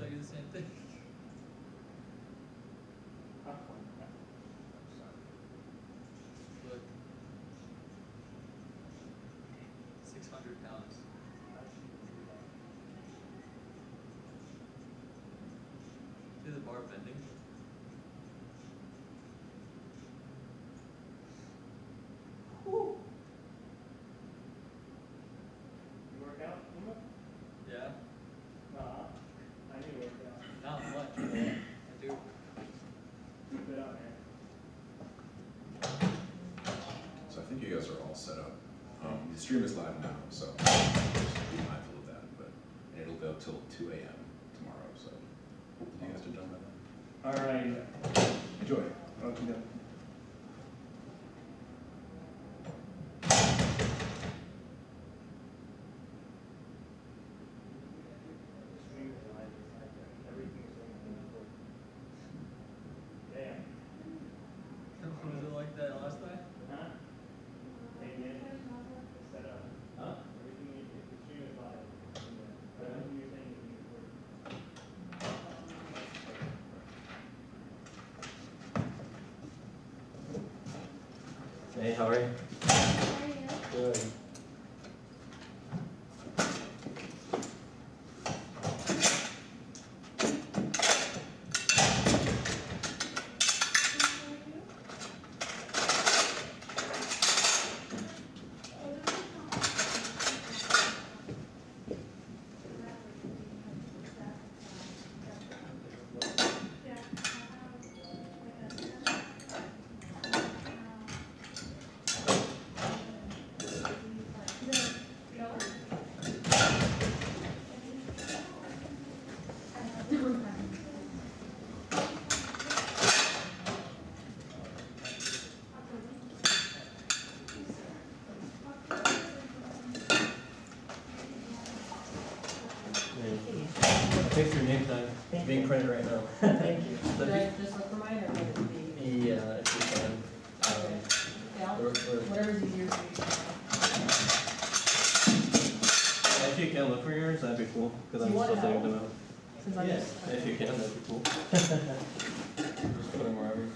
tell you the same thing. Look. 600 pounds. See the bar bending? Woo. You work out, Uma? Yeah. Nah, I need to work out. Not much, but I do. Keep it up, man. So I think you guys are all set up. The stream is live now, so just be mindful of that. But it'll go till 2 a.m. tomorrow. So you guys are done by then. All right. Enjoy. Okay. Damn. Was it like that last night? Huh? Again? Set up. Huh? Everything you the stream is live. But everything you're saying is being recorded. Hey, how are you? How are you? Good. I think your name tag is being printed right now. Thank you. So Should I if just look for mine or would it be? you, if you can. Yeah, Or- whatever's easier for If you can look for yours, that'd be cool, because I'm Do you still want taking them help? out. you. Since I'm Yeah, just. if you can, that'd be cool. Just put them wherever.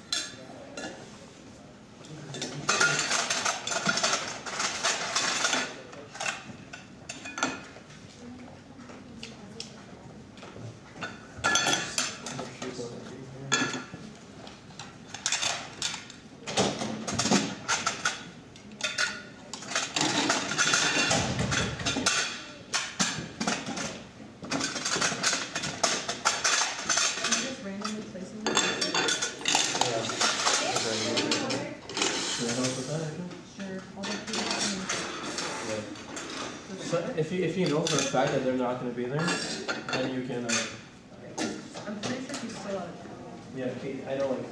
You just randomly placing them? Yeah. Can I help with that, actually? Sure, I'll just keep it. Yeah. So if you know for a fact that they're not gonna be there, then you can, I'm pretty sure she's still out of town. yeah, I know, like,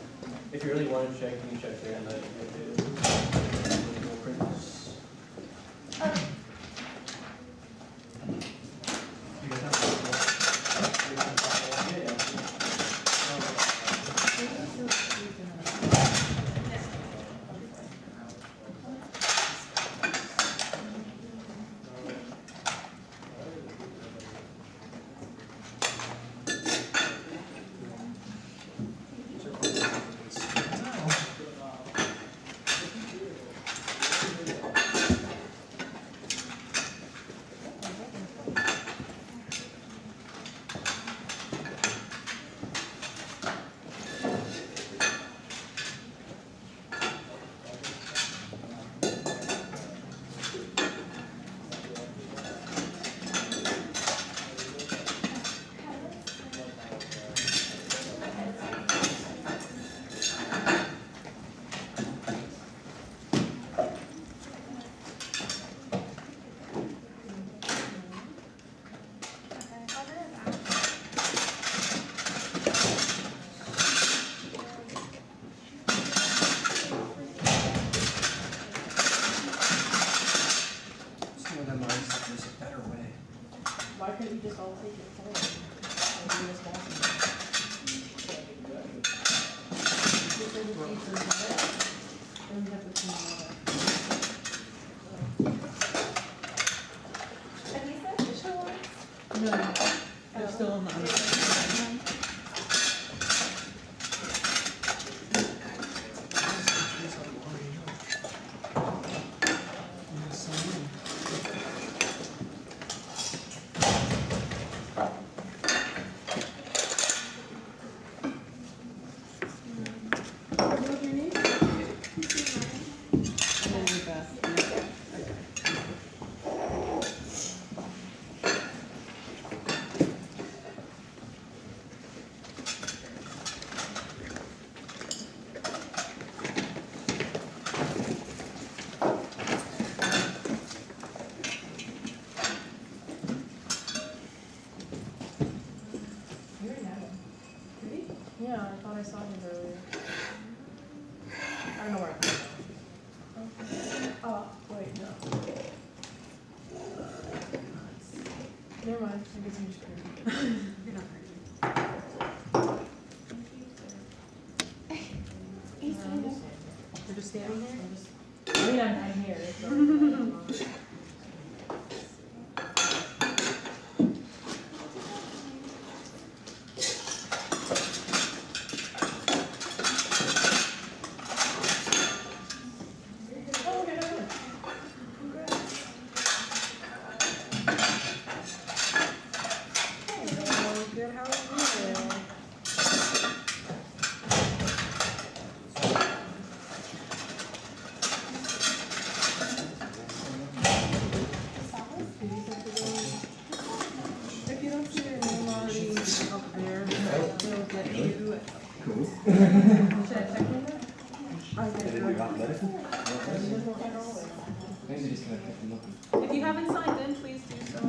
if you really want to check, you can check there and then you can update it. You guys have yeah, yeah. Why couldn't you just all take it forward? Like, do this one? Just leave the papers in it, and we have to clean it up. Have you said official ones? No, they're still in the other. Yeah, I thought I saw him earlier. I don't know where I found him. Oh, wait, no. Never mind, I guess I'm just crazy. You're not crazy. We're just standing there? I mean, I'm here, so. Good, how are you? If you don't see your name already up there, they'll get you. Cool. Should I check in there? I Did get it you. do athletics? If Maybe just gonna pick them up. you haven't signed in, please do so.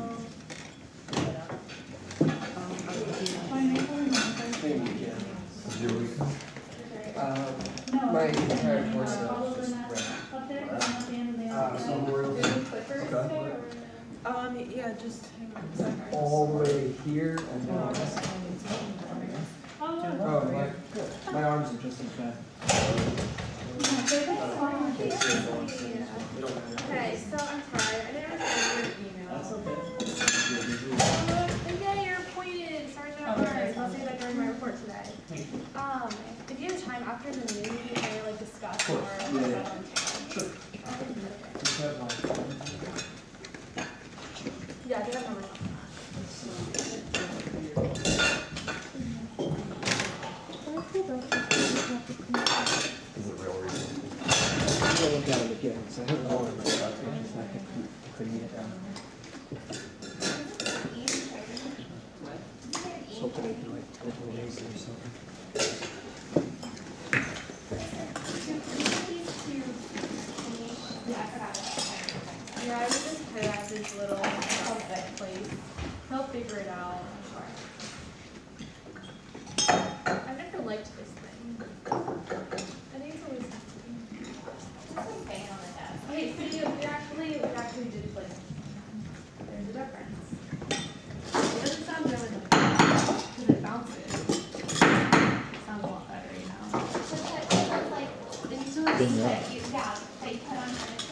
My entire torso is just red. Yeah, just hang on a second. All the way here and then. Oh, my arms are just as bad. Okay, so I'm sorry, I didn't receive your email. That's okay. Yeah, you're appointed Sergeant at Arms. I'll say that during my report today. If you have time after the meeting, we can like discuss more. Yeah. Sure. Just have my. Yeah, I do have numbers. Is it real reason? I'm gonna look at it again, so I haven't gone over it, but I just like couldn't get it down. Just hoping I can like open it easy or something. Yeah, I would just put it at this little vet place. He'll figure it out. I've never liked this thing. I think it's always just like banging on the desk. Okay, so we actually did like, there's a difference. It doesn't sound good because it bounces. It sounds a lot better, you know? It's like, it's sort of that you, yeah, that you put on furniture.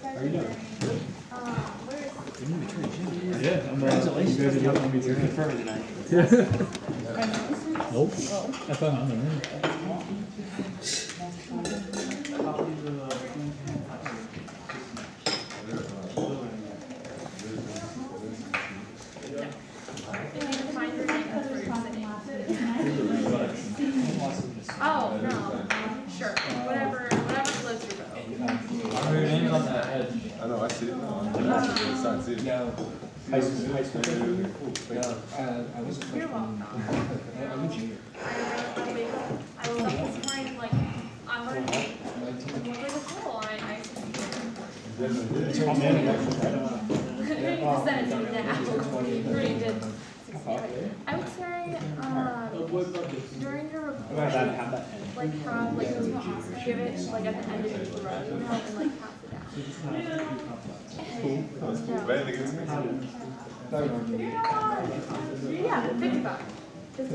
How you doing? Where's Yeah, I'm congratulations. You guys are helping me through. Confirming tonight. Nope. I thought I'm in there. find your name, that's where you're sitting. Oh, no, sure, whatever floats your boat. Your name's on that edge. I know, I see it now. It's not see it. No. High school. No, I wasn't You're freshman. welcome. I'm a junior. I was up this morning, like, I'm already, like, for the school, I just sent it to me now. Already did 60. I would say, during your report, like, from, like, give it, like, at the end of each row, you know, and, like, pass it down. That's cool. Bad against me. Yeah, $55.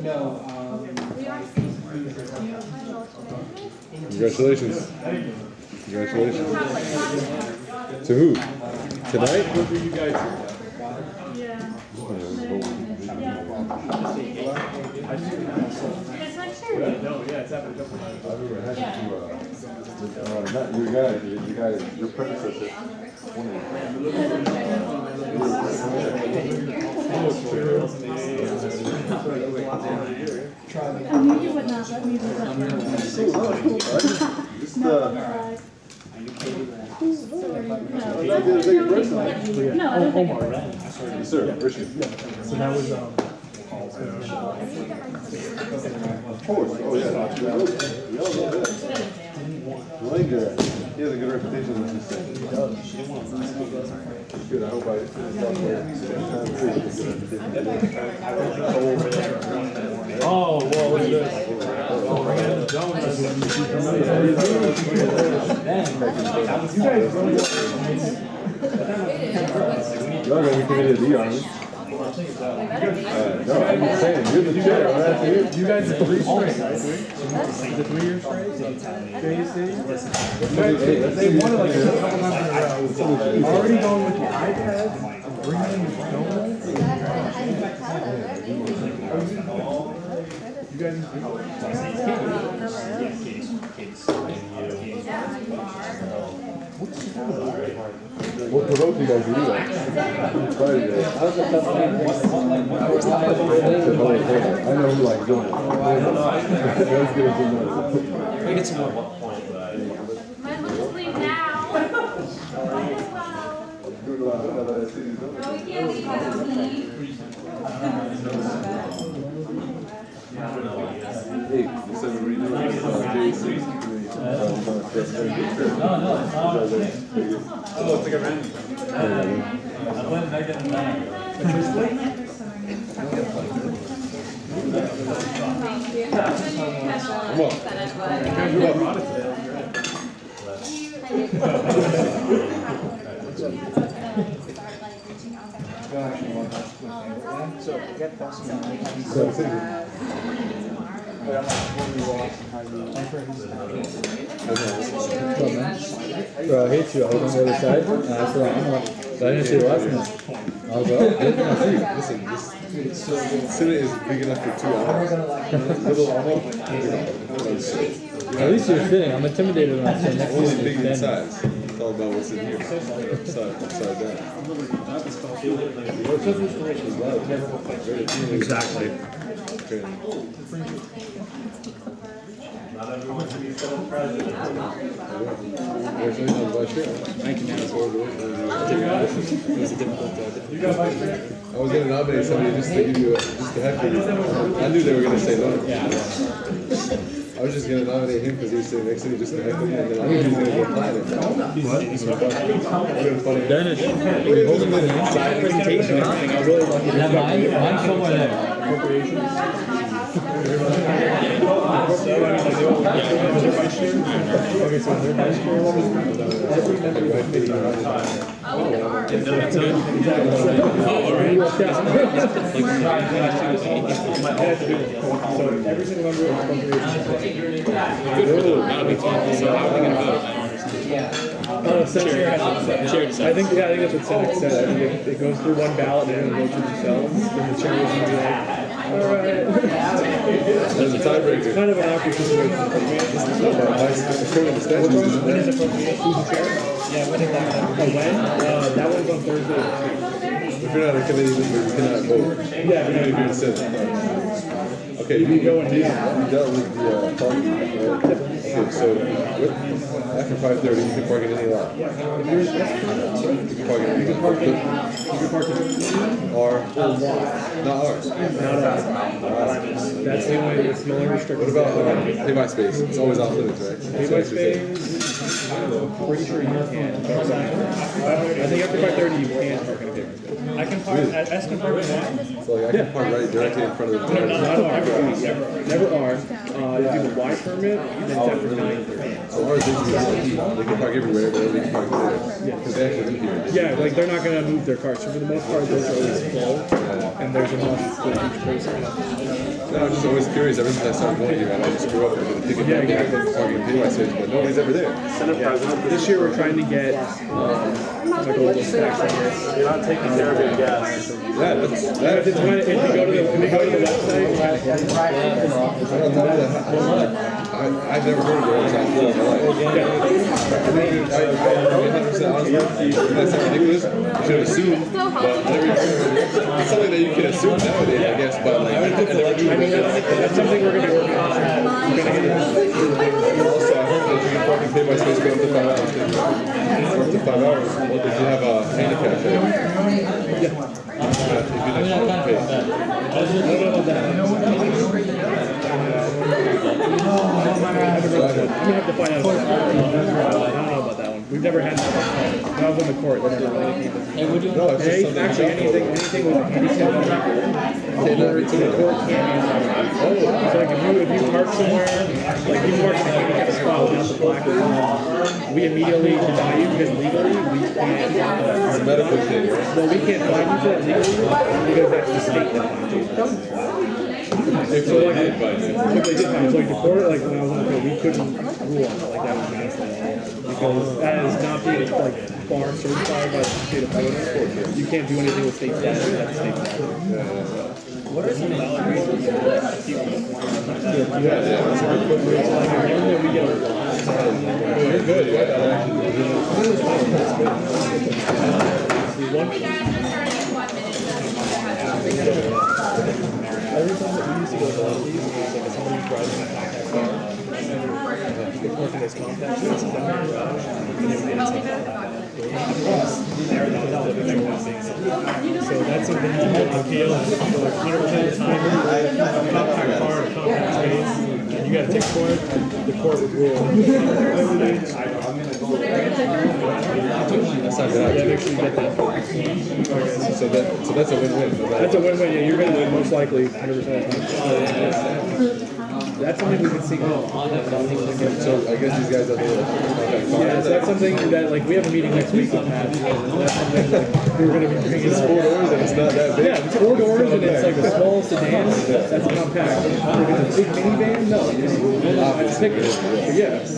No, We are Congratulations. Congratulations. To who? Tonight? What were you guys? Yeah. It's like, sure. No, yeah, it's happened a couple times. I've never had to, not your guy, your predecessor. I knew you would not let me do that. Just, No, I don't think it was. yes, sir, Richard. So that was, Of course, oh yeah. Really good at it. He has a good reputation in this city. Good, I hope I finish off with Oh, well, look at this. Y'all gonna be committed to the army. No, I'm just saying, you're the chair, I'm asking you. You guys are 3 straight, right? Is it 3 years straight? They wanted like a couple times in a row. Already going with the iPads, bringing in the donuts. You guys. What provoked you guys to do that? Friday day. I know who like doing it. That's good to know. Might as well just leave now. Might as well. No, we can't leave now. Hey, you said we're redoing JC. No, it's not. Oh, it's like a random. I went back in the Come on. So get past me. Bro, I hate you. I was on the other side. And I said, I'm not. But I didn't see the last one. I was like, oh, good. Listen, this city is big enough for 2 hours. Little almost. At least you're sitting. I'm intimidated when I sit next to Only you. big in Then- size. It's all about what's in here. Upside down. Exactly. Okay. There's no vice chair. Thank you, man. It was a difficult I was gonna nominate somebody just to give you just to heckle you. I knew they were gonna say no. I was just gonna nominate him because he was sitting next to me just to heckle me, and then I knew he was gonna go flying it. What? Dennis, Wait, hold a minute. presentation. I really lucky. Yeah, mine's somewhere there. Okay, so their vice chair So every single member of the I think that's what Senate said. I think it goes through one ballot and then it goes to themselves. Then the chair is going to be like, all right. There's a tiebreaker. It's kind of an awkward situation. According to statute, When is appropriation? Who's the chair? Yeah, when is that? Oh, when? That one's on Thursday. if you're not a committee member, you cannot vote. Yeah, Even if you're in the Senate. Okay, you dealt with the parking, right? Okay, so after 5:30, you can park in any lot. You can park in any lot. Or not ours. That's the only, it's the only restricted. What about pay-by space? It's always off limits, right? Pay-by space, pretty sure you can. I think after 5:30 you can't park in a pay-by space. I can park, S can park in one. So like I can park right directly in front of the. Never are. If you have a Y permit, then it's after 9:30. So ours is, they can park everywhere, but they can park there. Because they actually live here. Yeah, like they're not gonna move their cars. So for the most part, those are always full, and there's enough for each person. No, I'm just always curious. Ever since I started going here, and I just grew up with the ticket parking pay-by space, but nobody's ever there. This year we're trying to get like a little stack on this. You're not taking care of your gas. Yeah, If you go to the website, I've never heard of it until I flew in my life. That's not ridiculous. You should assume, but it's something that you can assume nowadays, I guess. But like, I never knew it. that's something we're gonna be working on. We're gonna get it. Also, I heard that you can parking pay by space go up to 5 hours. Too. Up to 5 hours if you have a handicap. If you next mean, I week. kind of feel bad. I was just- I don't know about that. I'm gonna have to find out. I don't know about that one. We've never had that one. When I was on the court, they never really came to. Hey, would you? No, it's just Hey, something. actually, anything with a handicap on it, the court can't answer. So like if you park somewhere, like you park in a handicap spot without the placard, we immediately deny you because legally we can't. It's a medical thing, right? Well, we can't fine you for that legally because that's the state that fines you. If So they like, did find it. if they did fine, so like the court, like when I was on the court, we couldn't rule on it like that was against the law because that is not being like bar certified by the state of Florida. You can't do anything with state statute. That's state statute. What are some valid reasons for that? People Like, given that we get a lot. You're good, yeah, that actually. Hey guys, we're starting in 1 minute. Every time that we used to go to one of these, it was like if somebody was driving a compact car, the person gets contact with down the garage, and they would get stuff out. So that's something to appeal. So like 100% of the time, compact car, compact space, and you gotta take for it, the court would rule. That's not Yeah, bad. make sure you get that. So that's a win-win. That's a win-win, yeah, you're gonna win most likely 100% of the time. That's something we can see. So I guess these guys are the contact car. Yeah, so that's something that, like, we have a meeting next week on that. And that's something like, we're gonna be bringing It's up. 4 doors and it's not that big. Yeah, it's 4 doors and it's like a small sedan, that's compact. Like, it's a big minivan, no, it's bigger. Yeah. So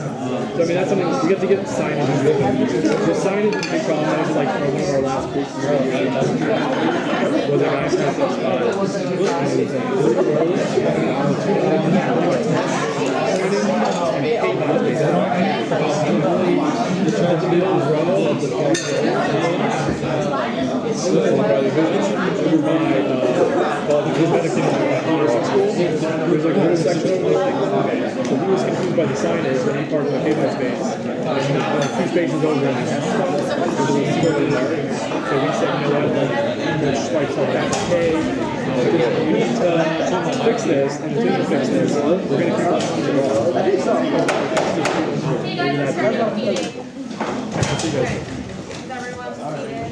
I mean, that's something, we have to get signage. The signage is a big problem, that was like one of our last groups. Was a guy starts at There's like a whole section over there. So he was confused by the signage when he parked in the pavement space. And 2 spaces over there. So we said, you know what, like, English strikes like that. Hey, we need to fix this, and until you fix this, we're going to keep Hey guys, we're starting the meeting. See you guys. Is everyone seated?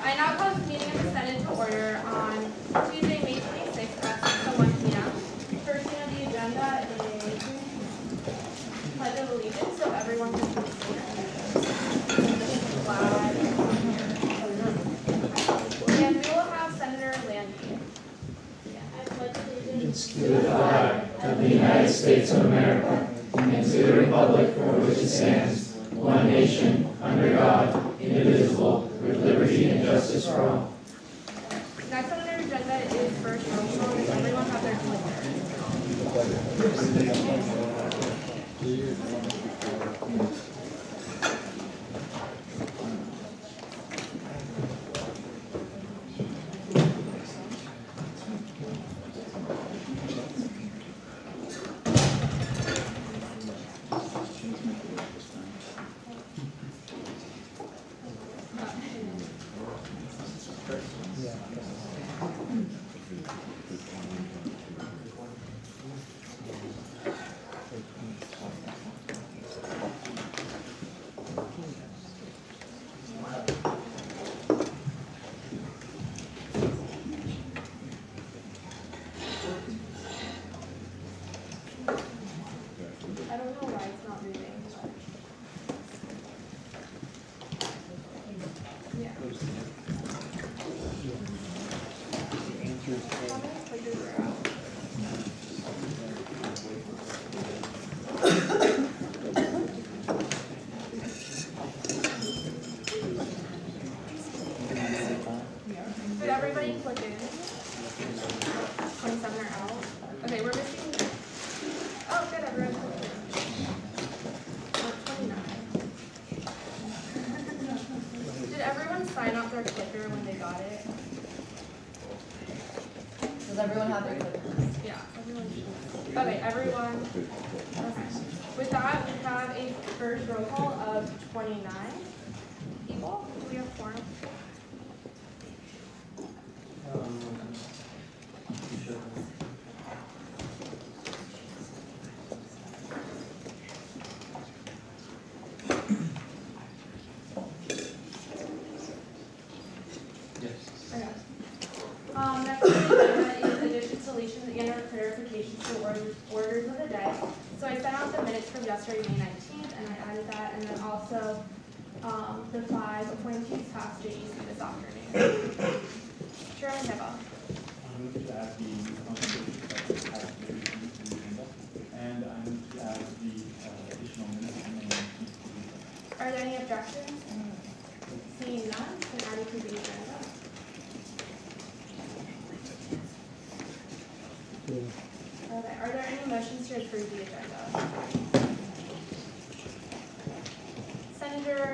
I now call this meeting of the Senate to order on Tuesday, May 26th at 6:01 p.m. First thing on the agenda is Pledge of Allegiance, so everyone can please stand. Flag. And we will have Senator Landy. I pledge allegiance to the flag of the United States of America and to the republic for which it stands, one nation, under God, indivisible, with liberty and justice for all. Next on our agenda is first roll call. Does everyone have their clicker? I don't know why it's not moving. Yeah. How many clickers are out? Did everybody click in? 27 are out. Okay, we're missing. Oh, good, everyone clicked in. 29. Did everyone sign up their clicker when they got it? Does everyone have their clicker? Yeah, everyone should. Okay, everyone. Okay. With that, we have a first roll call of 29 people. Do we have a quorum? Okay. Next on the agenda is additions, deletions, and/or clarifications to orders of the day. So I sent out the minutes from yesterday, May 19th, and I added that, and then also the 5 appointees past JEC this afternoon. Chairman Hibble. I move to add the constitution of the agenda, and I move to add the additional minutes and then. Are there any objections? Seeing none, then add it to the agenda. Okay, are there any motions to approve the agenda? Senator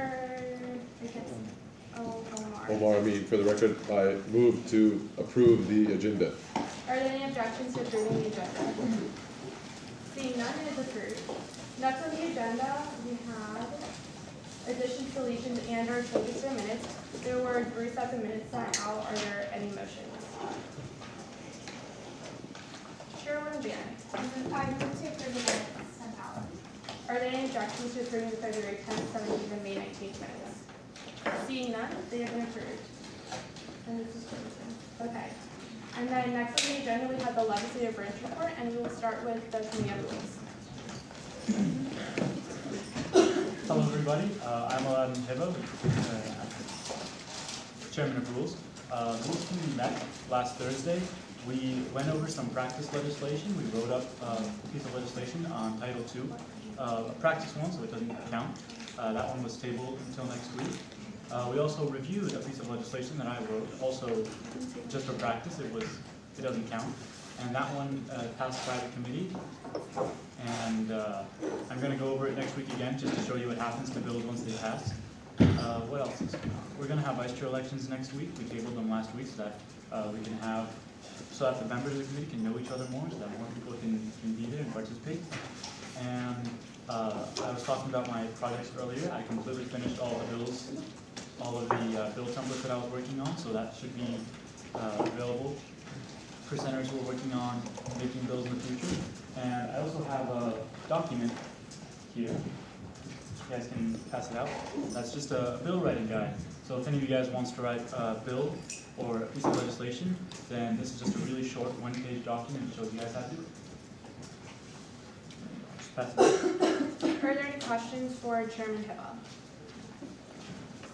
Omar. Omar Amin, for the record, I move to approve the agenda. Are there any objections to approving the agenda? Seeing none, it is approved. Next on the agenda, we have additions, deletions, and/or changes to minutes. There were three sets of minutes sent out. Are there any motions? Chairwoman Bennett. I move to approve the minutes sent out. Are there any objections to approving the February 10th, 17th, and May 19th minutes? Seeing none, they have been approved. And this is closing. Okay. And then next on the agenda, we have the legislative branch report, and we will start with the committee of rules. Hello, everybody. I'm Aladdin Hibbo, Chairman of Rules. The Rules Committee met last Thursday. We went over some practice legislation. We wrote up a piece of legislation on Title II, a practice one, so it doesn't count. That one was tabled until next week. We also reviewed a piece of legislation that I wrote, also just for practice. It doesn't count. And that one passed by the committee. And I'm going to go over it next week again just to show you what happens to bills once they pass. What else is going on? We're going to have vice chair elections next week. We tabled them last week so that we can have, so that the members of the committee can know each other more, so that more people can be there and participate. And I was talking about my projects earlier. I completely finished all the bills, all of the bill templates that I was working on, so that should be available for senators who are working on making bills in the future. And I also have a document here. You guys can pass it out. That's just a bill writing guide. So if any of you guys wants to write a bill or a piece of legislation, then this is just a really short one-page document that shows you guys how to do it. Just pass it out. Are there any questions for Chairman Hibbo?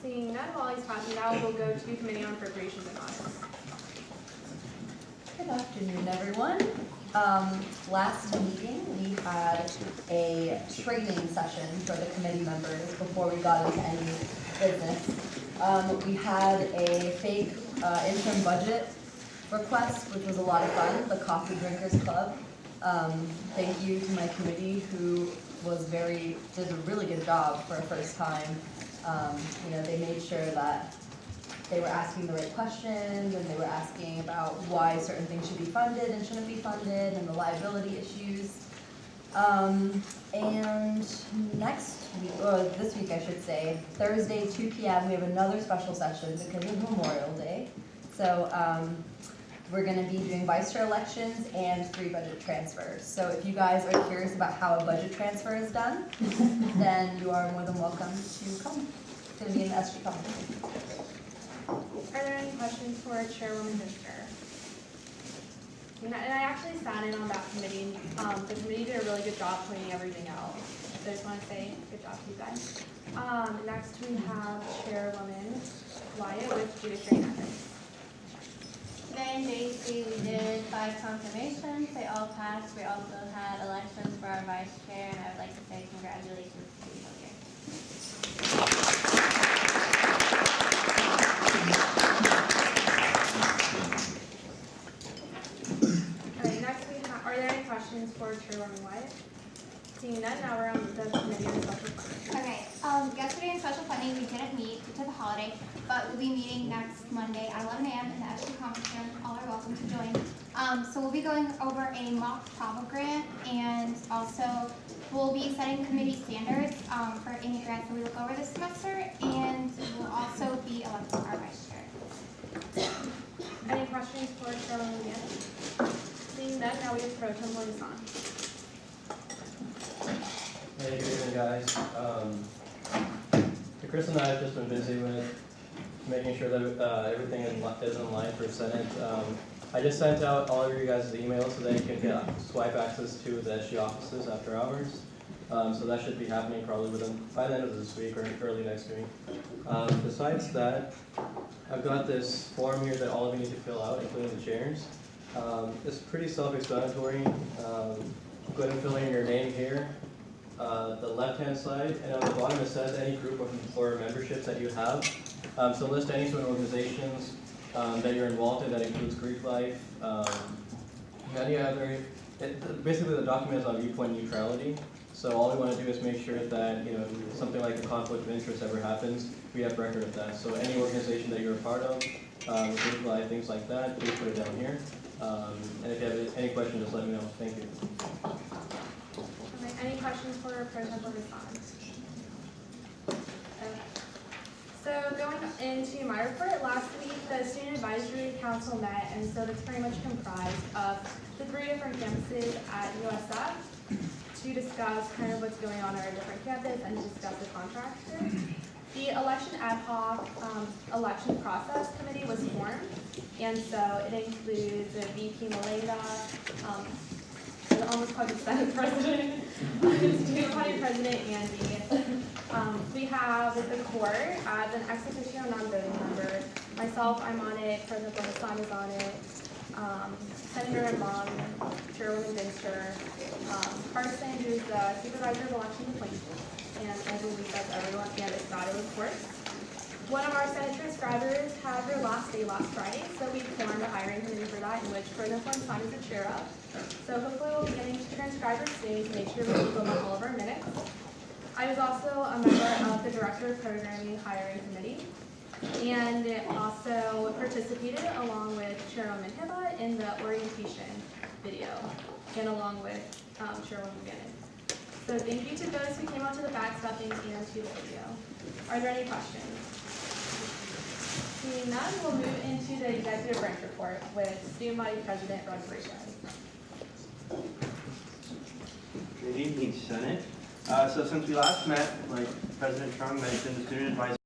Seeing none, while he's passing it out, we'll go to Committee on Appropriations and Audits. Good afternoon, everyone. Last meeting, we had a training session for the committee members before we got into any business. We had a fake interim budget request, which was a lot of fun, the Coffee Drinkers Club. Thank you to my committee who did a really good job for a first time. They made sure that they were asking the right questions, and they were asking about why certain things should be funded and shouldn't be funded, and the liability issues. And next week, or this week I should say, Thursday, 2 p.m., we have another special session because of Memorial Day. So we're going to be doing vice chair elections and 3 budget transfers. So if you guys are curious about how a budget transfer is done, then you are more than welcome to come. It's going to be in the SG company. Are there any questions for Chairwoman Disker? And I actually sat in on that committee, and the committee did a really good job pointing everything out. So I just want to say good job to you guys. Next we have Chairwoman Wyatt with Judiciary and Ethics. Today in JEC we did 5 confirmations. They all passed. We also had elections for our vice chair, and I would like to say congratulations to people here. Are there any questions for Chairwoman Wyatt? Seeing none, now we're on the Committee on Special Funding. Okay, yesterday in special funding we didn't meet due to the holiday, but we'll be meeting next Monday at 11 a.m. in the SG conference room. All are welcome to join. So we'll be going over a mock travel grant and also we'll be setting committee standards for any grants that we look over this semester, and we'll also be electing our vice chair. Any questions for Chairman Leanne? Seeing none, now we have Pro Tem Liaison. Hey, good evening, guys. Chris and I have just been busy with making sure that everything is in line for Senate. I just sent out all of you guys emails so that you can get swipe access to the SG offices after hours. So that should be happening probably by the end of this week or early next week. Besides that, I've got this form here that all of you need to fill out, including the chairs. It's pretty self-explanatory. Go ahead and fill in your name here. The left-hand side, and on the bottom it says any group or memberships that you have. So list any sort of organizations that you're involved in that includes Greek life, any other. Basically, the document is on viewpoint neutrality. So all we want to do is make sure that something like a conflict of interest ever happens, we have record of that. So any organization that you're a part of, Greek life, things like that, please put it down here. And if you have any questions, just let me know. Thank you. Any questions for Pro Tem Liaison? Okay. So going into my report, last week the Student Advisory Council met, and so that's pretty much comprised of the 3 different campuses at USF to discuss kind of what's going on at our different campuses and to discuss the contracts here. The election ad hoc election process committee was formed, and so it includes VP Maleda, I almost called the Senate President, Student Body President Andy. We have the court as an ex officio non-voting member. Myself, I'm on it. President Bonassan is on it. Senator Amon, Chairwoman Dinster, Carson, who's the Supervisor of Election Complaints, and I believe that's everyone, and Estado, of course. One of our Senate transcribers had their last day last Friday, so we formed a hiring committee for that, in which President Bonassan is the chair of. So hopefully we'll be getting transcribers soon to make sure we keep them on all of our minutes. I was also a member of the Director of Programming Hiring Committee, and also participated along with Chairwoman Hiba in the orientation video, and along with Chairwoman Gannon. So thank you to those who came out to the backstopping and to the video. Are there any questions? Seeing none, we'll move into the executive branch report with Student Body President Rodriguez. Good evening, Senate. So since we last met, like President Trump mentioned, the Student Advisory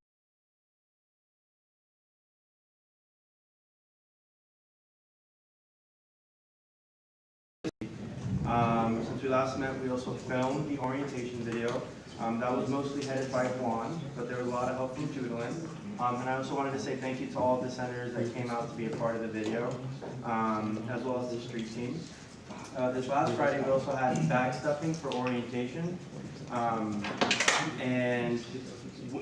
since we last met, we also filmed the orientation video. That was mostly headed by Juan, but there was a lot of help from Judalyn. And I also wanted to say thank you to all of the senators that came out to be a part of the video, as well as the street team. This last Friday, we also had bag stuffing for orientation, and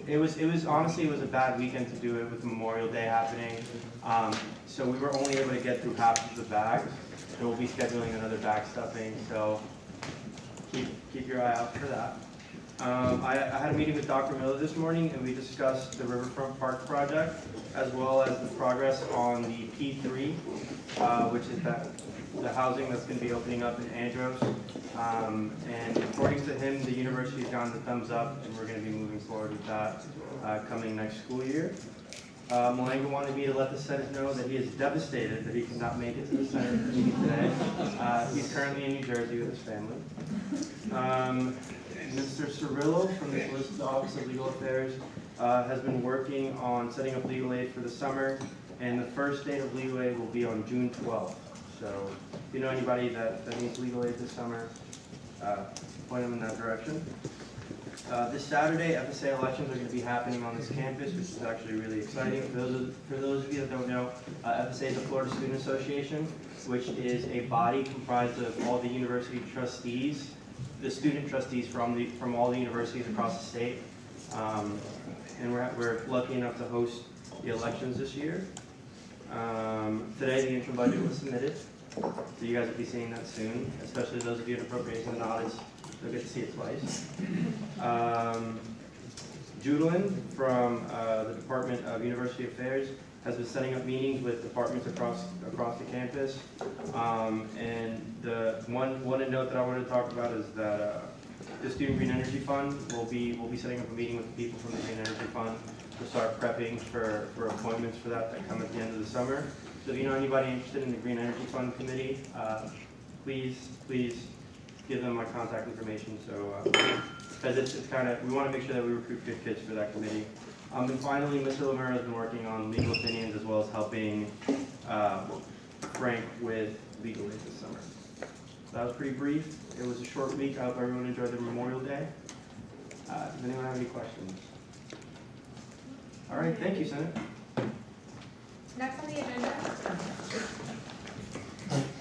it was honestly a bad weekend to do it with Memorial Day happening. So we were only able to get through half of the bags. And we'll be scheduling another bag stuffing, so keep your eye out for that. I had a meeting with Dr. Miller this morning, and we discussed the Riverfront Park project, as well as the progress on the P3, which is the housing that's going to be opening up in Andros. And according to him, the university has gotten the thumbs up, and we're going to be moving forward with that coming next school year. Malanga wanted me to let the Senate know that he is devastated that he cannot make it to the Senate meeting today. He's currently in New Jersey with his family. Mr. Cirillo from the Solicitor's Office of Legal Affairs has been working on setting up legal aid for the summer, and the first date of legal aid will be on June 12th. So if you know anybody that needs legal aid this summer, point them in that direction. This Saturday, FSA elections are going to be happening on this campus, which is actually really exciting. For those of you that don't know, FSA is the Florida Student Association, which is a body comprised of all the university trustees, the student trustees from all the universities across the state. And we're lucky enough to host the elections this year. Today, the interim budget was submitted, so you guys will be seeing that soon, especially those of you in appropriations and audits. You'll get to see it twice. Judalyn from the Department of University Affairs has been setting up meetings with departments across the campus. And the one note that I wanted to talk about is that the Student Green Energy Fund, we'll be setting up a meeting with the people from the Green Energy Fund to start prepping for appointments for that come at the end of the summer. So if you know anybody interested in the Green Energy Fund Committee, please give them my contact information. So, because it's kind of, we want to make sure that we recruit good kids for that committee. And finally, Mr. Lemur has been working on legal opinions as well as helping Frank with legal aid this summer. So that was pretty brief. It was a short week. I hope everyone enjoyed their Memorial Day. Does anyone have any questions? All right, thank you, Senate. Next on the agenda,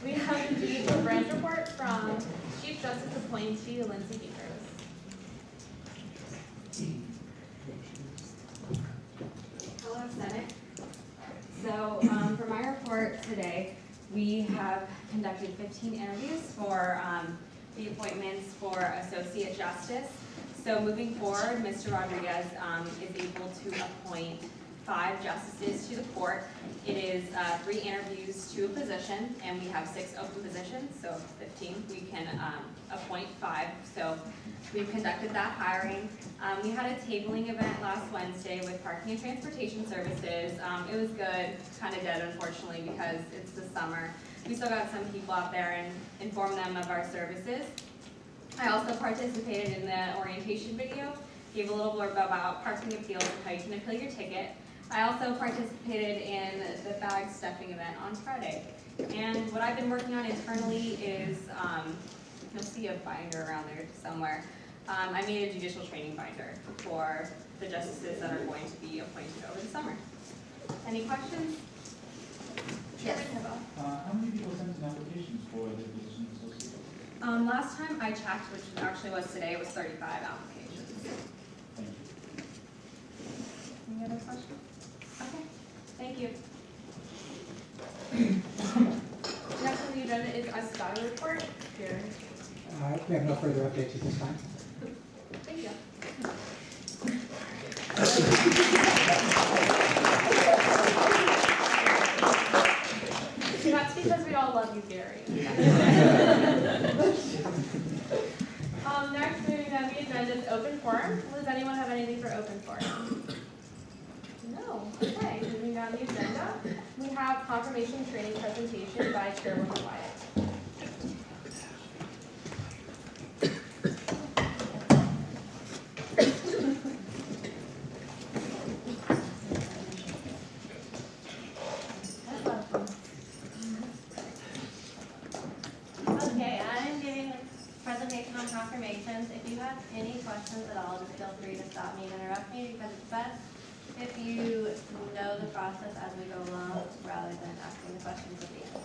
we have the duties of branch report from Chief Justice appointee Lindsay Peters. Hello, Senate. So for my report today, we have conducted 15 interviews for the appointments for Associate Justice. So moving forward, Mr. Rodriguez is able to appoint 5 justices to the court. It is 3 interviews to a position, and we have 6 open positions, so 15. We can appoint 5. So we've conducted that hiring. We had a tabling event last Wednesday with Parking and Transportation Services. It was good, kind of dead unfortunately because it's the summer. We still got some people out there and informed them of our services. I also participated in the orientation video, gave a little blurb about parking appeals and how you can appeal your ticket. I also participated in the bag stuffing event on Friday. And what I've been working on internally is, you'll see a binder around there somewhere. I made a judicial training binder for the justices that are going to be appointed over the summer. Any questions? Yes. How many people sent in applications for the position of associate? Last time I checked, which actually was today, it was 35 applications. Thank you. Any other questions? Okay, thank you. Next on the agenda is a scholar report. Here. We have no further updates at this time. Thank you. That's because we all love you, Gary. Next, moving on the agenda is open forum. Does anyone have anything for open forum? No. Okay, moving down the agenda, we have confirmation training presentation by Chairwoman Wyatt. Okay, I'm giving a presentation on confirmations. If you have any questions at all, just feel free to stop me and interrupt me because it's best if you know the process as we go along rather than asking the questions at the end.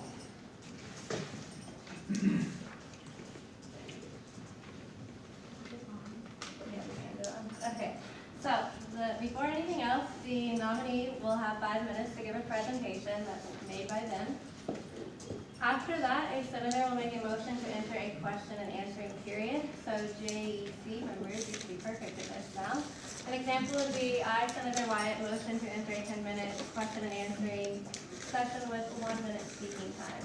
Yeah, we can do it. Okay, so before anything else, the nominee will have 5 minutes to give a presentation that's made by them. After that, a senator will make a motion to enter a question and answering period. So JEC members, you should be perfect at this now. An example would be I, Senator Wyatt, motion to enter a 10-minute question and answering session with 1 minute speaking time.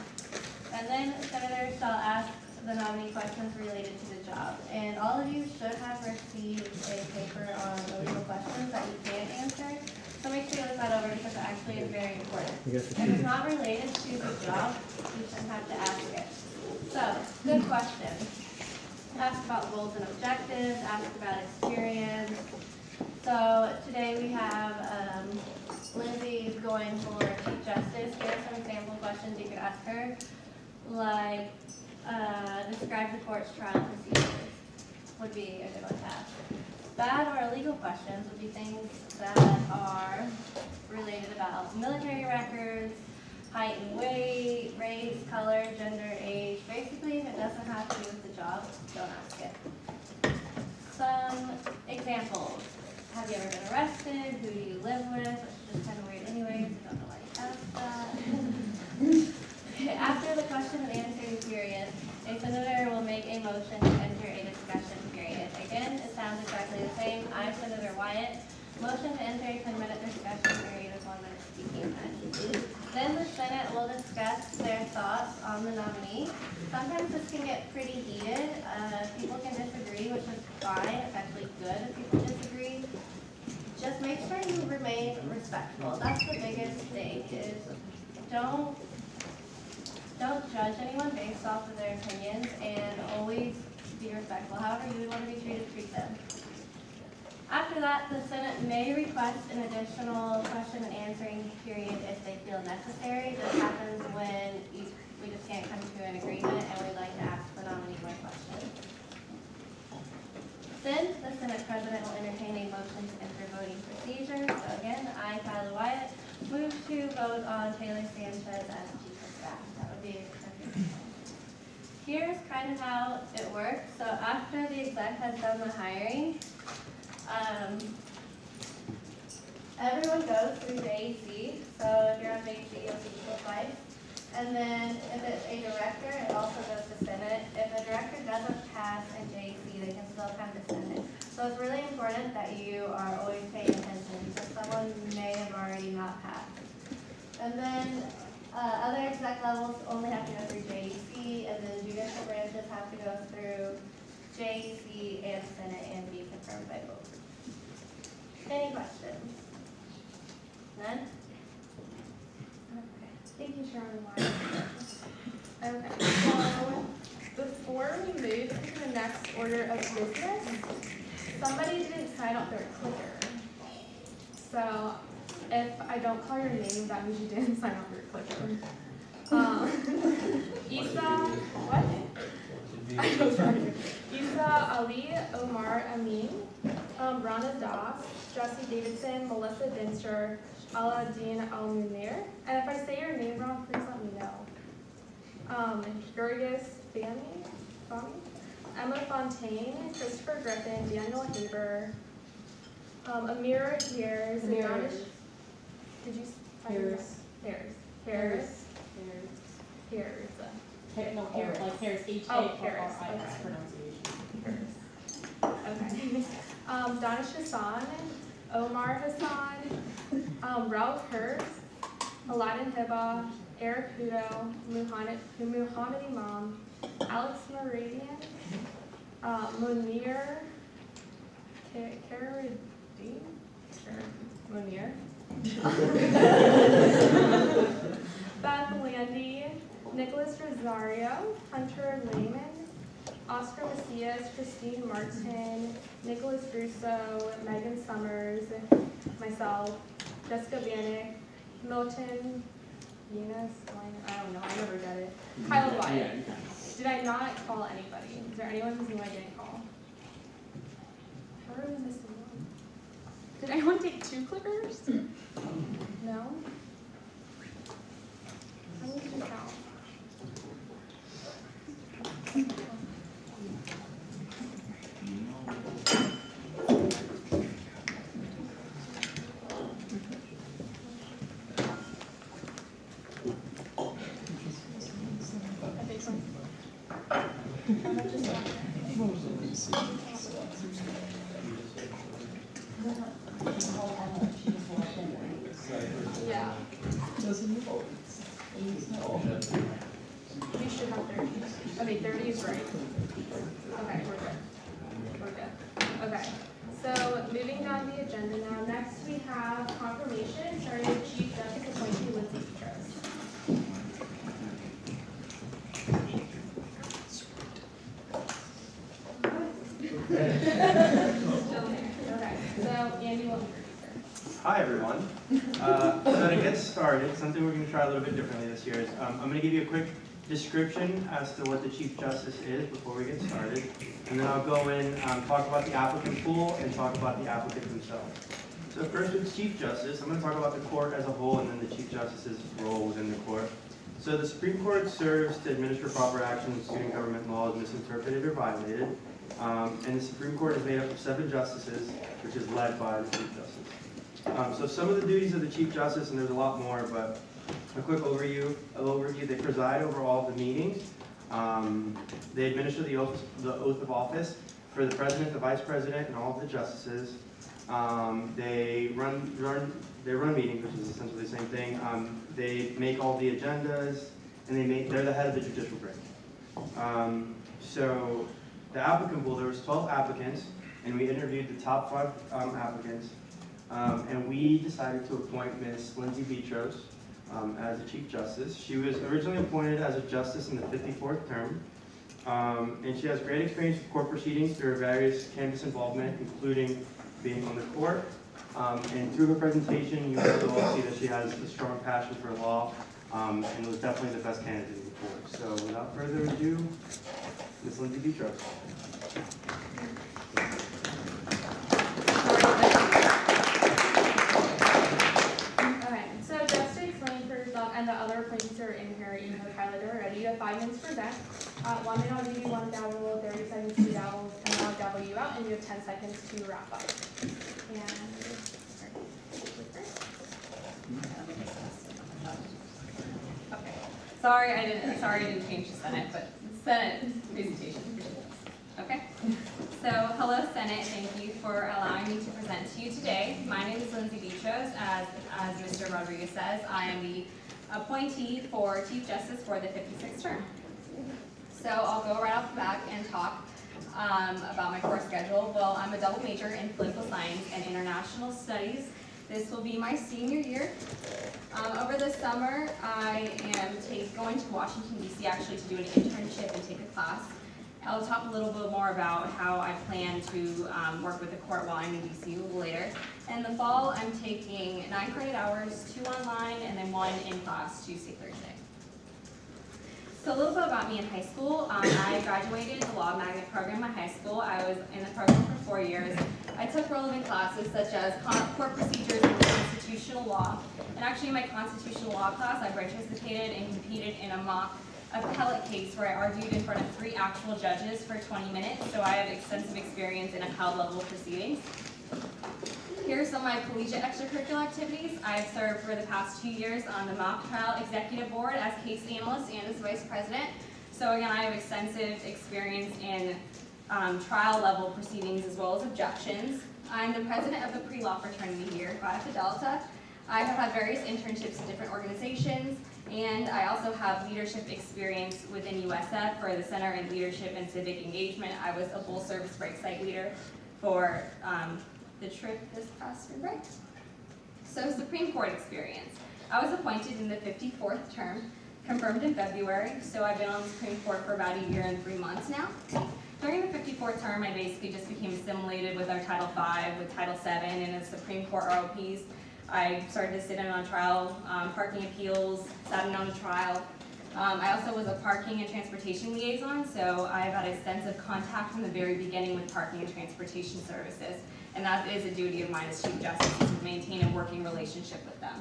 And then senators shall ask the nominee questions related to the job. And all of you should have received a paper on the legal questions that you can answer. So make sure you look that over because it actually is very important. If it's not related to the job, you shouldn't have to ask it. So, good question. Ask about goals and objectives, ask about experience. So today we have Lindsay is going for Chief Justice. Here are some example questions you could ask her, like describe the court's trial procedures would be a good one to ask. Bad or illegal questions would be things that are related about military records, height and weight, race, color, gender, age. Basically, if it doesn't have to do with the job, don't ask it. Some examples. Have you ever been arrested? Who do you live with? Which is kind of weird anyways. I don't know why you asked that. After the question and answering period, a senator will make a motion to enter a discussion period. Again, it sounds exactly the same. I, Senator Wyatt, motion to enter a 10-minute discussion period with 1 minute speaking time. Then the Senate will discuss their thoughts on the nominee. Sometimes this can get pretty heated. People can disagree, which is fine. It's actually good if people disagree. Just make sure you remain respectful. That's the biggest thing, is don't judge anyone based off of their opinions, and always be respectful. However you would want to be treated, treat them. After that, the Senate may request an additional question and answering period if they feel necessary. This happens when we just can't come to an agreement and we'd like to ask the nominee more questions. Then the Senate President will entertain a motion to enter voting procedure. So again, I, Kyla Wyatt, move to vote on Taylor Sanchez as Chief of Staff. That would be Here's kind of how it works. So after the exec has done the hiring, everyone goes through JEC. So if you're on JEC, you'll see equal twice. And then if it's a director, it also goes to Senate. If a director doesn't pass in JEC, they can still come to Senate. So it's really important that you are always paying attention, because someone may have already not passed. And then other exec levels only have to go through JEC, and then judicial branches have to go through JEC and Senate and be confirmed by vote. Any questions? None? Okay. Thank you, Chairman Wyatt. Okay, so before we move into the next order of business, somebody didn't sign up their clicker. So if I don't call your name, that means you didn't sign up your clicker. Isa Ali, Omar Amin, Rana Das, Jesse Davidson, Melissa Dinster, Aladdin Al-Munir. And if I say your name wrong, please let me know. Jurgis Fami, Emma Fontaine, Christopher Griffin, Daniel Haber, Amira Harris, did you? Harris. No, Harris, like Harris, H-A-R-R-I-S pronunciation. Okay. Danish Hassan, Omar Hassan, Ralph Hurst, Aladdin Hiba, Eric Hudo, Muhammad Imam, Alex Meridian, Munir Karadine, Munir, Beth Landy, Nicholas Rosario, Hunter Lehman, Oscar Macias, Christine Martin, Nicholas Russo, Megan Summers, myself, Jessica Vanek, Milton, Eunice, I don't know, I never get it. Kyla Wyatt. Did I not call anybody? Is there anyone whose name I didn't call? How are we missing one? Did anyone take 2 clickers? No? How did you count? Yeah. We should have 30. Okay, 30 is right. Okay, we're good. Okay, so moving down the agenda now. Next we have confirmation starting with Chief Justice appointee Lindsay Petros. Okay, so Andy will introduce her. Hi, everyone. So to get started, something we're going to try a little bit differently this year is I'm going to give you a quick description as to what the Chief Justice is before we get started. And then I'll go in, talk about the applicant pool, and talk about the applicant themselves. So first with Chief Justice, I'm going to talk about the court as a whole and then the Chief Justice's role within the court. So the Supreme Court serves to administer proper action when student government law is misinterpreted or violated. And the Supreme Court is made up of 7 justices, which is led by the Chief Justice. So some of the duties of the Chief Justice, and there's a lot more, but a quick overview. They preside over all of the meetings. They administer the oath of office for the President, the Vice President, and all of the justices. They run meetings, which is essentially the same thing. They make all the agendas, and they're the head of the judicial branch. So the applicant pool, there was 12 applicants, and we interviewed the top 5 applicants, and we decided to appoint Ms. Lindsay Betros as the Chief Justice. She was originally appointed as a justice in the 54th term, and she has great experience with court proceedings through her various campus involvement, including being on the court. And through her presentation, you guys will all see that she has a strong passion for law, and was definitely the best candidate in the court. So without further ado, Ms. Lindsay Betros. Alright, so just to explain for yourself and the other appointees who are in here, you know Tyler already, you have 5 minutes to present. 1 minute I'll give you 1 gavel, 30 seconds 2 gavels, and then I'll gavel you out, and you have 10 seconds to wrap up. Okay. Sorry I didn't change the Senate, but Senate presentation. Okay. So, hello Senate, thank you for allowing me to present to you today. My name is Lindsay Betros. As Mr. Rodriguez says, I am the appointee for Chief Justice for the 56th term. So I'll go right off the bat and talk about my course schedule. Well, I'm a double major in political science and international studies. This will be my senior year. Over the summer, I am going to Washington, D.C. actually to do an internship and take a class. I'll talk a little bit more about how I plan to work with the court while I'm in D.C. a little later. In the fall, I'm taking 9 credit hours, 2 online, and then 1 in class Tuesday, Thursday. So a little bit about me in high school. I graduated the Law Magnet program at high school. I was in the program for 4 years. I took relevant classes such as court procedures and constitutional law. And actually in my constitutional law class, I participated and competed in a mock appellate case where I argued in front of 3 actual judges for 20 minutes. So I have extensive experience in appellate level proceedings. Here are some of my collegiate extracurricular activities. I've served for the past 2 years on the mock trial executive board as case analyst and as vice president. So again, I have extensive experience in trial level proceedings as well as objections. I'm the president of the pre-law fraternity here, Phi Alpha Delta. I have had various internships in different organizations, and I also have leadership experience within USF for the Center in Leadership and Civic Engagement. I was a full service break site leader for the trip this past spring break. So Supreme Court experience. I was appointed in the 54th term, confirmed in February, so I've been on the Supreme Court for about 1 year and 3 months now. During the 54th term, I basically just became assimilated with our Title V, with Title VII, and the Supreme Court ROPs. I started to sit in on trial, parking appeals, sat in on a trial. I also was a parking and transportation liaison, so I've had extensive contact from the very beginning with parking and transportation services. And that is a duty of mine as Chief Justice, to maintain a working relationship with them.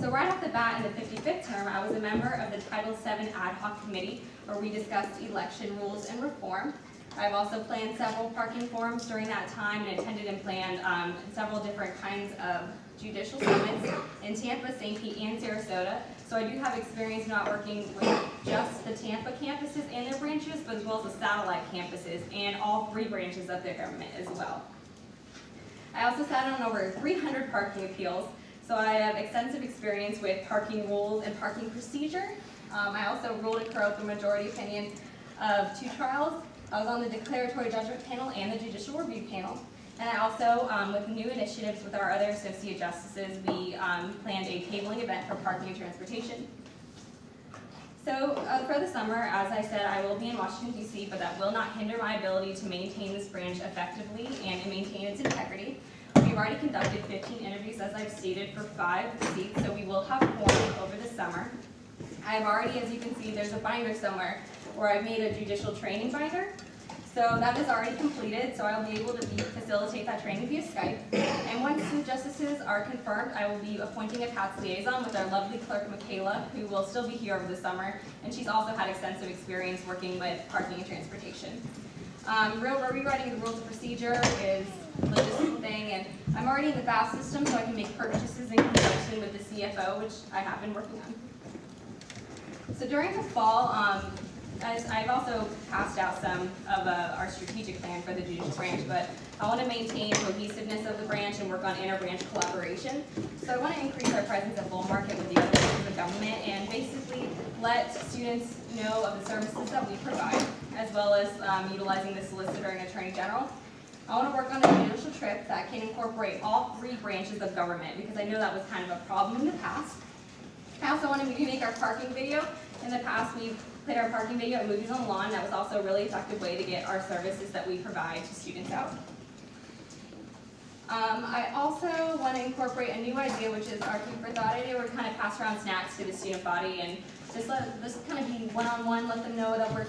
So right off the bat, in the 55th term, I was a member of the Title VII Ad Hoc Committee, where we discussed election rules and reform. I've also planned several parking forums during that time and attended and planned several different kinds of judicial summits in Tampa, St. Pete, and Sarasota. So I do have experience not working with just the Tampa campuses and their branches, but as well as the satellite campuses and all 3 branches of their government as well. I also sat on over 300 parking appeals, so I have extensive experience with parking rules and parking procedure. I also ruled and co-wrote the majority opinion of 2 trials. I was on the declaratory judgment panel and the judicial review panel. And I also, with new initiatives with our other associate justices, we planned a tabling event for parking and transportation. So for the summer, as I said, I will be in Washington, D.C., but that will not hinder my ability to maintain this branch effectively and to maintain its integrity. We've already conducted 15 interviews, as I've stated, for 5 seats, so we will have 4 over the summer. I've already, as you can see, there's a binder somewhere where I've made a judicial training binder. So that is already completed, so I'll be able to facilitate that training via Skype. And once 2 justices are confirmed, I will be appointing a PATS liaison with our lovely clerk, Michaela, who will still be here over the summer. And she's also had extensive experience working with parking and transportation. Rewriting the rules of procedure is a logistical thing, and I'm already in the FAST system, so I can make purchases in conjunction with the CFO, which I have been working on. So during the fall, I've also passed out some of our strategic plan for the judicial branch, but I want to maintain cohesiveness of the branch and work on inter-branch collaboration. So I want to increase our presence at Bull Market with the other branches of government and basically let students know of the services that we provide, as well as utilizing the solicitor and attorney general. I want to work on a judicial trip that can incorporate all 3 branches of government, because I know that was kind of a problem in the past. I also want to make our parking video. In the past, we've played our parking video at Movies on the Lawn. That was also a really effective way to get our services that we provide to students out. I also want to incorporate a new idea, which is our Food for Thought idea. We're kind of pass around snacks to the student body and just kind of be one-on-one, let them know that we're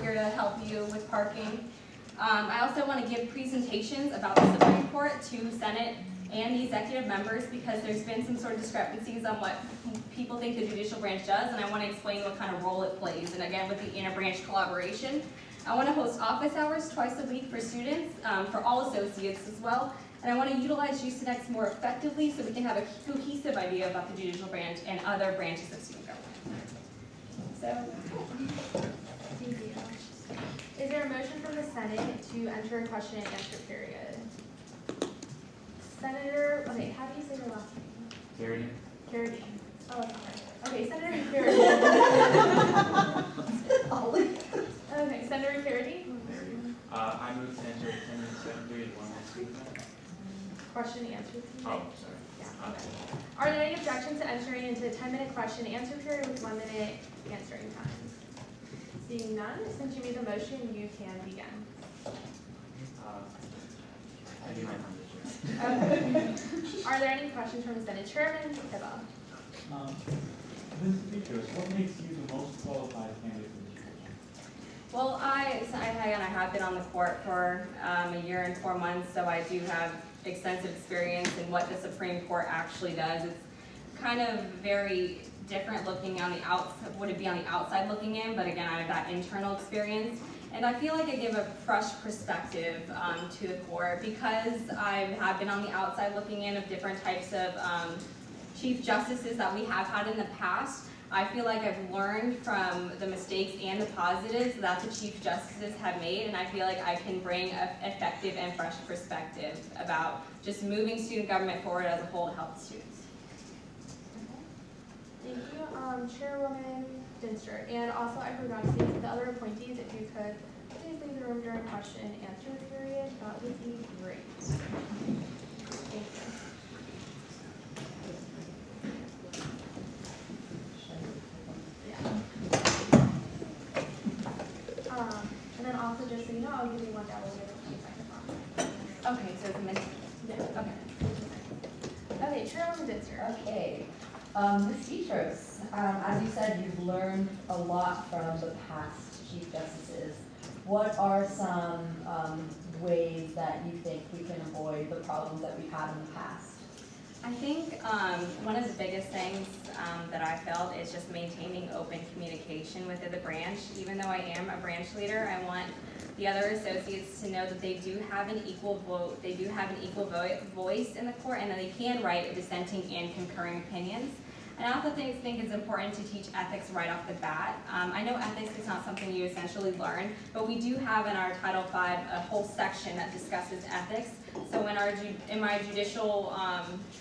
here to help you with parking. I also want to give presentations about the Supreme Court to Senate and the executive members, because there's been some sort of discrepancies on what people think the judicial branch does, and I want to explain what kind of role it plays, and again with the inter-branch collaboration. I want to host office hours twice a week for students, for all associates as well, and I want to utilize JuiceNext more effectively so we can have a cohesive idea about the judicial branch and other branches of student government. So, thank you. Is there a motion from the Senate to enter a question and answer period? Senator, okay, how do you say your last name? Carradine. Oh, that's right. Okay, Senator Carradine. Okay, Senator Carradine. I move to enter a 10-minute second period, 1 minute speaker. Question and answer period. Oh, sorry. Yeah, okay. Are there any objections to entering into a 10-minute question and answer period with 1 minute answering time? Seeing none, since you made the motion, you can begin. I do my time. Okay. Are there any questions from the Senate Chairman Hibba? Ms. Petros, what makes you the most qualified candidate for this position? Well, I have been on the court for a year and 4 months, so I do have extensive experience in what the Supreme Court actually does. It's kind of very different looking on the outside, would it be on the outside looking in, but again, I have that internal experience. And I feel like I give a fresh perspective to the court, because I have been on the outside looking in of different types of Chief Justices that we have had in the past. I feel like I've learned from the mistakes and the positives that the Chief Justices have made, and I feel like I can bring an effective and fresh perspective about just moving student government forward as a whole to help the students. Thank you, Chairwoman Dinster. And also, I forgot to say to the other appointees, if you could please leave the room during question and answer period, that would be great. Thank you. And then also, just so you know, I'll give you one double give it 2 seconds on. Okay, so it's a minute. Yeah. Okay. Okay, Chairwoman Dinster. Okay. Ms. Petros, as you said, you've learned a lot from the past Chief Justices. What are some ways that you think we can avoid the problems that we've had in the past? I think one of the biggest things that I felt is just maintaining open communication within the branch. Even though I am a branch leader, I want the other associates to know that they do have an equal vote, they do have an equal voice in the court, and that they can write dissenting and concurring opinions. And I also think it's important to teach ethics right off the bat. I know ethics is not something you essentially learn, but we do have in our Title V a whole section that discusses ethics. So in my judicial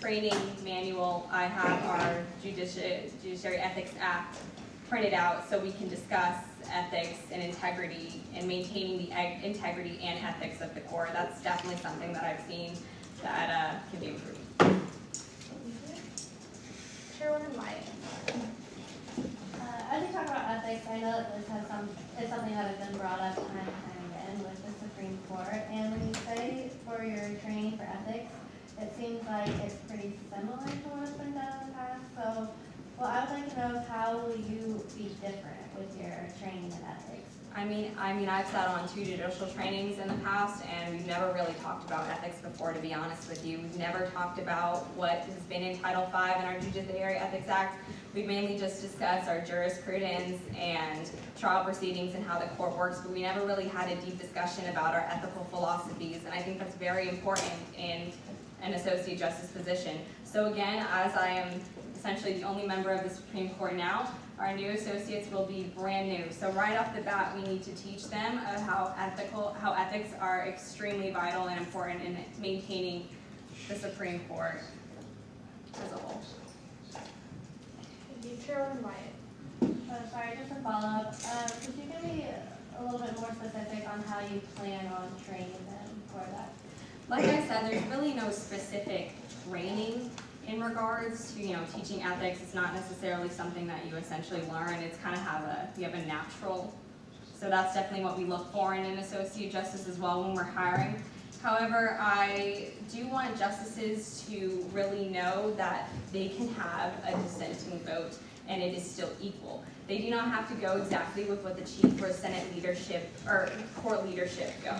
training manual, I have our Judiciary Ethics Act printed out so we can discuss ethics and integrity and maintaining the integrity and ethics of the court. That's definitely something that I've seen that can be improved. Chairwoman Wyatt. As you talk about ethics, I know that this is something that has been brought up time and time again with the Supreme Court. And when you say for your training for ethics, it seems like it's pretty similar to what's been done in the past. So what I would like to know is how will you be different with your training in ethics? I mean, I've sat on 2 judicial trainings in the past, and we've never really talked about ethics before, to be honest with you. We've never talked about what has been in Title V in our Judiciary Ethics Act. We've mainly just discussed our jurisprudence and trial proceedings and how the court works, but we never really had a deep discussion about our ethical philosophies, and I think that's very important in an associate justice position. So again, as I am essentially the only member of the Supreme Court now. Our new associates will be brand new. So right off the bat, we need to teach them how ethics are extremely vital and important in maintaining the Supreme Court as a whole. Thank you, Chairwoman Wyatt. Sorry, just a follow-up. Could you give me a little bit more specific on how you plan on training them for that? Like I said, there's really no specific training in regards to, teaching ethics. It's not necessarily something that you essentially learn. It's kind of you have a natural. So that's definitely what we look for in an associate justice as well when we're hiring. However, I do want justices to really know that they can have a dissenting vote and it is still equal. They do not have to go exactly with what the chief or Senate leadership or court leadership go.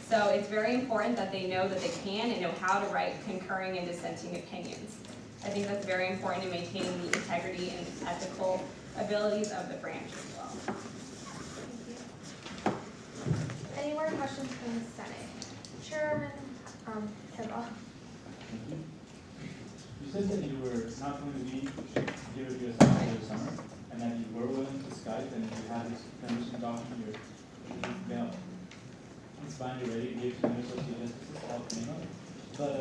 So it's very important that they know that they can and know how to write concurring and dissenting opinions. I think that's very important in maintaining the integrity and ethical abilities of the branch as well. Any more questions from the Senate? Chairman Hibble. You said that you were not going to be here with your assignment over the summer, and that you were willing to Skype, and you had this permission document, your email. It's fine, you're ready to give to the associate justices, all came up. But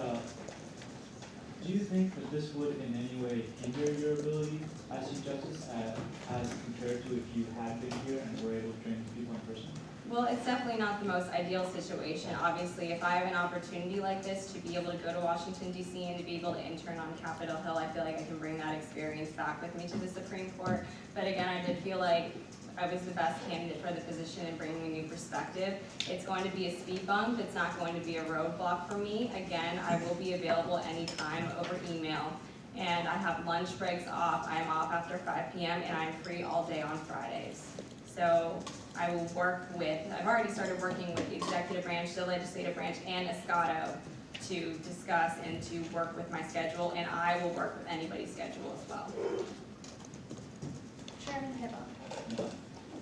do you think that this would in any way hinder your ability as chief justice as compared to if you had been here and were able to train people in person? Well, it's definitely not the most ideal situation. Obviously, if I have an opportunity like this to be able to go to Washington, D.C. and to be able to intern on Capitol Hill, I feel like I can bring that experience back with me to the Supreme Court. But again, I did feel like I was the best candidate for the position and bringing a new perspective. It's going to be a speed bump. It's not going to be a roadblock for me. Again, I will be available anytime over email. And I have lunch breaks off. I am off after 5 p.m. and I'm free all day on Fridays. So I will work with, I've already started working with the executive branch, the legislative branch, and ESCADO to discuss and to work with my schedule, and I will work with anybody's schedule as well. Chairman Hibble.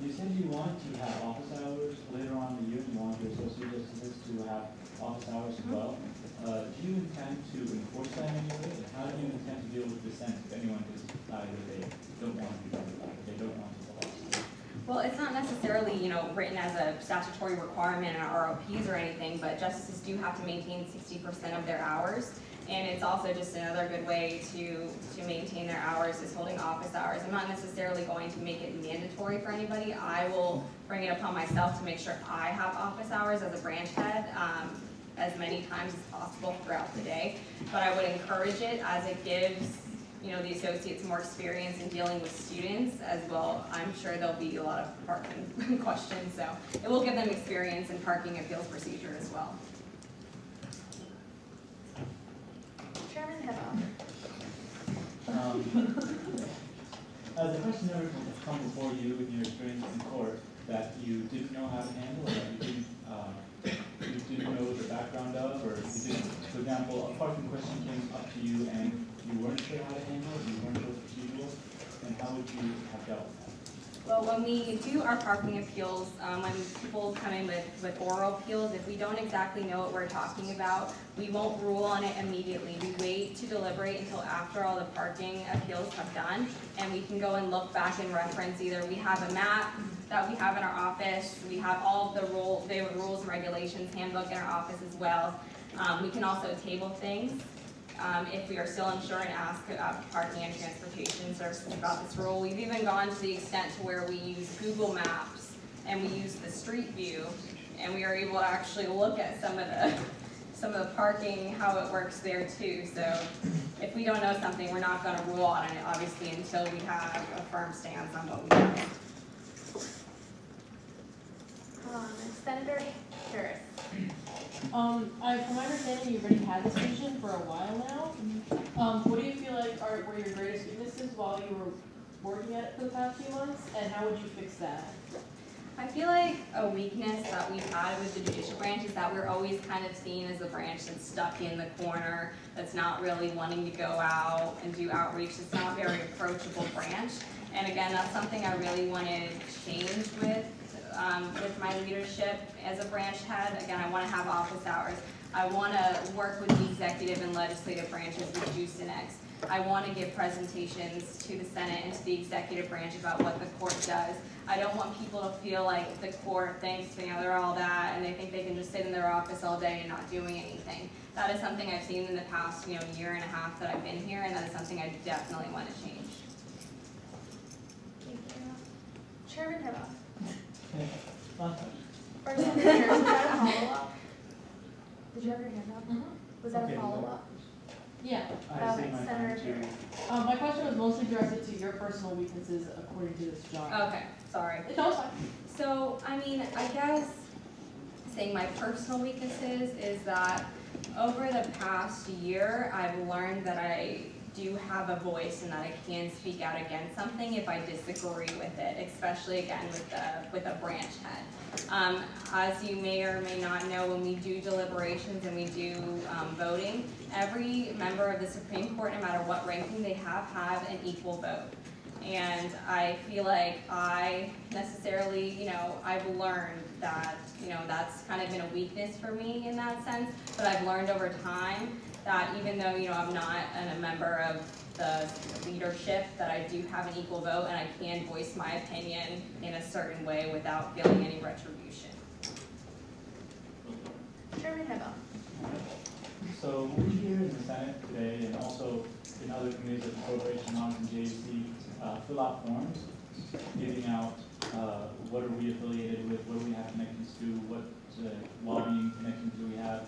You said you wanted to have office hours later on in the year, and you wanted your associate justices to have office hours as well. Do you intend to enforce that in any way? And how do you intend to deal with dissent if anyone decides that they don't want to be done with that, they don't want to go office? Well, it's not necessarily, written as a statutory requirement in our ROPs or anything, but justices do have to maintain 60% of their hours. And it's also just another good way to maintain their hours is holding office hours. I'm not necessarily going to make it mandatory for anybody. I will bring it upon myself to make sure I have office hours as a branch head as many times as possible throughout the day. But I would encourage it as it gives the associates more experience in dealing with students as well. I'm sure there'll be a lot of parking questions, so it will give them experience in parking appeals procedure as well. Chairman Hibble. Has the question ever come before you in your experience in court that you didn't know how to handle, or that you didn't know the background of, or you didn't, for example, a parking question came up to you and you weren't sure how to handle it, you weren't sure procedural, and how would you have dealt with that? Well, when we do our parking appeals, when people come in with oral appeals, if we don't exactly know what we're talking about, we won't rule on it immediately. We wait to deliberate until after all the parking appeals have done, and we can go and look back and reference either we have a map that we have in our office, we have all of the rules and regulations handbook in our office as well. We can also table things. If we are still unsure and ask about parking and transportation services about this rule. We've even gone to the extent to where we use Google Maps and we use the Street View, and we are able to actually look at some of the parking, how it works there too. So if we don't know something, we're not going to rule on it, obviously, until we have a firm stance on what we know. Senator Harris. From my understanding, you've already had this vision for a while now. What do you feel like were your greatest weaknesses while you were working at it for the past few months, and how would you fix that? I feel like a weakness that we've had with the judicial branch is that we're always kind of seen as a branch that's stuck in the corner, that's not really wanting to go out and do outreach. It's not a very approachable branch. And again, that's something I really want to change with my leadership as a branch head. Again, I want to have office hours. I want to work with the executive and legislative branches with Juice and Eggs. I want to give presentations to the Senate and to the executive branch about what the court does. I don't want people to feel like the court thinks, they're all that, and they think they can just sit in their office all day and not doing anything. That is something I've seen in the past, year and a half that I've been here, and that is something I definitely want to change. Thank you. Chairman Hibble. Last Or was that a follow-up? Did you have your hand up? Was that Okay. a follow-up? Yeah. I see Okay, my Senator time to. My question was mostly directed to your personal weaknesses according to this job. Okay, sorry. No, it's fine. So, I guess saying my personal weaknesses is that over the past year, I've learned that I do have a voice and that I can speak out against something if I disagree with it, especially again with a branch head. As you may or may not know, when we do deliberations and we do voting, every member of the Supreme Court, no matter what ranking they have an equal vote. And I feel like I necessarily, I've learned that, that's kind of been a weakness for me in that sense, but I've learned over time that even though, I'm not a member of the leadership, that I do have an equal vote and I can voice my opinion in a certain way without feeling any retribution. Chairman Hibble. So we here in the Senate today and also in other committees of the Corporation, Moms and JC, fill out forms giving out what are we affiliated with, what do we have connections to, what lobbying connections do we have.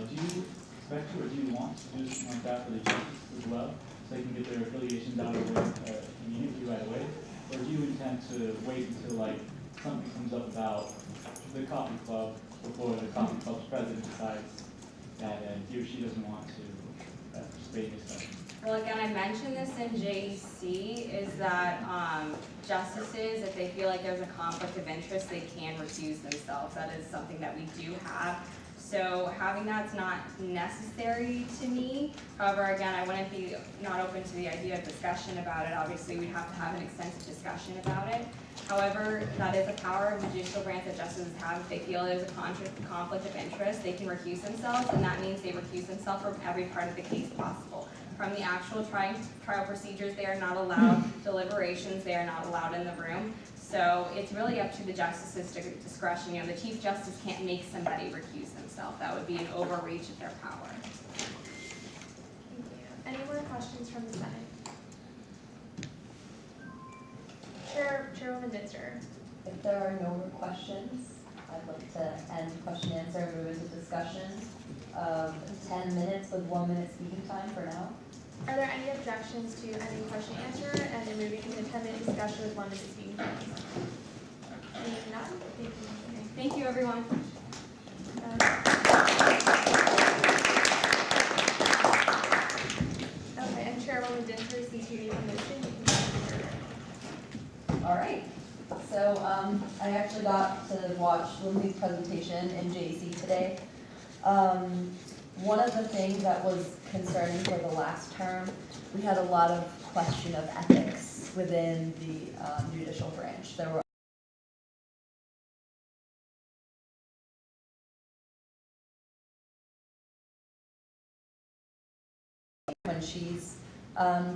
Do you expect to or do you want to do something like that for the justices as well, so they can get their affiliations out of the way immediately right away? Or do you intend to wait until something comes up about the coffee club before the coffee club's president decides that he or she doesn't want to participate in this stuff? Well, again, I mentioned this in JC, is that justices, if they feel like there's a conflict of interest, they can recuse themselves. That is something that we do have. So having that's not necessary to me. However, again, I wouldn't be not open to the idea of discussion about it. Obviously, we'd have to have an extensive discussion about it. However, that is a power of the judicial branch that justices have. If they feel there's a conflict of interest, they can recuse themselves, and that means they recuse themselves from every part of the case possible. From the actual trial procedures, they are not allowed. Deliberations, they are not allowed in the room. So it's really up to the justice's discretion. The Chief Justice can't make somebody recuse themselves. That would be an overreach of their power. Thank you. Any more questions from the Senate? Chairwoman Dinster. If there are no more questions, I'd like to end question and answer and move into discussion. 10 minutes with 1 minute speaking time for now. Are there any objections to ending question and answer and then moving into 10-minute discussion with 1 minute speaking time? Seeing none, thank you. Thank you, everyone. Okay, and Chairwoman Dinter, since you made the motion, you can All right. So I actually got to watch Lindsay's presentation in JC today. One of the things that was concerning for the last term, we had a lot of question of ethics within the judicial branch. There were when she's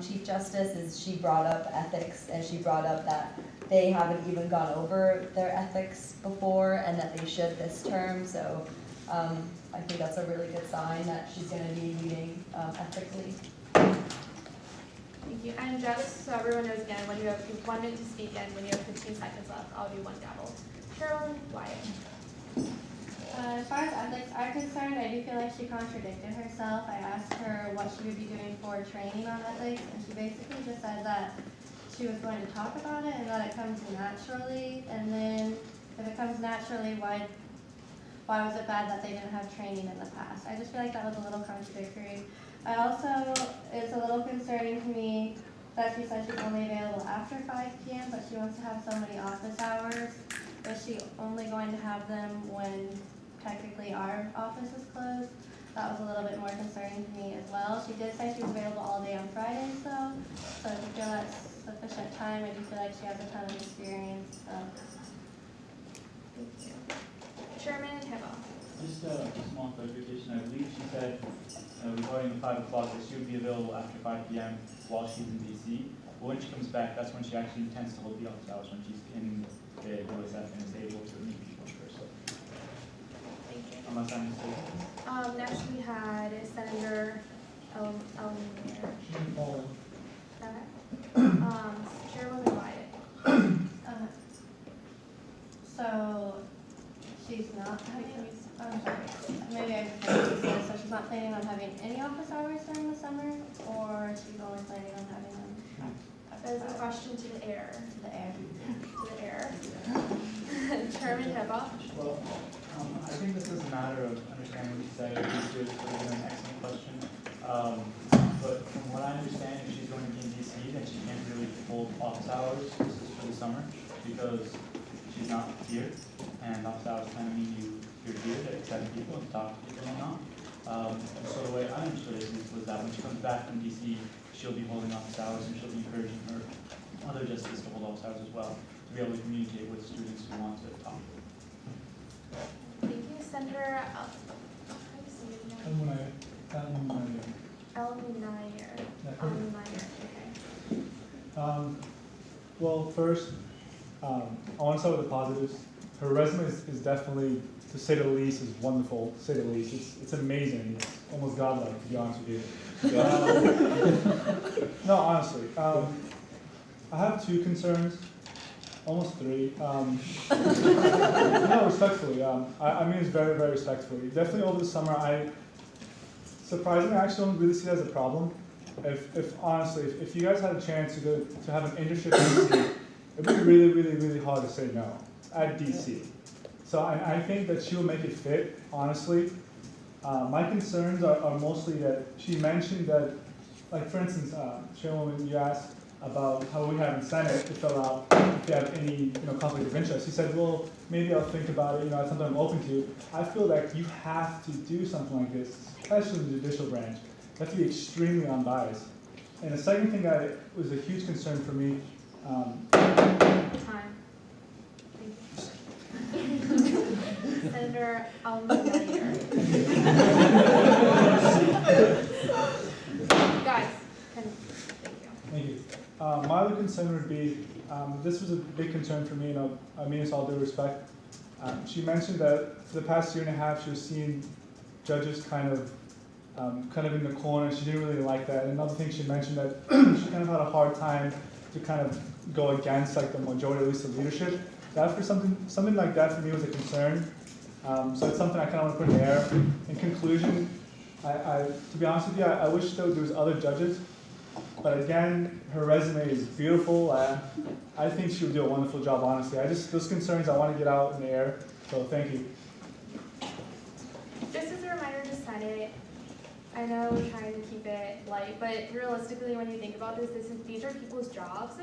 Chief Justice, she brought up ethics, and she brought up that they haven't even gone over their ethics before and that they should this term. So I think that's a really good sign that she's going to be leading ethically. Thank you. And just so everyone knows again, when you have 1 minute to speak and when you have 15 seconds left, I'll do one gavel. Carolyn Wyatt. As far as ethics are concerned, I do feel like she contradicted herself. I asked her what she would be doing for training on ethics, and she basically just said that she was going to talk about it and that it comes naturally. And then if it comes naturally, why was it bad that they didn't have training in the past? I just feel like that was a little contradictory. It's a little concerning to me that she said she's only available after 5 p.m., but she wants to have so many office hours. Is she only going to have them when technically our office is closed? That was a little bit more concerning to me as well. She did say she was available all day on Fridays though, so if you feel that's sufficient time, I do feel like she has a ton of experience. So. Thank you. Chairman Hibble. Just just a small clarification. I believe she said regarding the 5 o'clock that she would be available after 5 p.m. while she's in DC. But when she comes back, that's when she actually intends to hold the office hours, when she's in the OSF and is able to meet people in person. Thank you. Unless I'm mistaken. Next we had Senator Elmore. Chairwoman Wyatt. So she's not having, I'm sorry, maybe I just said, so she's not planning on having any office hours during the summer, or she's only planning on having them? That is a question to the air. To the air. To the air. Chairman Heba. Well, I think this is a matter of understanding what you said. I think it's an excellent question. But from what I understand, if she's going to be in DC, then she can't really hold office hours for the summer because she's not here. And office hours kind of mean you're here to accept people and talk to people and not. So the way I understood it was that when she comes back from DC, she'll be holding office hours and she'll be encouraging her other justices to hold office hours as well, to be able to communicate with students who want to talk. Thank you, Senator Elmire. Okay. Well, first, I want to start with the positives. Her resume is definitely, to say the least, is wonderful, to say the least. It's amazing. It's almost godlike, to be honest with you. No, honestly. I have 2 concerns, almost 3. No, respectfully. I mean it's very, very respectfully. Definitely over the summer, surprisingly, I actually don't really see it as a problem. If you guys had a chance to have an internship in DC, it would be really, really, really hard to say no at DC. So I think that she'll make it fit, honestly. My concerns are mostly that she mentioned that, like for instance, Chairwoman, you asked about how we have in Senate to fill out if you have any conflict of interest. He said, well, maybe I'll think about it, it's something I'm open to. I feel like you have to do something like this, especially in the judicial branch. You have to be extremely unbiased. And the second thing that was a huge concern for me. Time. Thank you. Senator Elmire. Guys, Thank you. My other concern would be, this was a big concern for me, I mean this all due respect. She mentioned that for the past 1.5 years, she was seeing judges kind of in the corner. She didn't really like that. And another thing she mentioned that she kind of had a hard time to kind of go against like the majority, at least the leadership. That for something like that for me was a concern. So it's something I kind of want to put in the air. In conclusion, to be honest with you, I wish there was other judges. But again, her resume is beautiful. I think she would do a wonderful job, honestly. Those concerns I want to get out in the air. So thank you. just as a reminder to Senate, I know we're trying to keep it light, but realistically, when you think about this, these are people's jobs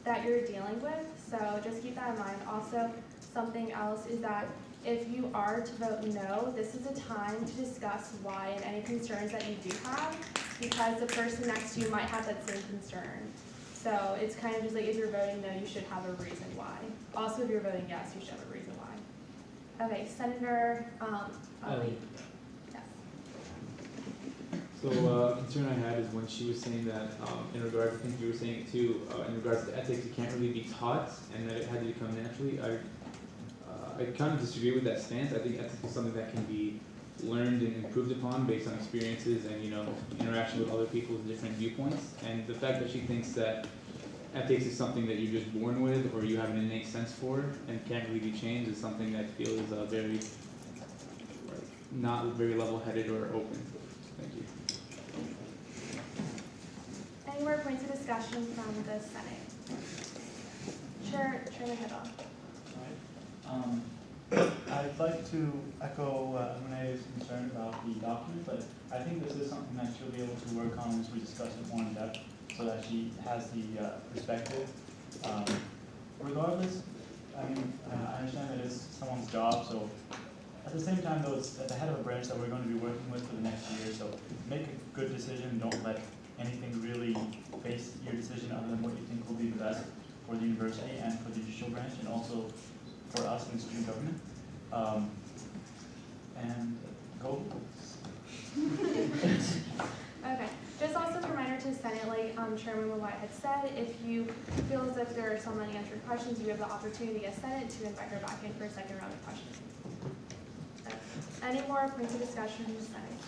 that you're dealing with. So just keep that in mind. Also, something else is that if you are to vote no, this is a time to discuss why and any concerns that you do have, because the person next to you might have that same concern. So it's kind of just like if you're voting no, you should have a reason why. Also, if you're voting yes, you should have a reason why. Okay, Senator Ali. Yes. So a concern I had is when she was saying that in regards, I think you were saying it too, in regards to ethics, it can't really be taught and that it had to come naturally. I kind of disagree with that stance. I think ethics is something that can be learned and improved upon based on experiences and interaction with other people with different viewpoints. And the fact that she thinks that ethics is something that you're just born with or you have an innate sense for and can't really be changed is something that I feel is very not very level-headed or open. Thank you. Any more points of discussion from the Senate? Chairman Heba. I'd like to echo Renee's concern about the document, but I think this is something that she'll be able to work on once we discuss it more in depth, so that she has the perspective. Regardless, I understand that it's someone's job, so at the same time, though, it's at the head of a branch that we're going to be working with for the next year, so make a good decision. Don't let anything really face your decision other than what you think will be the best for the university and for the judicial branch, and also for us in the student government. and go. Okay, just also a reminder to the Senate, like Chairman White had said, if you feel as if there are some unanswered questions, you have the opportunity as Senate to invite her back in for a second round of questions. Any more points of discussion from the Senate?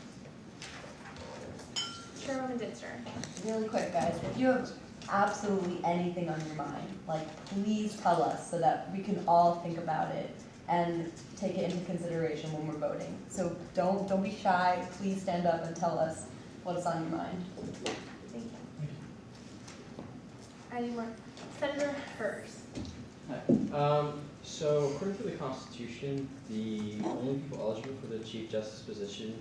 Chairwoman Dinster. Really quick, guys, if you have absolutely anything on your mind, like, please tell us so that we can all think about it and take it into consideration when we're voting. So don't be shy, please stand up and tell us what's on your mind. Thank you. Any more? Senator Hurst. So according to the Constitution, the only people eligible for the Chief Justice position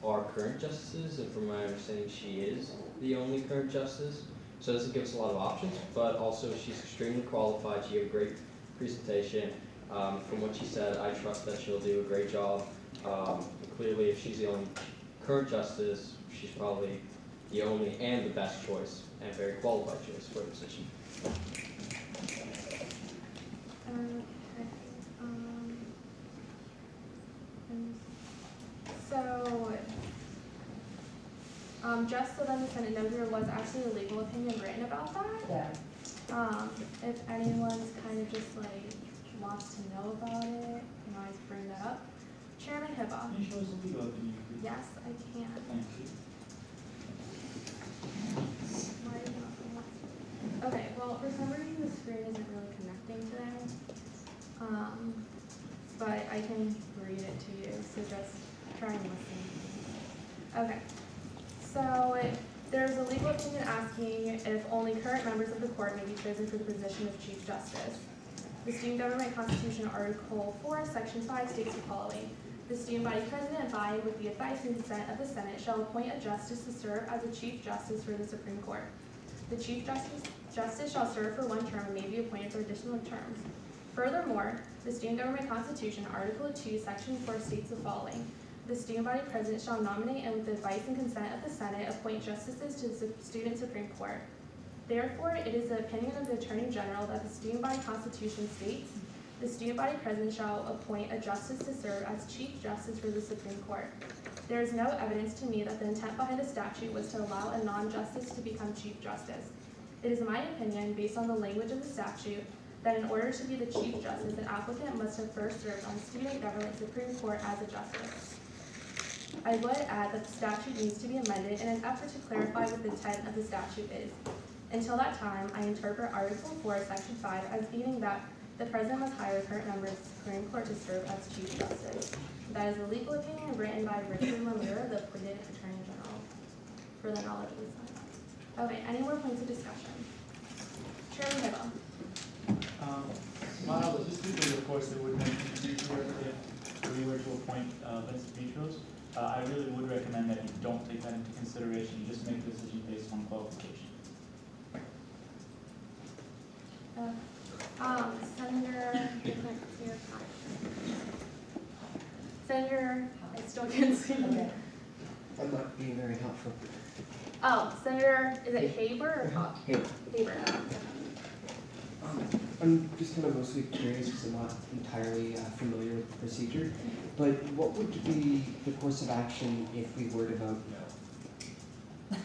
are current justices, and from my understanding, she is the only current justice. So this gives us a lot of options, but also she's extremely qualified. She gave a great presentation. From what she said, I trust that she'll do a great job. Clearly, if she's the only current justice, she's probably the only and the best choice, and very qualified choice for the position. Just so that the Senate knows, there was actually a legal opinion written about that. Yeah. If anyone's kind of just like wants to know about it, you can always bring that up. Chairman Hibba. Can you show us the legal opinion, please? Yes, I can. Thank you. Okay, well, for some reason the screen isn't really connecting today. But I can read it to you, so just try and listen. Okay, so there's a legal opinion asking if only current members of the court may be chosen for the position of Chief Justice. The Student Government Constitution, Article 4, Section 5 states the following. The student body president, by with the advice and consent of the Senate, shall appoint a justice to serve as a Chief Justice for the Supreme Court. The Chief Justice shall serve for one term and may be appointed for additional terms. Furthermore, the Student Government Constitution, Article 2, Section 4 states the following. The student body president shall nominate and with the advice and consent of the Senate appoint justices to the Student Supreme Court. Therefore, it is the opinion of the Attorney General that the Student Body Constitution states, the student body president shall appoint a justice to serve as Chief Justice for the Supreme Court. There is no evidence to me that the intent behind the statute was to allow a non-justice to become Chief Justice. It is my opinion, based on the language of the statute, that in order to be the Chief Justice, an applicant must have first served on the Student Government Supreme Court as a justice. I would add that the statute needs to be amended in an effort to clarify what the intent of the statute is. Until that time, I interpret Article 4, Section 5 as meaning that the President must hire current members of the Supreme Court to serve as Chief Justice. That is a legal opinion written by Richard Lemire, the appointed Attorney General, for the knowledge of the Senate. Okay, any more points of discussion? Chairman Hibble. While logistically, of course, it would make it easier if we were to appoint Vincent Petros. I really would recommend that you don't take that into consideration. You just make a decision based on qualification. Senator, I still can't see. Okay. I'm not being very helpful. Oh, Senator, is it Haber or Hawk? Haber. I'm just kind of mostly curious because I'm not entirely familiar with the procedure, but what would be the course of action if we were to vote no?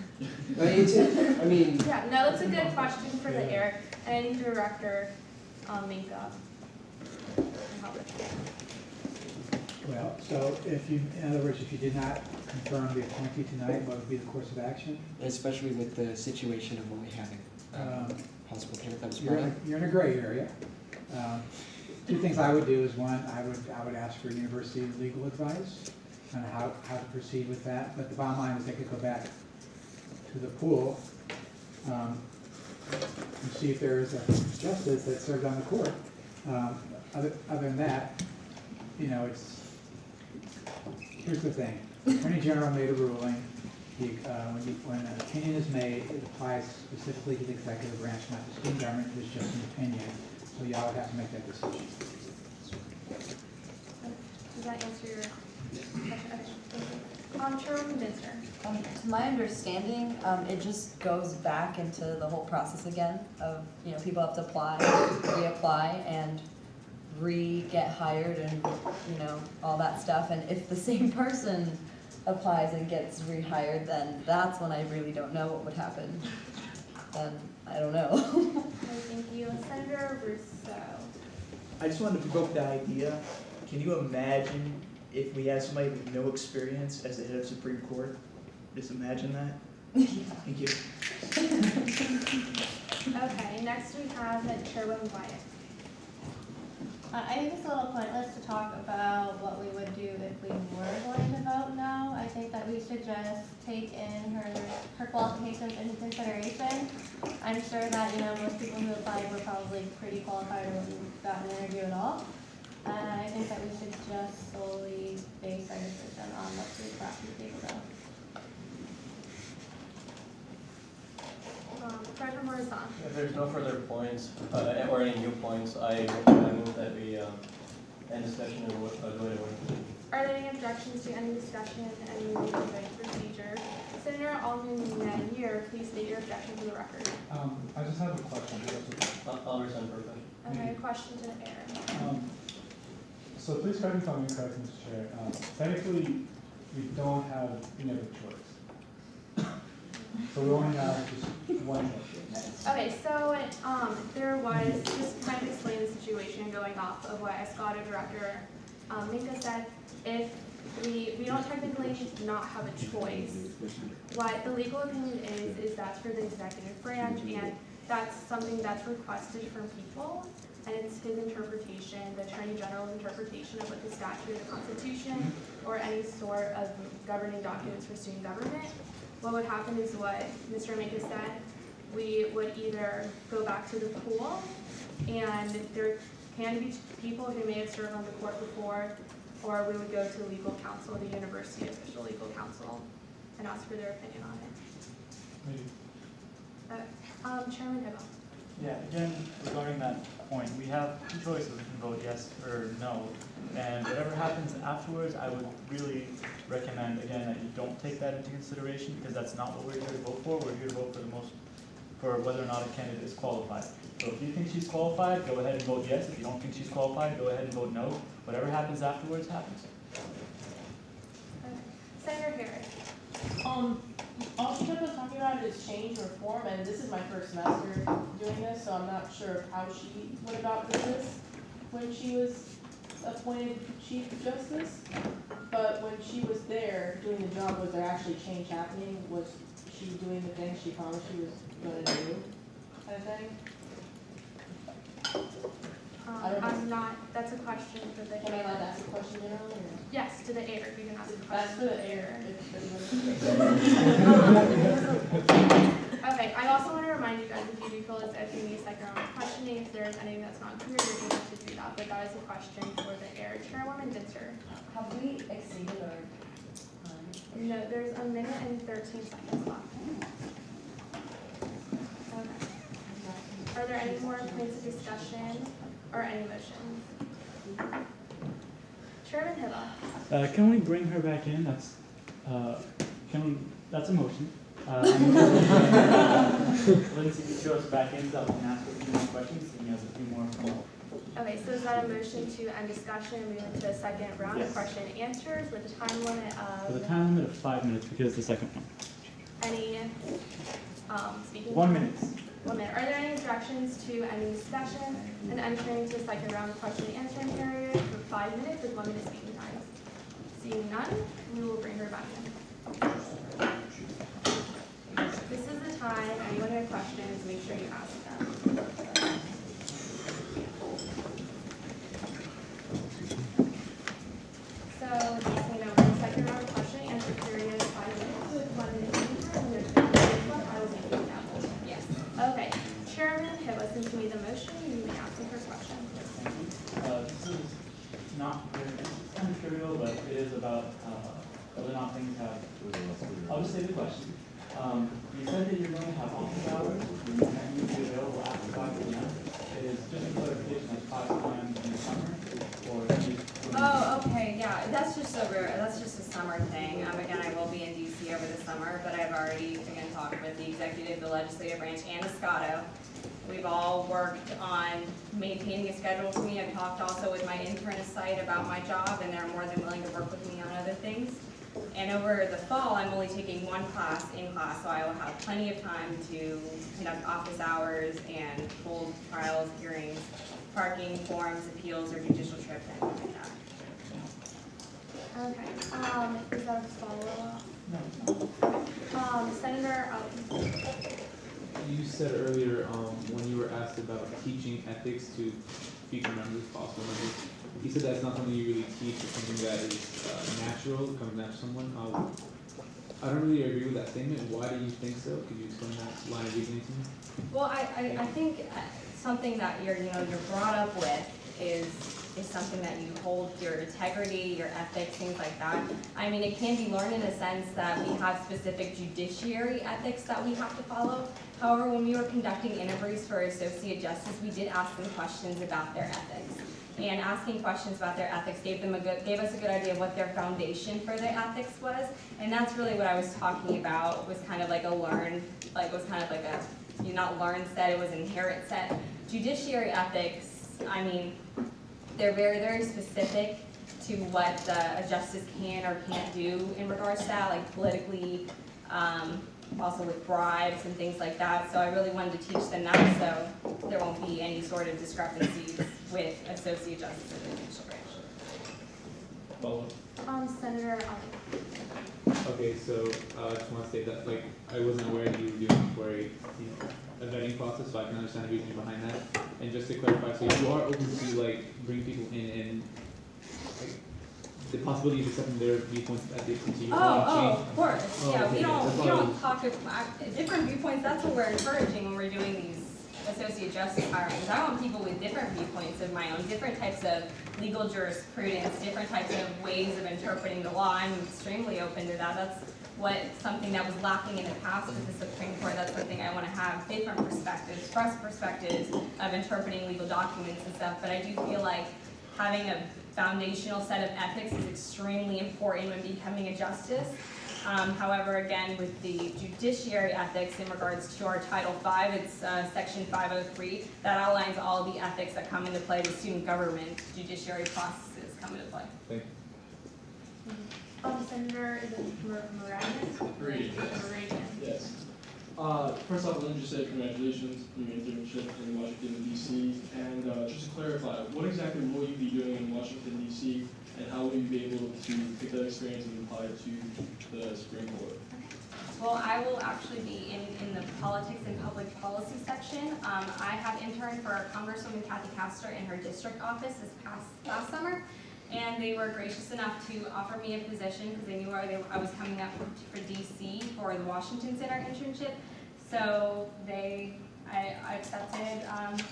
I mean, Yeah, no, that's a good question for the air and Director Minka. Well, so if you, in other words, if you did not confirm the appointee tonight, what would be the course of action? especially with the situation of only having possible candidate that was You're brought up. you're in a gray area. Two things I would do is one, I would ask for university legal advice on how to proceed with that. But the bottom line is they could go back to the pool and see if there is a justice that served on the court. Other than that, you know, here's the thing. The Attorney General made a ruling. When an opinion is made, it applies specifically to the executive branch, not the student government. It's just an opinion. So y'all would have to make that decision. Does that answer your question? Okay. Chairwoman Minster. To my understanding, it just goes back into the whole process again of, people have to apply, reapply, and re-get hired and, you know, all that stuff. And if the same person applies and gets rehired, then that's when I really don't know what would happen. Then I don't know. Thank you. Senator Russo. I just wanted to provoke the idea. Can you imagine if we had somebody with no experience as the head of Supreme Court? Just imagine that. Thank you. Okay, next we have Chairwoman Wyatt. I think it's a little pointless to talk about what we would do if we were going to vote no. I think that we should just take in her qualifications into consideration. I'm sure that, you know, most people who applied were probably pretty qualified or wouldn't got an interview at all. And I think that we should just solely base our decision on what we brought to the table though. Treasurer Morazan. If there's no further points, or any new points, I move that we end discussion and go to vote. Are there any objections to any discussion and any voting procedure? Senator Alderman Nair, please state your objection to the record. I just have a question. I'll rescind for a question. Okay, a question to the mayor. So please correct me if I'm incorrect, Mr. Chair. Technically, we don't have any other choice. So we only have just one choice. Okay, so there was, just to kind of explain the situation going off of what Escada Director Minka said, if we don't technically not have a choice. What the legal opinion is that's for the executive branch, and that's something that's requested from people, and it's his interpretation, the Attorney General's interpretation of what the statute, the Constitution, or any sort of governing documents for student government. What would happen is what Mr. Minka said, we would either go back to the pool, and there can be people who may have served on the court before, or we would go to legal counsel, the university official legal counsel, and ask for their opinion on it. Chairman Hibble. Yeah, again, regarding that point, we have two choices. We can vote yes or no. And whatever happens afterwards, I would really recommend, again, that you don't take that into consideration, because that's not what we're here to vote for. We're here to vote for whether or not a candidate is qualified. So if you think she's qualified, go ahead and vote yes. If you don't think she's qualified, go ahead and vote no. Whatever happens afterwards happens. Senator Harris. All she kept on talking about is change or reform, and this is my first semester doing this, so I'm not sure how she went about this when she was appointed Chief Justice. But when she was there doing the job, was there actually change happening? Was she doing the things she promised she was going to do, kind of thing? I'm not, that's a question for the. Can I allowed to ask a question now? Yes, to the air, you can ask a question. That's for the air. Okay, I also want to remind you guys, if you do feel as if you need a second round of questioning, if there's anything that's not clear, you're going to have to do that, but that is a question for the air. Chairwoman Dinter. Have we exceeded our time? No, there's a minute and 13 seconds left. Okay. Are there any more points of discussion or any motions? Chairman Hibble. Can we bring her back in? That's that's a motion. Lindsay goes back in, so we can ask her a few more questions, and he has a few more. Okay, so is that a motion to end discussion and move into a second round of question and answers with a time limit of? With a time limit of 5 minutes, because the second one. Any speaking? 1 minute. 1 minute. Are there any objections to ending discussion and entering into a second round of question and answering period for 5 minutes with 1 minute speaking time? Seeing none, we will bring her back in. This is the time. Anyone who has questions, make sure you ask them. So, just so you know, the second round of question and answer period is 5 minutes with 1 minute speaking time. And there's 5 minutes. I will make you example. Yes. Okay. Chairman Hibble, since you made the motion, you may ask the first question. This is not very, it's kind of trivial, but it is about whether or not things have. I'll just say the question. You said that you're going to have office hours and that you will be available after 5 p.m. It is just a clarification of 5 p.m. in the summer, or Oh, okay, yeah, that's just a summer thing. Again, I will be in DC over the summer, but I've already, again, talked with the executive, the legislative branch, and Escado. We've all worked on maintaining a schedule for me. I've talked also with my internist site about my job, and they're more than willing to work with me on other things. And over the fall, I'm only taking one class in class, so I will have plenty of time to conduct office hours and hold trials, hearings, parking, forms, appeals, or judicial trips, anything like that. Okay, is that a follow-up? No. Senator, You said earlier, when you were asked about teaching ethics to future members, possible members, you said that's not something you really teach, it's something that is natural, comes natural to someone. I don't really agree with that statement. Why do you think so? Could you explain that line of reasoning to me? Well, I think something that you're brought up with is something that you hold, your integrity, your ethics, things like that. I mean, it can be learned in a sense that we have specific judiciary ethics that we have to follow. However, when we were conducting interviews for Associate Justice, we did ask them questions about their ethics. And asking questions about their ethics gave us a good idea of what their foundation for their ethics was. And that's really what I was talking about, was kind of like a learned, not learned set, it was an inherent set. Judiciary ethics, I mean, they're very, very specific to what a justice can or can't do in regards to that, like politically, also with bribes and things like that. So I really wanted to teach them that, so there won't be any sort of discrepancies with Associate Justice in the judicial branch. Senator, Okay, so I just want to say that, like, I wasn't aware you were doing for a vetting process, so I can understand the reasoning behind that. And just to clarify, so you are open to, like, bring people in and, like, the possibility of accepting their viewpoints of ethics into your own change? Of course. Oh, Yeah, okay, we that's don't talk about different viewpoints. That's what we're encouraging when we're doing these Associate Justice hirings. I want people with different viewpoints of my own, different types of legal jurisprudence, different types of ways of interpreting the law. I'm extremely open to that. That's something that was lacking in the past with the Supreme Court. That's something I want to have, different perspectives, fresh perspectives of interpreting legal documents and stuff. But I do feel like having a foundational set of ethics is extremely important when becoming a justice. However, again, with the judiciary ethics in regards to our Title V, it's Section 503, that outlines all the ethics that come into play with student government judiciary processes come into play. Thank you. Senator, is it Moranis? Meridian. Yes. First off, let me just say congratulations on your internship in Washington, D.C. And just to clarify, what exactly will you be doing in Washington, D.C., and how will you be able to take that experience and apply it to the Supreme Court? Well, I will actually be in the politics and public policy section. I have interned for Congresswoman Kathy Castor in her district office last summer. And they were gracious enough to offer me a position because they knew I was coming up for DC for the Washington Center internship. So I accepted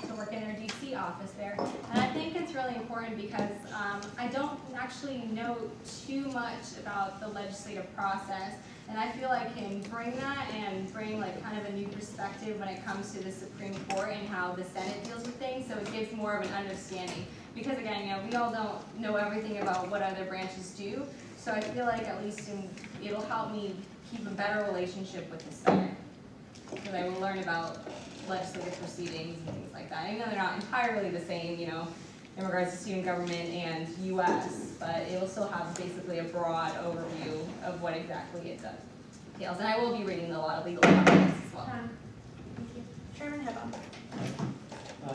to work in their DC office there. And I think it's really important because I don't actually know too much about the legislative process. And I feel I can bring that and bring like kind of a new perspective when it comes to the Supreme Court and how the Senate deals with things. So it gives more of an understanding. Because again, we all don't know everything about what other branches do. So I feel like at least it'll help me keep a better relationship with the Senate. Because I will learn about legislative proceedings and things like that. I know they're not entirely the same, in regards to student government and U.S., but it will still have basically a broad overview of what exactly it entails. And I will be reading a lot of legal documents as well. Thank you. Chairman Hebba.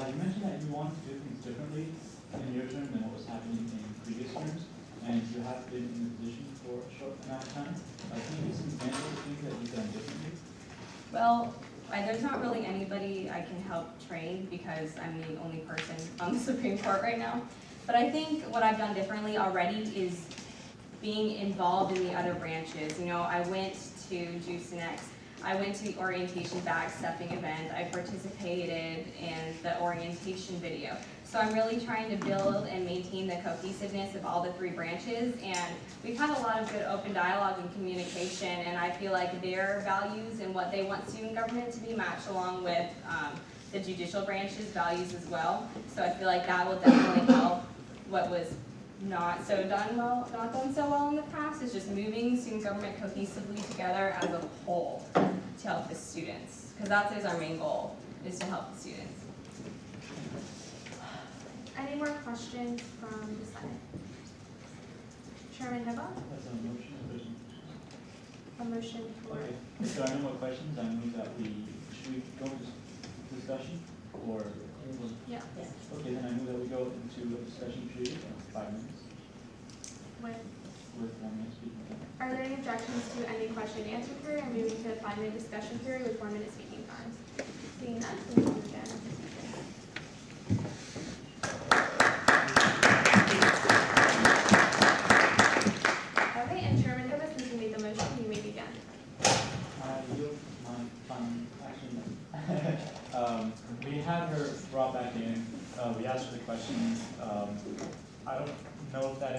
You mentioned that you want to do things differently in your term than what was happening in previous terms, and you have been in the position for a short amount of time. Can you give some examples of things that you've done differently? Well, there's not really anybody I can help train because I'm the only person on the Supreme Court right now. But I think what I've done differently already is being involved in the other branches. I went to JUSNX. I went to the orientation bag stepping event. I participated in the orientation video. So I'm really trying to build and maintain the cohesiveness of all the three branches. And we've had a lot of good open dialogue and communication. And I feel like their values and what they want student government to be matched along with the judicial branch's values as well. So I feel like that will definitely help what was not done so well in the past, is just moving student government cohesively together as a whole to help the students, because that is our main goal, is to help the students. Any more questions from the Senate? Chairman Heba? That's a motion. A motion for, Okay, if there are no more questions, I move that should we go into discussion, or? yeah, Okay, then I move that we go into a discussion period of 5 minutes, with, with 1 minute speaking time. are there any objections to any question and answer period or moving to a 5-minute discussion period with 1 minute speaking time? Seeing none, we move again. Okay, and Chairman Heba, since you made the motion, you may begin. Yield we had her brought back in, we asked her the questions, I don't know if that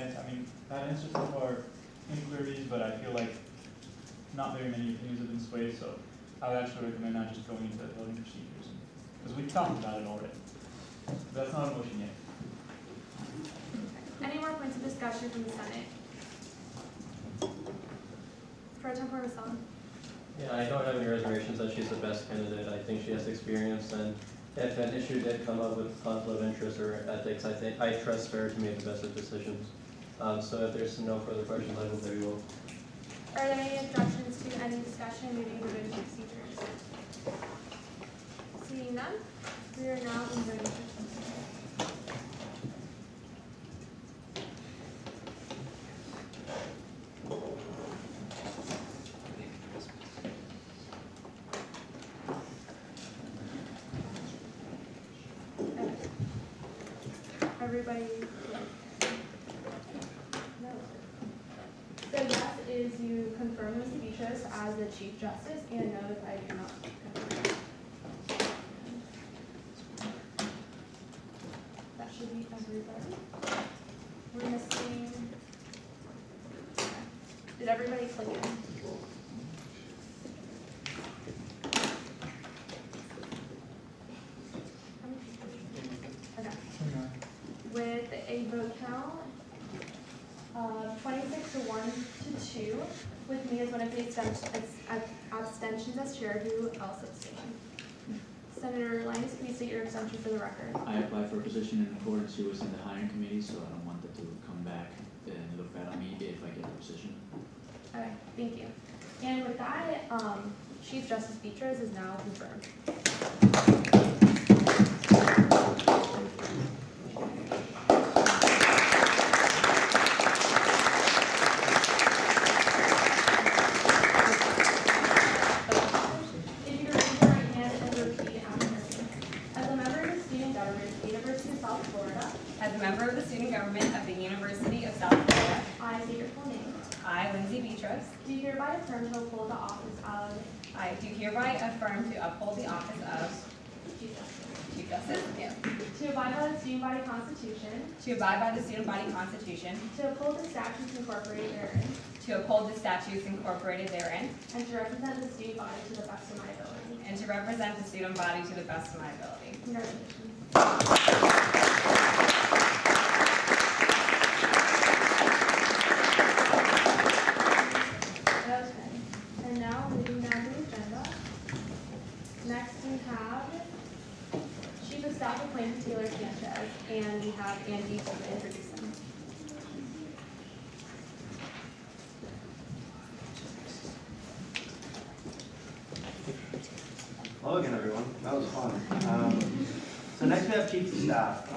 answers some of our inquiries, but I feel like not very many opinions have been swayed, so I would actually recommend not just going into the voting procedures, because we talked about it already. That's not a motion yet. Any more points of discussion from the Senate? Pro Tempore Vasella. Yeah, I don't have any reservations that she's the best candidate. I think she has experience, and if an issue did come up with conflict of interest or ethics, I trust her to make the best of decisions. So if there's no further questions, I will very well. Are there any objections to any discussion moving to voting procedures? Seeing none, we are now in voting procedures. Everybody. No. So yes is you confirm Ms. Beatrice as the Chief Justice, and no if I do not confirm. That should be everybody. We're missing. Did everybody click in? Okay. With a vote count of 26 to 1 to 2, with me as one of the abstentions as chair, who else abstained? Senator Linus, please state your abstention for the record. I applied for a position in accordance to what's in the hiring committee, so I don't want that to come back and look bad on me if I get the position. Okay, thank you. And with that, Chief Justice Beatrice is now confirmed. If you raise your right hand and repeat after me. As a member of the student government of the University of South Florida, As a member of the student government of the University of South Florida, I state your full name. I, Lindsay Beatrice, Do hereby affirm to uphold the office of I do hereby affirm to uphold the office of Chief Justice. Chief Justice, yeah, To abide by the student body constitution. to abide by the student body constitution, To uphold the statutes incorporated therein. to uphold the statutes incorporated therein, And to represent the student body to the best of my ability. and to represent the student body to the best of my ability. Congratulations. Okay, and now moving down to the agenda. Next we have Chief of Staff appointed Taylor Sanchez, and we have Andy to introduce him. Hello again, everyone. That was fun. So next we have Chief of Staff.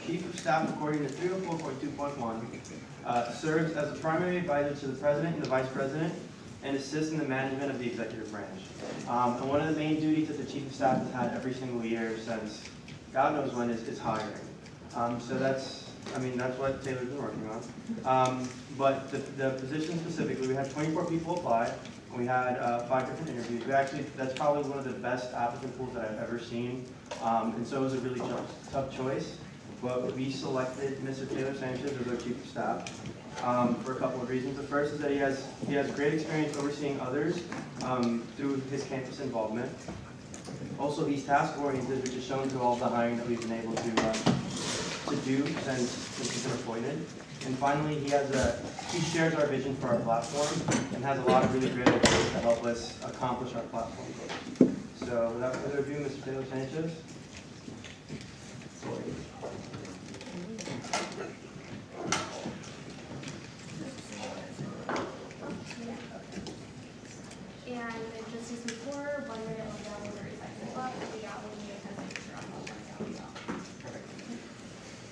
Chief of Staff, according to 304.2.1, serves as the primary advisor to the President and the Vice President and assists in the management of the executive branch. And one of the main duties that the Chief of Staff has had every single year since God knows when is hiring. So that's what Taylor's been working on. But the position specifically, we had 24 people apply. We had 5 different interviews. That's probably one of the best applicant pools that I've ever seen. And so it was a really tough choice. But we selected Mr. Taylor Sanchez as our Chief of Staff for a couple of reasons. The first is that he has great experience overseeing others through his campus involvement. Also, he's task-oriented, which is shown through all the hiring that we've been able to do since he's been appointed. And finally, he shares our vision for our platform and has a lot of really great ideas to help us accomplish our platform goals. So without further ado, Mr. Taylor Sanchez. And just as before, 1 minute on down over executive left, the gavel will be attended on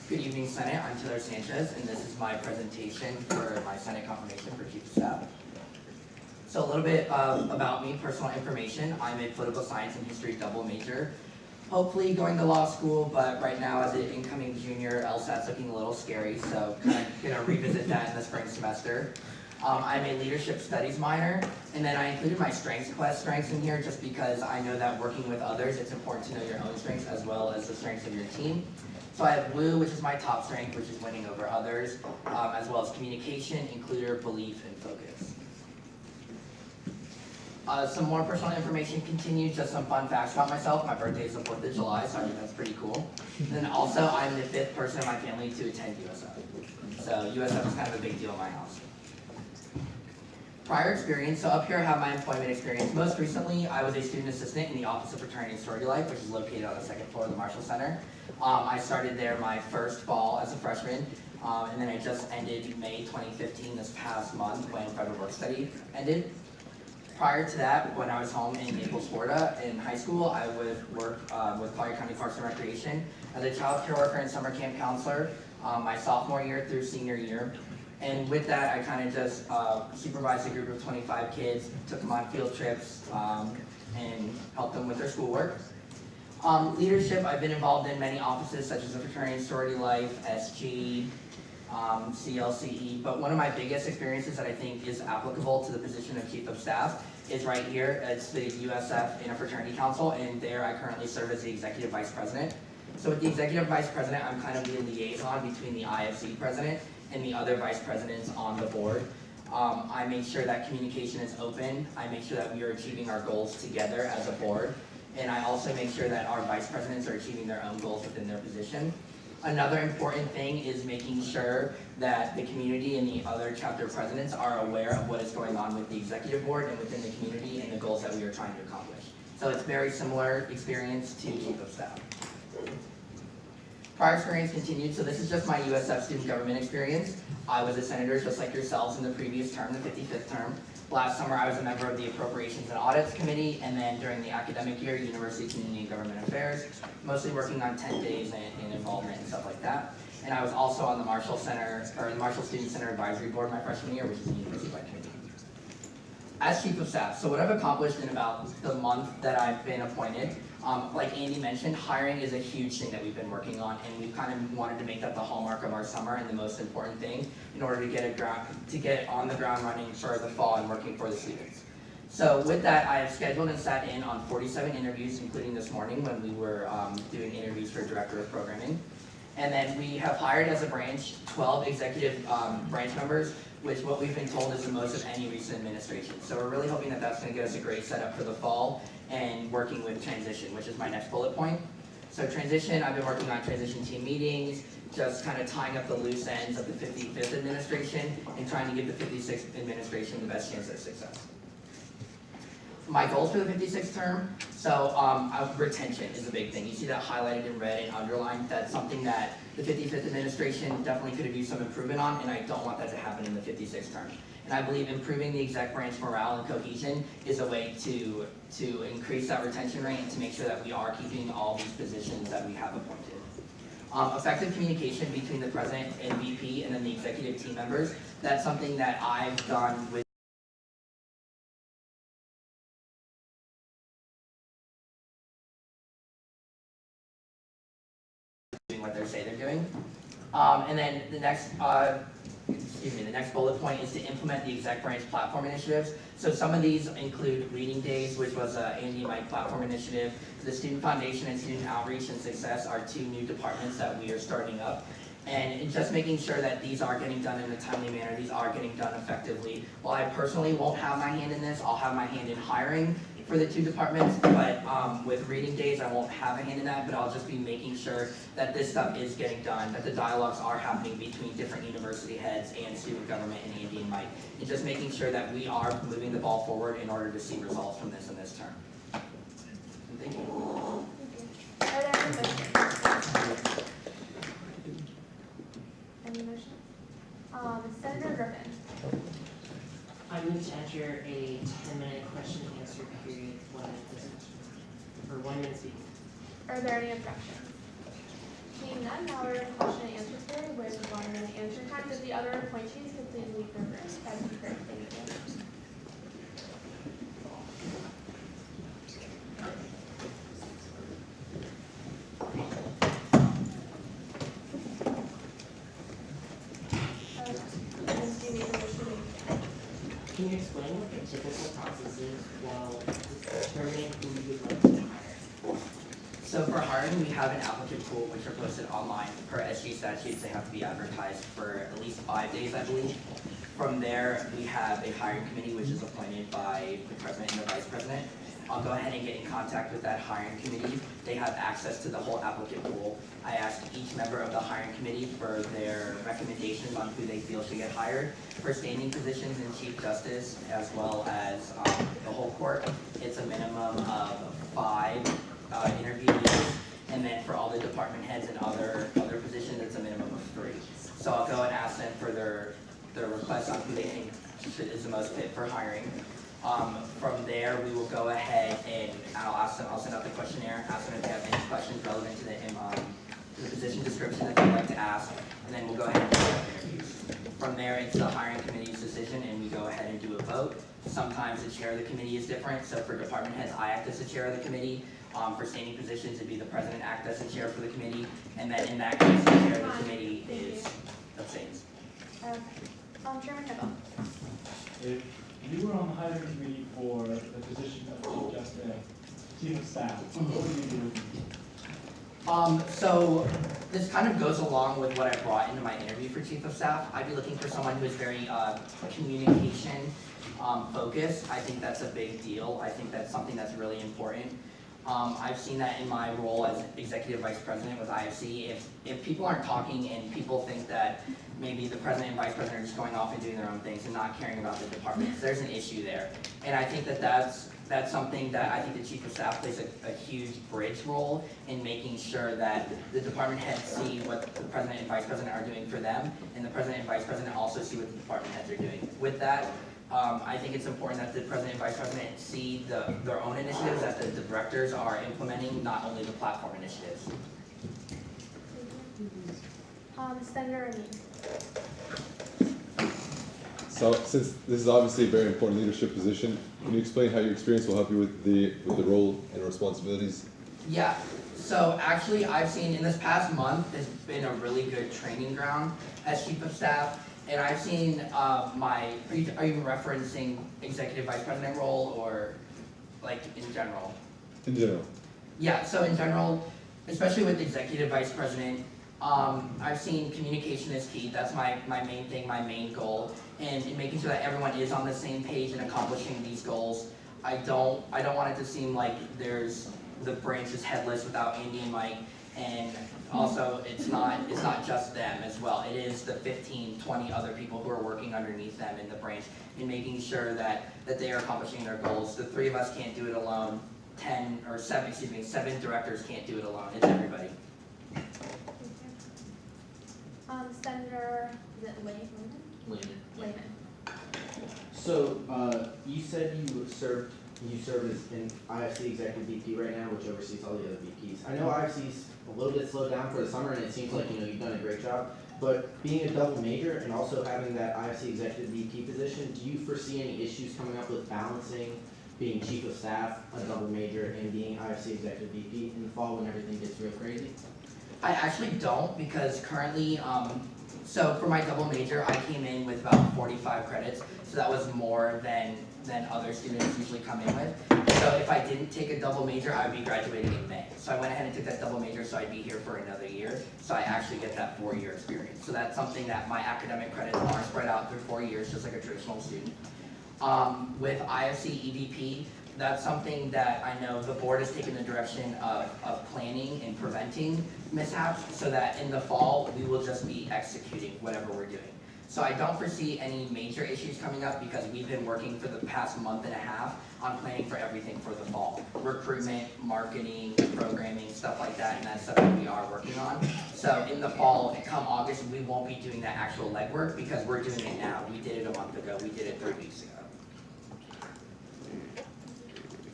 Good evening, Senate. I'm Taylor Sanchez, and this is my presentation for my Senate confirmation for Chief of Staff. So a little bit about me, personal information. I'm a political science and history double major. Hopefully going to law school, but right now as an incoming junior, LSAT's looking a little scary, so kind of gonna revisit that in the spring semester. I'm a leadership studies minor, and then I included my strengths quest strengths in here just because I know that working with others, it's important to know your own strengths as well as the strengths of your team. So I have WOO, which is my top strength, which is winning over others, as well as communication, includer, belief, and focus. Some more personal information continued, just some fun facts about myself. My birthday is the 4th of July, so I think that's pretty cool. And then also, I'm the 5th person in my family to attend USF. So USF is kind of a big deal in my house. Prior experience, so up here I have my employment experience. Most recently, I was a student assistant in the Office of Fraternity and Sorority Life, which is located on the 2nd floor of the Marshall Center. I started there my first fall as a freshman, and then I just ended May 2015, this past month, when federal work study ended. Prior to that, when I was home in Naples, Florida, in high school, I would work with Collier County Parks and Recreation as a child care worker and summer camp counselor my sophomore year through senior year. And with that, I kind of just supervised a group of 25 kids, took them on field trips, and helped them with their schoolwork. Leadership, I've been involved in many offices such as the Fraternity and Sorority Life, SG, CLCE, but one of my biggest experiences that I think is applicable to the position of Chief of Staff is right here. It's the USF Interfraternity Council, and there I currently serve as the Executive Vice President. So with the Executive Vice President, I'm kind of the liaison between the IFC President and the other Vice Presidents on the board. I make sure that communication is open. I make sure that we are achieving our goals together as a board. And I also make sure that our Vice Presidents are achieving their own goals within their position. Another important thing is making sure that the community and the other chapter presidents are aware of what is going on with the executive board and within the community and the goals that we are trying to accomplish. So it's very similar experience to Chief of Staff. Prior experience continued, so this is just my USF student government experience. I was a senator just like yourselves in the previous term, the 55th term. Last summer I was a member of the Appropriations and Audits Committee, and then during the academic year, University Community and Government Affairs, mostly working on 10 days and involvement and stuff like that. And I was also on the Marshall Center, or the Marshall Student Center Advisory Board my freshman year, which is the university-wide committee. As Chief of Staff, so what I've accomplished in about the month that I've been appointed, like Andy mentioned, hiring is a huge thing that we've been working on, and we've kind of wanted to make that the hallmark of our summer and the most important thing in order to get on the ground running for the fall and working for the students. So with that, I have scheduled and sat in on 47 interviews, including this morning when we were doing interviews for Director of Programming. And then we have hired as a branch 12 executive branch members, which what we've been told is the most of any recent administration. So we're really hoping that that's going to get us a great setup for the fall and working with transition, which is my next bullet point. So transition, I've been working on transition team meetings, just kind of tying up the loose ends of the 55th administration and trying to give the 56th administration the best chance at success. My goals for the 56th term, so retention is a big thing. You see that highlighted in red and underlined. That's something that the 55th administration definitely could have used some improvement on, and I don't want that to happen in the 56th term. And I believe improving the exec branch morale and cohesion is a way to increase that retention rate and to make sure that we are keeping all these positions that we have appointed. Effective communication between the president and VP and then the executive team members, that's something that I've done with doing what they say they're doing. And then the next the next bullet point is to implement the exec branch platform initiatives. So some of these include reading days, which was an Andy and Mike platform initiative. The Student Foundation and Student Outreach and Success are two new departments that we are starting up. And just making sure that these are getting done in a timely manner, these are getting done effectively. While I personally won't have my hand in this, I'll have my hand in hiring for the two departments, but with reading days, I won't have a hand in that, but I'll just be making sure that this stuff is getting done, that the dialogues are happening between different university heads and student government and Andy and Mike, and just making sure that we are moving the ball forward in order to see results from this in this term. Thank you. Are there any motions? Any motions? Senator Griffin. I move to enter a 10-minute question and answer period, 1 minute discussion, or 1 minute speaking. Are there any objections? Seeing none, now we're in question and answer period with 1 minute answer time. If the other appointees could please leave the room, that'd be great. Thank you. Can you explain what the typical process is while determining who you would like to hire? So for hiring, we have an applicant pool which are posted online. Per SG statutes, they have to be advertised for at least 5 days, I believe. From there, we have a hiring committee which is appointed by the president and the vice president. I'll go ahead and get in contact with that hiring committee. They have access to the whole applicant pool. I asked each member of the hiring committee for their recommendations on who they feel should get hired. For standing positions in Chief Justice as well as the whole court, it's a minimum of 5 interviews. And then for all the department heads and other positions, it's a minimum of 3. So I'll go and ask them for their requests on who they think is the most fit for hiring. From there, we will go ahead and I'll send out the questionnaire, ask them if they have any questions relevant to the position description that they'd like to ask, and then we'll go ahead and do interviews. From there, it's the hiring committee's decision, and we go ahead and do a vote. Sometimes the chair of the committee is different, so for department heads, I act as the chair of the committee. For standing positions, it'd be the president act as the chair for the committee, and then in that case, the chair of the committee is abstains. Chairman Hibble. If you were on the hiring committee for the position of Chief of Staff, what would you do? So this kind of goes along with what I brought into my interview for Chief of Staff. I'd be looking for someone who is very communication focused. I think that's a big deal. I think that's something that's really important. I've seen that in my role as Executive Vice President with IFC. If people aren't talking and people think that maybe the President and Vice President are just going off and doing their own things and not caring about the departments, there's an issue there. And I think that's something that I think the Chief of Staff plays a huge bridge role in making sure that the department heads see what the President and Vice President are doing for them, and the President and Vice President also see what the department heads are doing. With that, I think it's important that the President and Vice President see their own initiatives that the directors are implementing, not only the platform initiatives. Senator Amin. So, since this is obviously a very important leadership position, can you explain how your experience will help you with the role and responsibilities? Yeah, so actually I've seen in this past month, it's been a really good training ground as Chief of Staff. And I've seen are you referencing Executive Vice President role or like in general? In general. Yeah, so in general, especially with Executive Vice President, I've seen communication is key. That's my main thing, my main goal. And in making sure that everyone is on the same page in accomplishing these goals. I don't want it to seem like the branch is headless without Andy and Mike. And also, it's not just them as well. It is the 15, 20 other people who are working underneath them in the branch in making sure that they are accomplishing their goals. The 3 of us can't do it alone. 7 directors can't do it alone. It's everybody. Senator, is it Layman? So, you said you serve as in IFC Executive VP right now, which oversees all the other VPs. I know IFC's a little bit slowed down for the summer, and it seems like you've done a great job. But being a double major and also having that IFC Executive VP position, do you foresee any issues coming up with balancing being Chief of Staff, a double major, and being IFC Executive VP in the fall when everything gets real crazy? I actually don't, because currently, so for my double major, I came in with about 45 credits, so that was more than other students usually come in with. So if I didn't take a double major, I would be graduating in May. So I went ahead and took that double major, so I'd be here for another year. So I actually get that 4-year experience. So that's something that my academic credits are spread out through 4 years, just like a traditional student. With IFC EVP, that's something that I know the board has taken the direction of planning and preventing mishaps, so that in the fall, we will just be executing whatever we're doing. So I don't foresee any major issues coming up because we've been working for the past month and a half on planning for everything for the fall. Recruitment, marketing, programming, stuff like that, and that's stuff that we are working on. So in the fall, come August, we won't be doing that actual legwork because we're doing it now. We did it a month ago, we did it 3 weeks ago.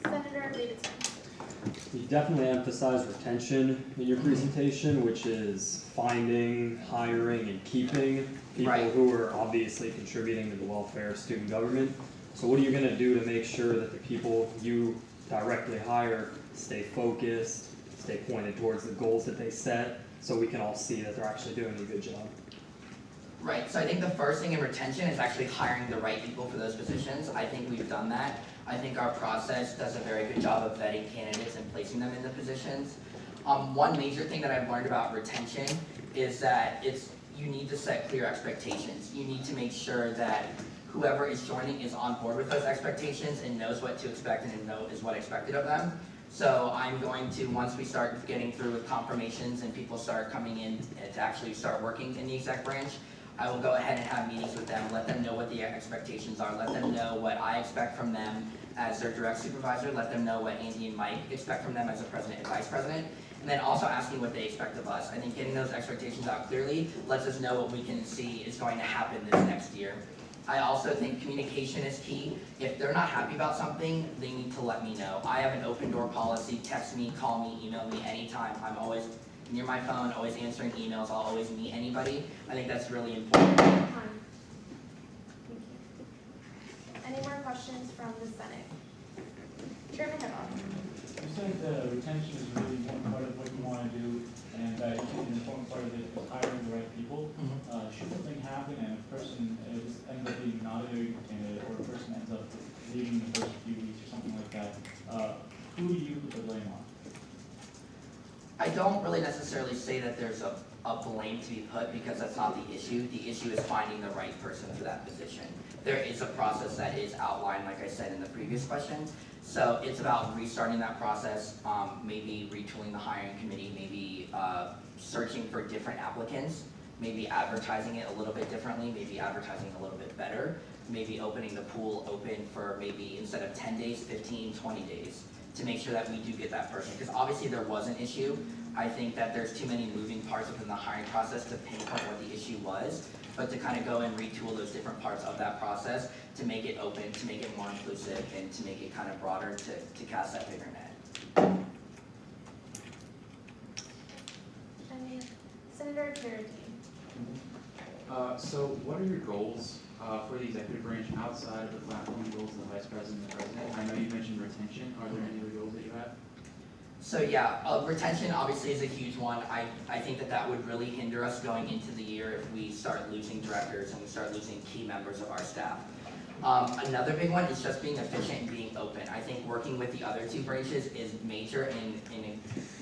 Senator Davidson. You definitely emphasize retention in your presentation, which is finding, hiring, and keeping people who are obviously contributing to the welfare of student government. So what are you going to do to make sure that the people you directly hire stay focused, stay pointed towards the goals that they set, so we can all see that they're actually doing a good job? Right, so I think the first thing in retention is actually hiring the right people for those positions. I think we've done that. I think our process does a very good job of vetting candidates and placing them in the positions. One major thing that I've learned about retention is that you need to set clear expectations. You need to make sure that whoever is joining is on board with those expectations and knows what to expect and knows what expected of them. So I'm going to, once we start getting through with confirmations and people start coming in to actually start working in the exec branch, I will go ahead and have meetings with them, let them know what the expectations are, let them know what I expect from them as their direct supervisor, let them know what Andy and Mike expect from them as a president and vice president, and then also asking what they expect of us. I think getting those expectations out clearly lets us know what we can see is going to happen this next year. I also think communication is key. If they're not happy about something, they need to let me know. I have an open door policy. Text me, call me, email me anytime. I'm always near my phone, always answering emails. I'll always meet anybody. I think that's really important. Thank you. Any more questions from the Senate? Chairman Hippo. You said retention is really important part of what you want to do, and that an important part of it is hiring the right people. Should something happen and a person ends up being not a very good candidate, or a person ends up leaving the first few weeks or something like that, who do you put the blame on? I don't really necessarily say that there's a blame to be put because that's not the issue. The issue is finding the right person for that position. There is a process that is outlined, like I said in the previous question. So it's about restarting that process, maybe retooling the hiring committee, maybe searching for different applicants, maybe advertising it a little bit differently, maybe advertising it a little bit better, maybe opening the pool open for maybe instead of 10 days, 15, 20 days to make sure that we do get that person. Because obviously there was an issue. I think that there's too many moving parts within the hiring process to pinpoint what the issue was, but to kind of go and retool those different parts of that process to make it open, to make it more inclusive, and to make it kind of broader to cast that bigger net. Senator Carradine. So what are your goals for the executive branch outside of the platform goals of the vice president and the president? I know you mentioned retention. Are there any other goals that you have? So yeah, retention obviously is a huge one. I think that would really hinder us going into the year if we start losing directors and we start losing key members of our staff. Another big one is just being efficient and being open. I think working with the other two branches is major in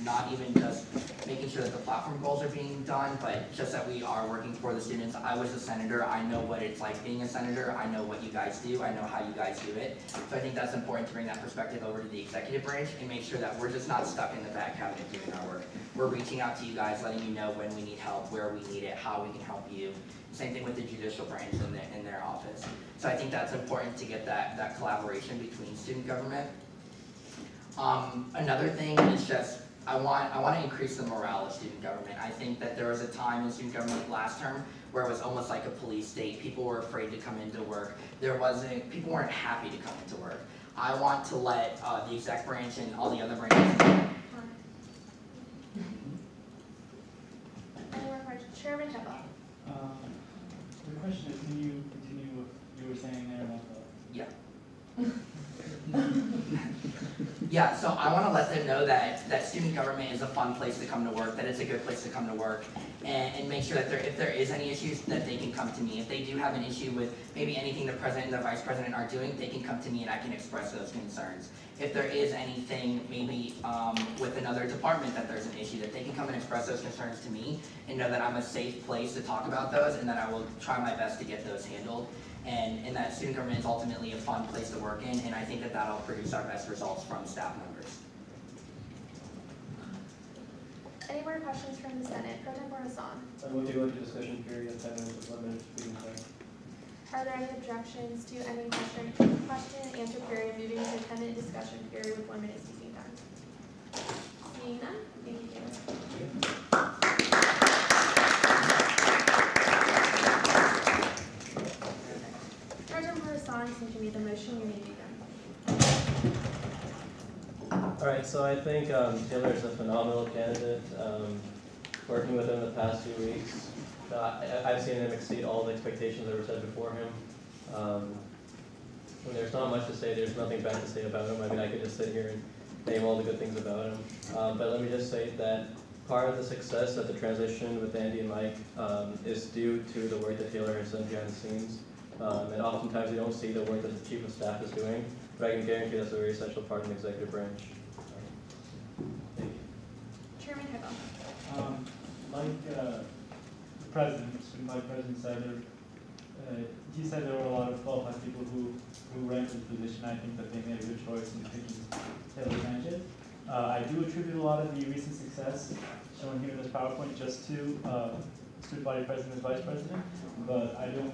not even just making sure that the platform goals are being done, but just that we are working for the students. I was a senator. I know what it's like being a senator. I know what you guys do. I know how you guys do it. So I think that's important to bring that perspective over to the executive branch and make sure that we're just not stuck in the back cabinet doing our work. We're reaching out to you guys, letting you know when we need help, where we need it, how we can help you. Same thing with the judicial branch in their office. So I think that's important to get that collaboration between student government. Another thing is just, I want to increase the morale of student government. I think that there was a time in student government last term where it was almost like a police state. People were afraid to come into work. People weren't happy to come into work. I want to let the exec branch and all the other branches. Chairman Hippo. The question is, can you continue what you were saying there about the... Yeah. Yeah, so I want to let them know that student government is a fun place to come to work, that it's a good place to come to work, and make sure that if there is any issues, that they can come to me. If they do have an issue with maybe anything the president and the vice president are doing, they can come to me and I can express those concerns. If there is anything maybe with another department that there's an issue, that they can come and express those concerns to me and know that I'm a safe place to talk about those and that I will try my best to get those handled. And that student government is ultimately a fun place to work in, and I think that that'll produce our best results from staff members. Any more questions from the Senate? Pro Tempore Hassan. I move to go into discussion period of 10 minutes with limited speaking time. Are there any objections to ending question and answer period, moving to attendant discussion period with 1 minute speaking time? Seeing none, thank you, Taylor. President Hassan, since you made the motion, you may begin. All right, so I think Taylor is a phenomenal candidate. Working with him the past few weeks, I've seen him exceed all the expectations that were set before him. When there's not much to say, there's nothing bad to say about him. I mean, I could just sit here and name all the good things about him. But let me just say that part of the success of the transition with Andy and Mike is due to the work that Taylor has done behind the scenes. And oftentimes you don't see the work that the chief of staff is doing, but I can guarantee that's a very essential part of the executive branch. Thank you. Chairman Hickel. Like the president, student body president said, he said there were a lot of qualified people who ran for the position. I think that they made a good choice in picking Taylor Sanchez. I do attribute a lot of the recent success shown here in this PowerPoint just to student body president and vice president, but I do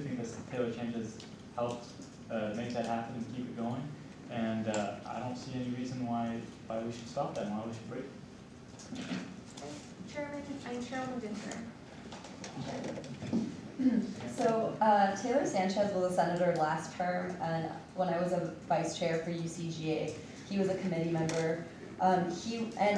think that Taylor Sanchez helped make that happen and keep it going. And I don't see any reason why we should stop that, why we should break it. Chairman Vincent. So Taylor Sanchez was a senator last term, and when I was a vice chair for UCGA, he was a committee member. And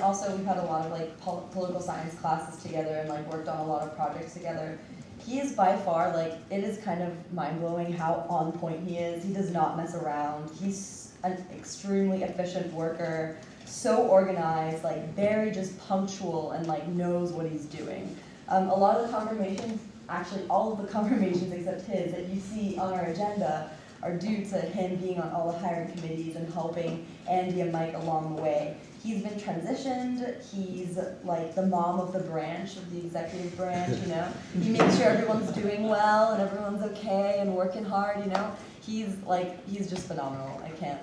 also we've had a lot of like political science classes together and like worked on a lot of projects together. He is by far, like, it is kind of mind-blowing how on point he is. He does not mess around. He's an extremely efficient worker, so organized, like very just punctual and like knows what he's doing. A lot of the confirmations, actually all of the confirmations except his that you see on our agenda are due to him being on all the hiring committees and helping Andy and Mike along the way. He's been transitioned, he's like the mom of the branch, of the executive branch, you know. He makes sure everyone's doing well and everyone's okay and working hard, you know. He's just phenomenal. I can't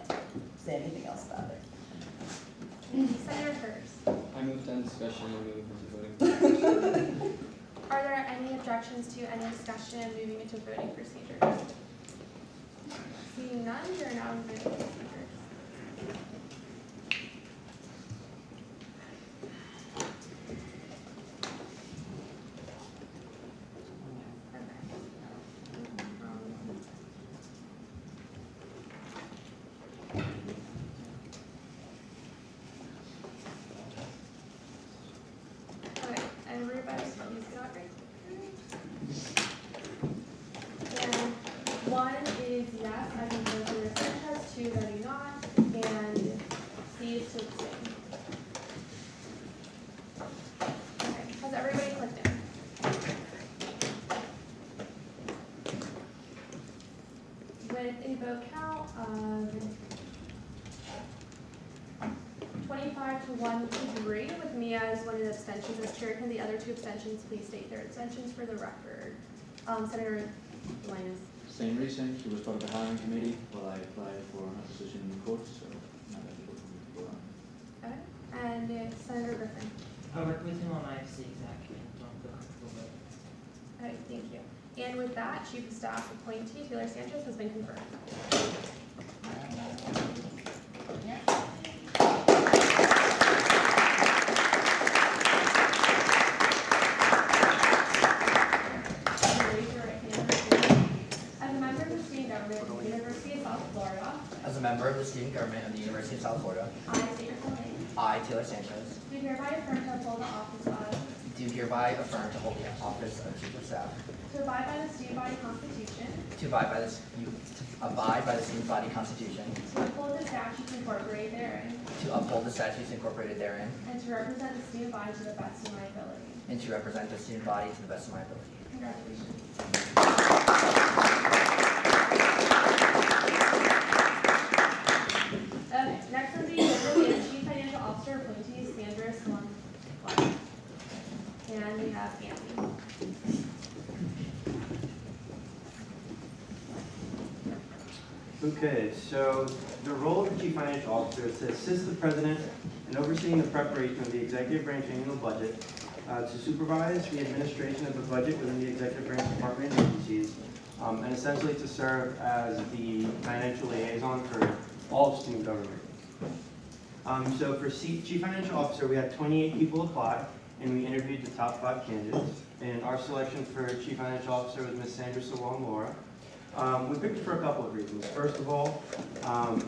say anything else about it. Senator Hurst. I move to end discussion and move into voting. Are there any objections to any discussion and moving into voting procedures? Seeing none, we are now in voting procedures. With a vote count of 25 to 1 to 3, with Mia as one of the abstentions as chair, can the other two abstentions please state their abstentions for the record? Senator Linus. Same reason, she was part of the hiring committee while I applied for a position in the court, so not eligible for me to go on. Okay. And Senator Griffin. I worked with him on IFC exactly, don't feel comfortable with it. Okay, thank you. And with that, Chief of Staff appointee Taylor Sanchez has been confirmed. Raise your right hand. As a member of the student government of the University of South Florida. As a member of the student government of the University of South Florida. I state your full name. I, Taylor Sanchez. Do hereby affirm to uphold the office of. Do hereby affirm to hold the office of Chief of Staff. To abide by the student body constitution. To abide by the student body constitution. To uphold the statutes incorporated therein. To uphold the statutes incorporated therein. And to represent the student body to the best of my ability. And to represent the student body to the best of my ability. Congratulations. Okay, next on the agenda is Chief Financial Officer appointee Sandra Salon. And we have Andy. Okay, so the role of the Chief Financial Officer is to assist the President in overseeing the preparation of the Executive Branch annual budget, to supervise the administration of the budget within the Executive Branch department and agencies, and essentially to serve as the financial liaison for all of student government. So for Chief Financial Officer, we had 28 people apply, and we interviewed the top 5 candidates. And our selection for Chief Financial Officer was Ms. Sandra Sawam-Laura. We picked her for a couple of reasons. First of all,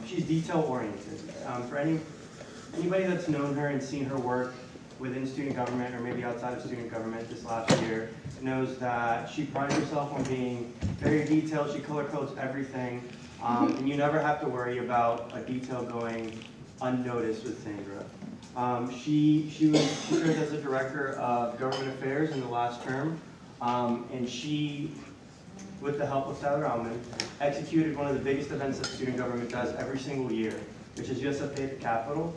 she's detail-oriented. For anybody that's known her and seen her work within student government or maybe outside of student government this last year knows that she prides herself on being very detailed. She color codes everything, and you never have to worry about a detail going unnoticed with Sandra. She served as a director of government affairs in the last term, and she, with the help of Tyler Alman, executed one of the biggest events that student government does every single year, which is USF Day at the Capitol.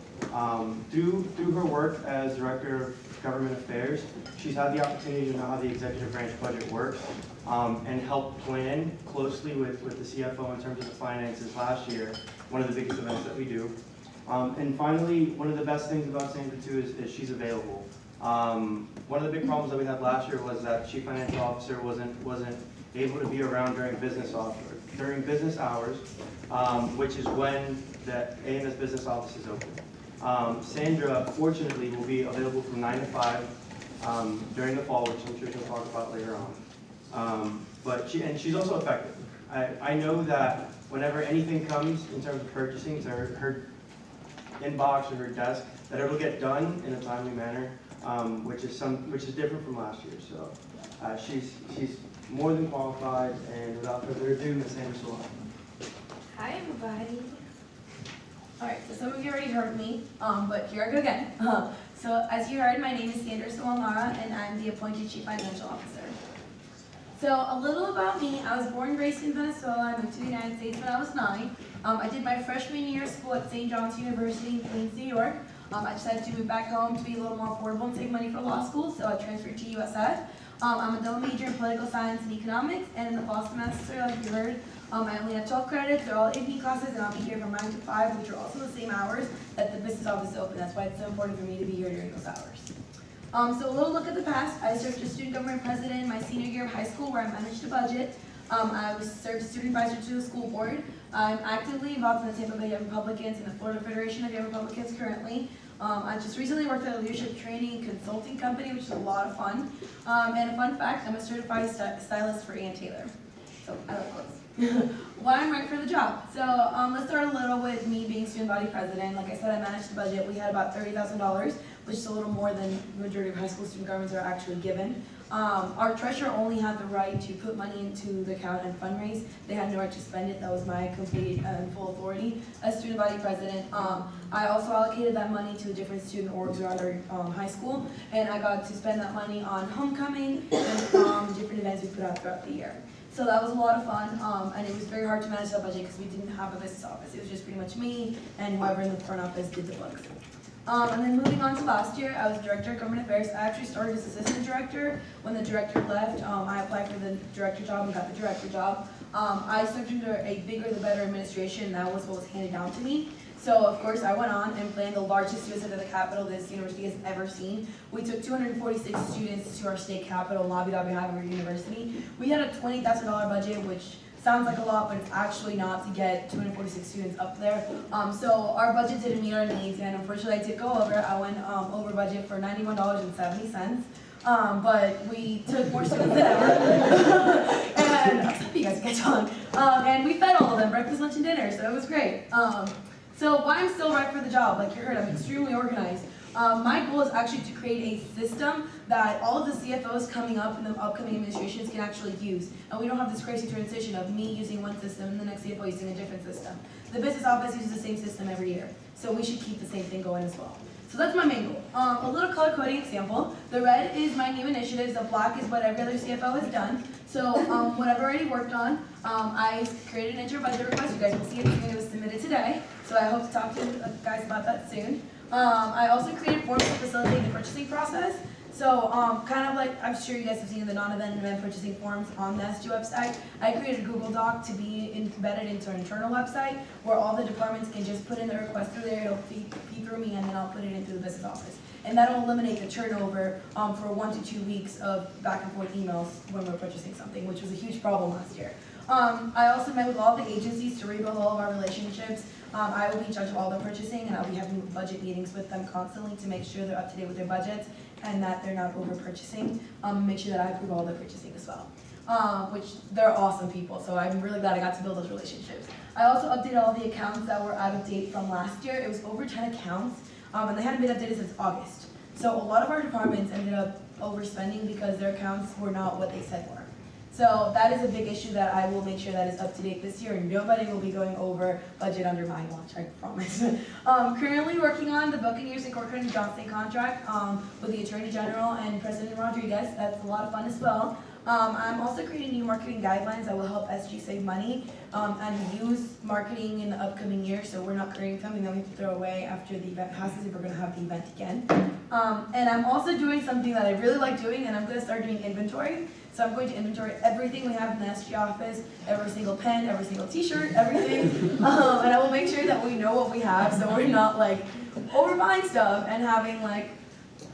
Through her work as Director of Government Affairs, she's had the opportunity to know how the executive branch budget works and help plan closely with the CFO in terms of the finances last year, one of the biggest events that we do. And finally, one of the best things about Sandra too is she's available. One of the big problems that we had last year was that Chief Financial Officer wasn't able to be around during business hours, which is when the A&S business office is open. Sandra, fortunately, will be available from 9 to 5 during the fall, which I'm sure she'll talk about later on. And she's also effective. I know that whenever anything comes in terms of purchasing to her inbox or her desk, that it'll get done in a timely manner, which is different from last year. So she's more than qualified, and without further ado, Ms. Sandra Sawam. Hi, everybody. All right, so some of you already heard me, but here I go again. So as you heard, my name is Sandra Sawam-Laura, and I'm the appointed Chief Financial Officer. So a little about me: I was born and raised in Venezuela. I moved to the United States when I was 9. I did my freshman year of school at St. John's University in Queens, New York. I decided to move back home to be a little more affordable and save money for law school, so I transferred to USF. I'm a double major in political science and economics, and in the fall semester, like you heard, I only have 12 credits. They're all AP classes, and I'll be here from 9 to 5, which are also the same hours that the business office is open. That's why it's so important for me to be here during those hours. So a little look at the past. I served as student government president my senior year of high school, where I managed the budget. I served as student advisor to the school board. I'm actively involved in the Tampa Bay Young Republicans and the Florida Federation of Young Republicans currently. I just recently worked at a leadership training and consulting company, which is a lot of fun. And a fun fact, I'm a certified stylist for Ann Taylor. So I love clothes. Why I'm right for the job. So let's start a little with me being student body president. Like I said, I managed the budget. We had about $30,000, which is a little more than the majority of high school student governments are actually given. Our treasurer only had the right to put money into the account and fundraise. They had no right to spend it. That was my complete and full authority as student body president. I also allocated that money to different student orgs around our high school, and I got to spend that money on homecoming and different events we put out throughout the year. So that was a lot of fun, and it was very hard to manage that budget because we didn't have a business office. It was just pretty much me and whoever in the front office did the books. And then moving on to last year, I was director of government affairs. I actually started as assistant director. When the director left, I applied for the director job and got the director job. I served under a bigger the better administration. That was what was handed down to me. So of course I went on and planned the largest USF at the Capitol this university has ever seen. We took 246 students to our state capitol in Lobby Lobby Harvard University. We had a $20,000 budget, which sounds like a lot, but it's actually not to get 246 students up there. So our budget didn't meet our needs, and unfortunately I did go over. I went over budget for $91.70. But we took more students than ever. And I'm happy you guys catch on. And we fed all of them, breakfast, lunch, and dinner, so it was great. So why I'm still right for the job, like you heard, I'm extremely organized. My goal is actually to create a system that all of the CFOs coming up in the upcoming administrations can actually use. And we don't have this crazy transition of me using one system and the next CFO using a different system. The business office uses the same system every year, so we should keep the same thing going as well. So that's my main goal. A little color coding example. The red is my new initiatives, the black is what every other CFO has done. So what I've already worked on, I created an inter-budget request. You guys will see it soon. It was submitted today. So I hope to talk to you guys about that soon. I also created forms to facilitate the purchasing process. So kind of like, I'm sure you guys have seen the non-event and event purchasing forms on the SG website. I created a Google Doc to be embedded into an internal website where all the departments can just put in their request through there. It'll feed through me, and then I'll put it into the business office. And that'll eliminate the turnover for 1 to 2 weeks of back and forth emails when we're purchasing something, which was a huge problem last year. I also met with all the agencies to rebuild all of our relationships. I will be in charge of all the purchasing, and I'll be having budget meetings with them constantly to make sure they're up to date with their budgets and that they're not over purchasing. Make sure that I approve all their purchasing as well. Which they're awesome people, so I'm really glad I got to build those relationships. I also updated all the accounts that were out of date from last year. It was over 10 accounts, and they hadn't been updated since August. So a lot of our departments ended up overspending because their accounts were not what they said were. So that is a big issue that I will make sure that is up to date this year, and nobody will be going over budget under my watch, I promise. Currently working on the Buccaneers and Corcoran Johnson contract with the Attorney General and President Rodriguez. That's a lot of fun as well. I'm also creating new marketing guidelines that will help SG save money and use marketing in the upcoming year, so we're not creating something that we have to throw away after the event passes if we're going to have the event again. And I'm also doing something that I really like doing, and I'm going to start doing inventory. So I'm going to inventory everything we have in the SG office, every single pen, every single t-shirt, everything. And I will make sure that we know what we have, so we're not like overbuying stuff and having like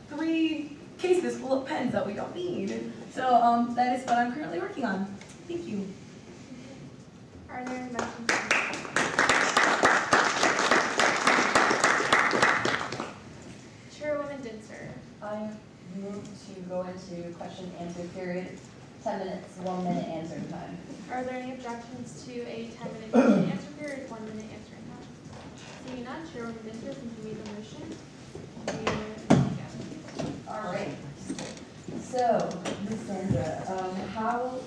3 cases full of pens that we don't need. So that is what I'm currently working on. Thank you. Are there any questions? Chairwoman Dinser. I move to go into question and answer period, 10 minutes, 1 minute answering time. Are there any objections to a 10-minute question and answer period, 1 minute answering time? Seeing none, Chairwoman Dinser, can you read the motion? All right. So, Ms. Sandra, how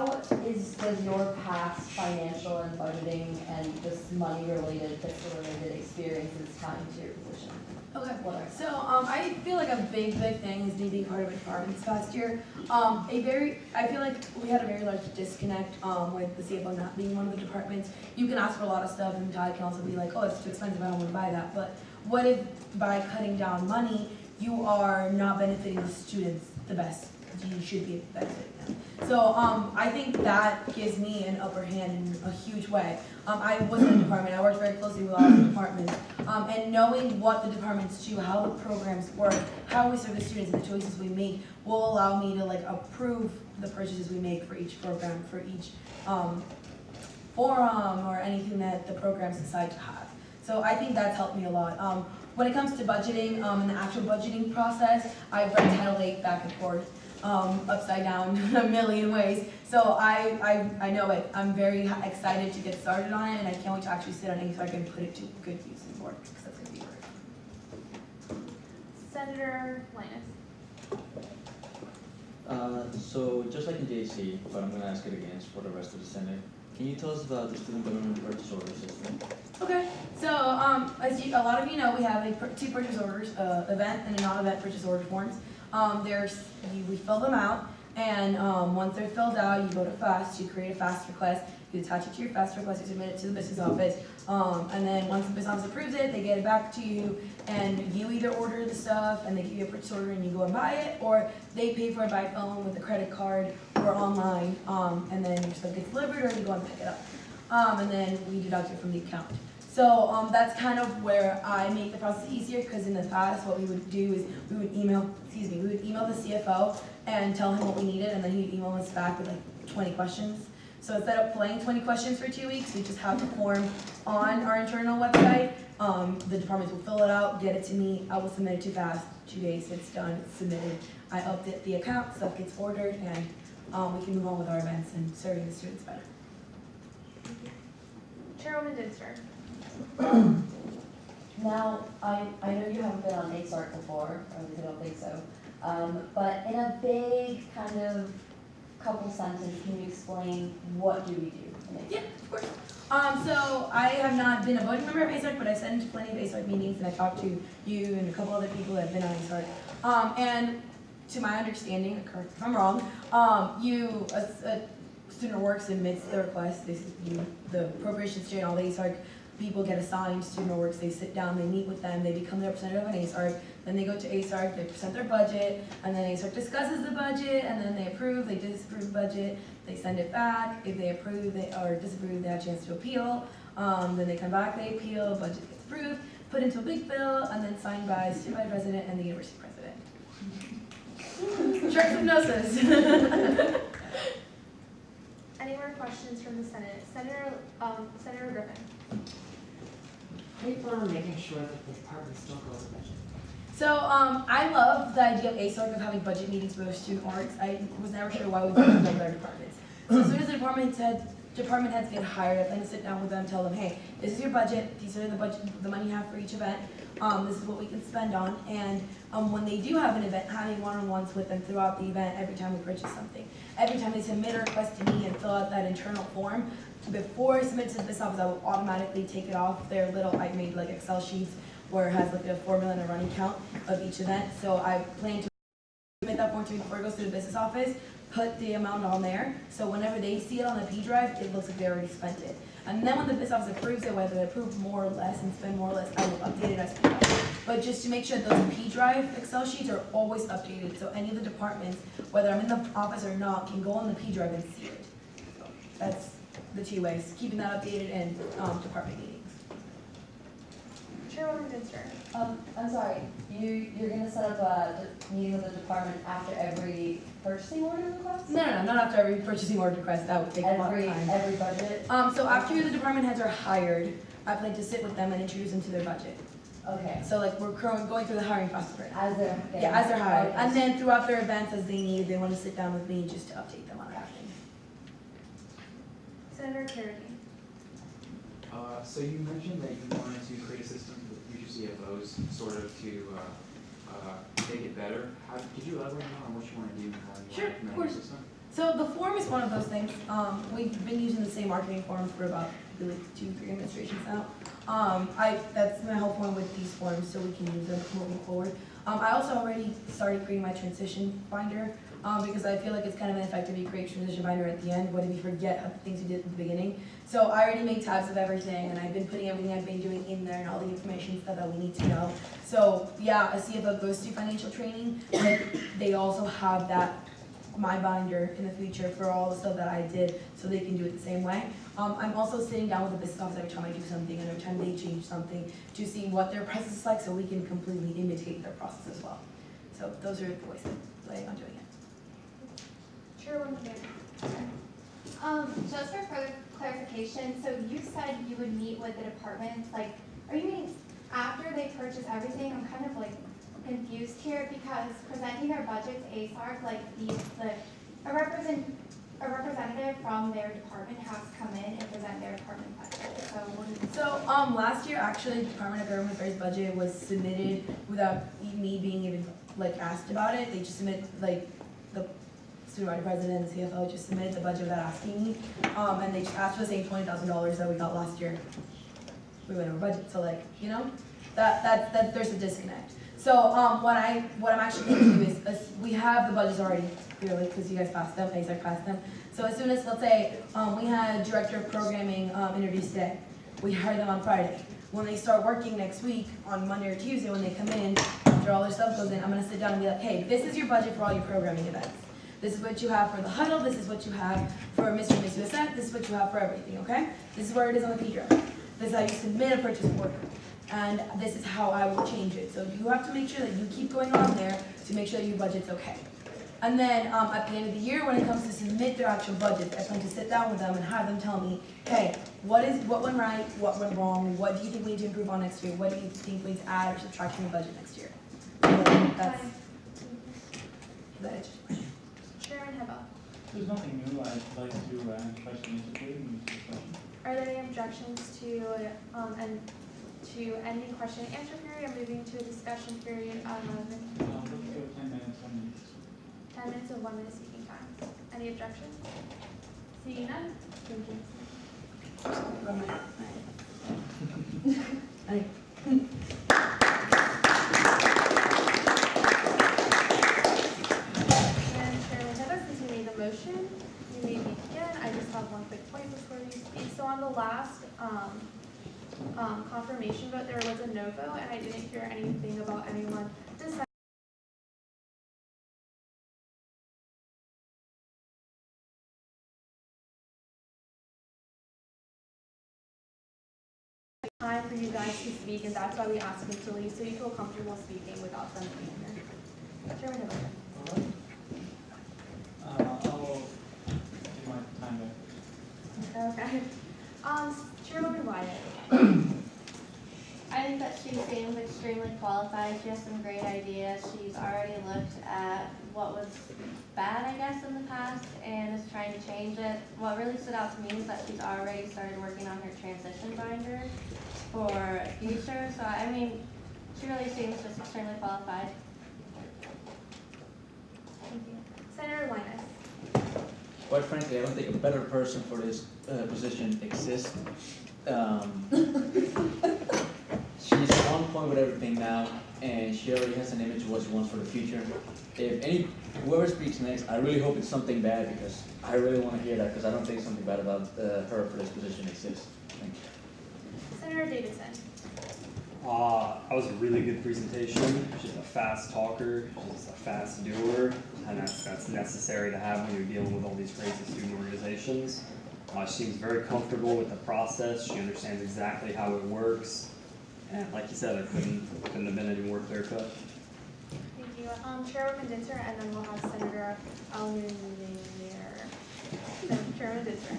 does your past financial and budgeting and just money-related, fiscal-related experiences tie into your position? Okay, so I feel like a big thing is me being part of a department this past year. I feel like we had a very large disconnect with the CFO not being one of the departments. You can ask for a lot of stuff, and Todd can also be like, oh, it's too expensive, I don't want to buy that. But what if by cutting down money, you are not benefiting the students the best? You should be benefiting them. So I think that gives me an upper hand in a huge way. I was in the department, I worked very closely with all the departments, and knowing what the departments do, how the programs work, how we serve the students, and the choices we make will allow me to like approve the purchases we make for each program, for each forum, or anything that the programs decide to have. So I think that's helped me a lot. When it comes to budgeting and the actual budgeting process, I've read Title 8 back and forth, upside down a million ways. So I know it. I'm very excited to get started on it, and I can't wait to actually sit on it so I can put it to good use and work, because that's going to be great. Senator Linus. So just like in JC, but I'm going to ask it again for the rest of the Senate. Can you tell us about the student government purchase order system? Okay, so as a lot of you know, we have 2 purchase orders, event and a non-event purchase order forms. We fill them out, and once they're filled out, you go to FAST, you create a FAST request, you attach it to your FAST request, you submit it to the business office, and then once the business office approves it, they get it back to you, and you either order the stuff and they give you a purchase order and you go and buy it, or they pay for it by phone with a credit card or online, and then your stuff gets delivered, or you go and pick it up. And then we deduct it from the account. So that's kind of where I make the process easier, because in the past what we would do is we would email the CFO and tell him what we needed, and then he'd email us back with like 20 questions. So instead of playing 20 questions for 2 weeks, we just have the form on our internal website. The departments will fill it out, get it to me, I will submit it to FAST. 2 days, it's done, it's submitted. I update the account, stuff gets ordered, and we can move on with our events and serving the students better. Chairwoman Dinster. Now, I know you haven't been on ASARC before, or at least I don't think so, but in a big kind of couple sentences, can you explain what do we do in ASARC? Yeah, of course. So I have not been a voting member of ASARC, but I've sat into plenty of ASARC meetings, and I talked to you and a couple other people that have been on ASARC. And to my understanding, correct if I'm wrong, a student work submits the request, the appropriations chair and all the ASARC people get assigned student works, they sit down, they meet with them, they become the representative of an ASARC, then they go to ASARC, they present their budget, and then ASARC discusses the budget, and then they approve, they disapprove the budget, they send it back. If they approve or disapprove, they have a chance to appeal. Then they come back, they appeal, budget gets approved, put into a big bill, and then signed by the student body president and the university president. Short hypnosis. from the Senate. Senator Griffin. People are making sure that the department still goes budget. So, I love the idea of ASOC of having budget meetings with student orgs. I was never sure why we didn't with other departments. So as soon as the department heads get hired, I plan to sit down with them, tell them, hey, this is your budget, these are the money you have for each event, this is what we can spend on, and when they do have an event, having one-on-ones with them throughout the event every time we purchase something. Every time they submit a request to me and fill out that internal form, before I submit to this office, I will automatically take it off their little, I made like Excel sheets where it has like a formula and a running count of each event. So I plan to submit that form to me before it goes to the business office, put the amount on there, so whenever they see it on the P drive, it looks like they already spent it. And then when the business office approves it, whether they approve more or less and spend more or less, I will update it as well. But just to make sure those P drive Excel sheets are always updated, so any of the departments, whether I'm in the office or not, can go on the P drive and see it. So that's the two ways, keeping that updated in department meetings. Chairwoman Dinster. I'm sorry, you're gonna set up a meeting with the department after every purchasing order request? No, not after every purchasing order request, that would take a lot of time. Every budget? So after the department heads are hired, I plan to sit with them and introduce them to their budget. Okay. So like we're going through the hiring process right now. As they're as they're hired. Okay. And then throughout their events as they need, they want to sit down with me just to update them on everything. Senator Carradine. So you mentioned that you wanted to create a system with future CFOs, sort of to make it better. Could you elaborate more on what you want to do and how you Sure, want to of implement course. the system? So the form is one of those things. We've been using the same marketing forms for about really 2-3 administrations now. That's my whole point with these forms, so we can use them moving forward. I also already started creating my transition binder because I feel like it's kind of ineffective you create transition binder at the end. What if you forget the things you did at the beginning? So I already made tabs of everything, and I've been putting everything I've been doing in there and all the information stuff that we need to know. So yeah, a CFO goes to financial training, but they also have that my binder in the future for all the stuff that I did, so they can do it the same way. I'm also sitting down with the business office every time I do something and every time they change something to see what their process is like, so we can completely imitate their process as well. So those are the ways that I plan on doing it. Chairwoman Bannon. Just for further clarification, so you said you would meet with the departments, like, are you meaning after they purchase everything? I'm kind of like confused here because presenting their budget to ASARC, like a representative from their department has to come in and present their department budget. So last year actually the Department of Government Affairs budget was submitted without me being even like asked about it. They just submit like the supervisor president and the CFO just submitted the budget without asking me. And they just asked for the same $20,000 that we got last year. We went over budget, so like, you know, that there's a disconnect. So what I'm actually going to do is we have the budgets already clearly because you guys passed them, ASAC passed them. So as soon as, let's say, we had director of programming interviews today, we hired them on Friday. When they start working next week on Monday or Tuesday, when they come in, after all their stuff goes in, I'm going to sit down and be like, hey, this is your budget for all your programming events. This is what you have for the huddle. This is what you have for Mr. and Miss USF. This is what you have for everything. Okay? This is where it is on the P drive. This is how you submit a purchase order. And this is how I will change it. So you have to make sure that you keep going on there to make sure that your budget's okay. And then at the end of the year, when it comes to submit their actual budget, I plan to sit down with them and have them tell me, hey, what went right, what went wrong, what do you think we need to improve on next year, what do you think we need to add or subtract from the budget next year? That's it. Chairman Heba. There's nothing new. I'd like to answer question and discussion. Are there any objections to ending question and answer period or moving to a discussion period of 10 minutes, 1 minute. 10 minutes of 1 minute speaking time? Any objections? Seeing none? Thank you. And Chairman Heba, since you made the motion, you may begin. I just have one quick point before you speak. So on the last confirmation vote, there was a no vote, and I didn't hear anything about anyone deciding time for you guys to speak, and that's why we asked them to leave, so you feel comfortable speaking without them being here. Chairman Heba. I'll do my time there. Okay. Chairwoman Wyatt. I think that she seems extremely qualified. She has some great ideas. She's already looked at what was bad, I guess, in the past and is trying to change it. What really stood out to me is that she's already started working on her transition binder for future. So, I mean, she really seems just extremely qualified. Thank you. Senator Linus. Quite frankly, I don't think a better person for this position exists. She's on point with everything now, and she already has an image of what she wants for the future. If whoever speaks next, I really hope it's something bad, because I really want to hear that, because I don't think something bad about her for this position exists. Thank you. Senator Davidson. That was a really good presentation. She's a fast talker, she's a fast doer, and that's necessary to have when you're dealing with all these crazy student organizations. She seems very comfortable with the process. She understands exactly how it works. And like you said, it couldn't have been any more clear cut. Thank you. Chairwoman Dinter, and then we'll have Senator Al-Nunir. Chairwoman Dinter.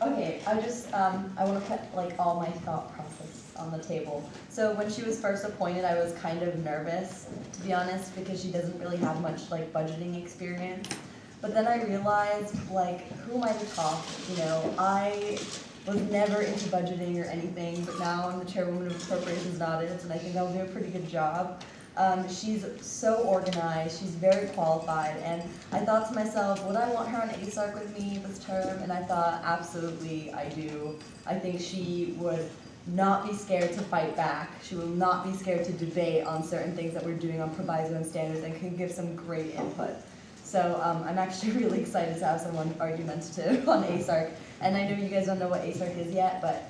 Okay, I just, I want to put like all my thought process on the table. So when she was first appointed, I was kind of nervous, to be honest, because she doesn't really have much like budgeting experience. But then I realized, like, who am I to talk? You know, I was never into budgeting or anything, but now I'm the chairwoman of appropriations and audits, and I think I'll do a pretty good job. She's so organized, she's very qualified, and I thought to myself, would I want her on ASARC with me this term? And I thought, absolutely, I do. I think she would not be scared to fight back. She will not be scared to debate on certain things that we're doing on proviso and standards, and can give some great input. So I'm actually really excited to have someone argumentative on ASARC. And I know you guys don't know what ASARC is yet, but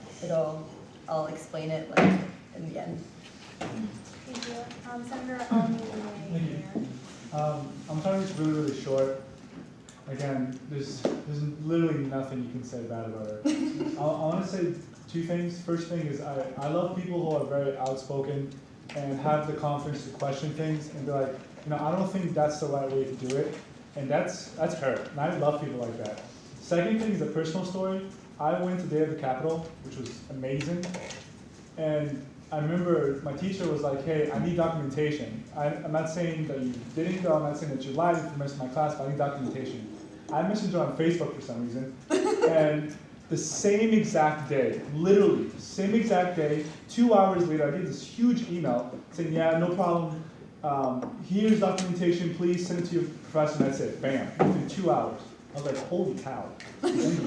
I'll explain it like in the end. Thank you. Senator Al-Nunir. I'm trying to be really short. Again, there's literally nothing you can say bad about her. I want to say two things. First thing is I love people who are very outspoken and have the confidence to question things and be like, you know, I don't think that's the right way to do it. And that's her. And I love people like that. Second thing is a personal story. I went to Day of the Capitol, which was amazing. And I remember my teacher was like, hey, I need documentation. I'm not saying that you didn't go, I'm not saying that you lied for the rest of my class, but I need documentation. I messaged her on Facebook for some reason. And the same exact day, literally, same exact day, 2 hours later, I get this huge email saying, yeah, no problem. Here's documentation, please send it to your professor, and that's it, bam, within 2 hours. I was like, holy cow. Chairman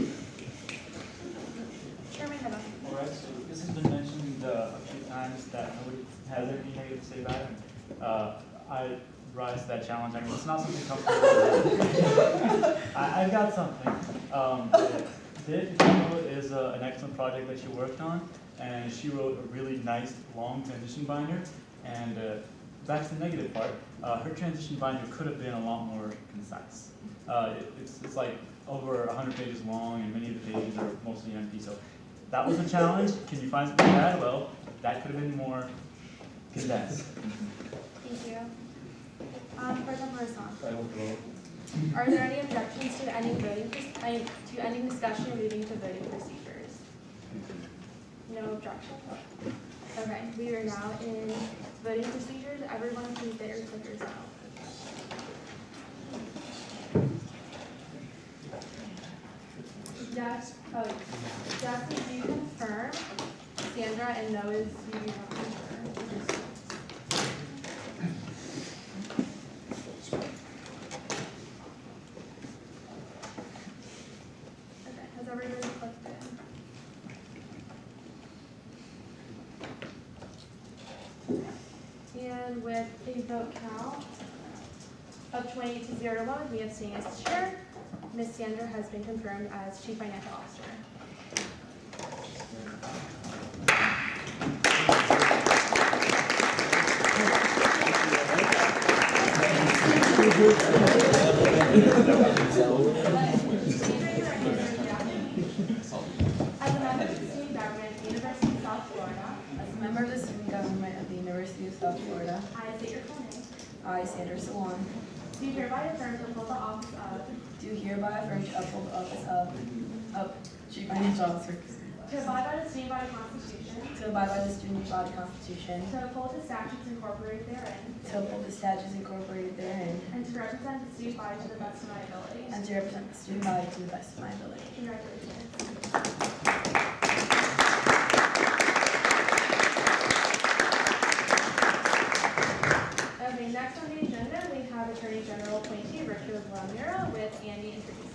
Heba. All right, so this has been mentioned a few times that nobody has anything negative to say about it. I rise to that challenge. I mean, it's not something comfortable. I've got something. Did is an excellent project that she worked on, and she wrote a really nice long transition binder. And back to the negative part, her transition binder could have been a lot more concise. It's like over 100 pages long, and many of the pages are mostly empty. So that was a challenge. Can you find something bad? Well, that could have been more condensed. Thank you. President Marsan. Are there any objections to ending discussion and moving to voting procedures? No objection. Okay, we are now in voting procedures. Everyone please get your clickers out. Yes, Justin, do you confirm? Sandra, and no is you do not confirm. Okay, has everybody clicked in? And with a vote count of 28 to 0-1, we have Sting as chair. Ms. Sandra has been confirmed as Chief Financial Officer. As a member of the student government of the University of South Florida, I state your full name. I, Sandra Salon, Do hereby affirm to uphold the office of do hereby affirm to uphold the office of Chief Financial Officer. To abide by the student body constitution. To abide by the student body constitution. To uphold the statutes incorporated therein. To uphold the statutes incorporated therein. And to represent the student body to the best of my ability. And to represent the student body to the best of my ability. Congratulations. Okay, next on the agenda, we have Attorney General appointee Richard Ramirez with Andy introducing.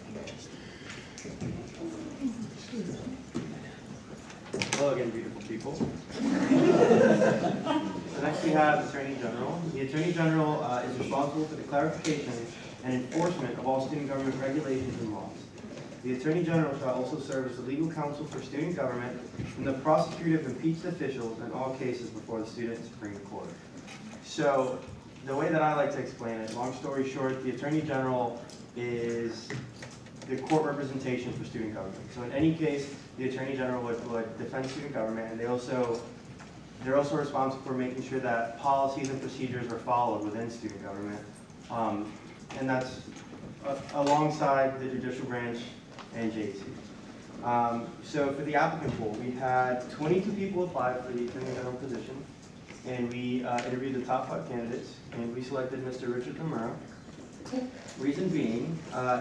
Hello again, beautiful people. So next we have Attorney General. The Attorney General is responsible for the clarification and enforcement of all student government regulations and laws. The Attorney General shall also serve as the legal counsel for student government and the prosecutor of impeached officials in all cases before the Student Supreme Court. So the way that I like to explain it, long story short, the Attorney General is the court representation for student government. So in any case, the Attorney General would defend student government, and they're also responsible for making sure that policies and procedures are followed within student government. And that's alongside the judicial branch and JC. So for the applicant pool, we had 22 people apply for the Attorney General position, and we interviewed the top 5 candidates, and we selected Mr. Richard Tamura. Reason being,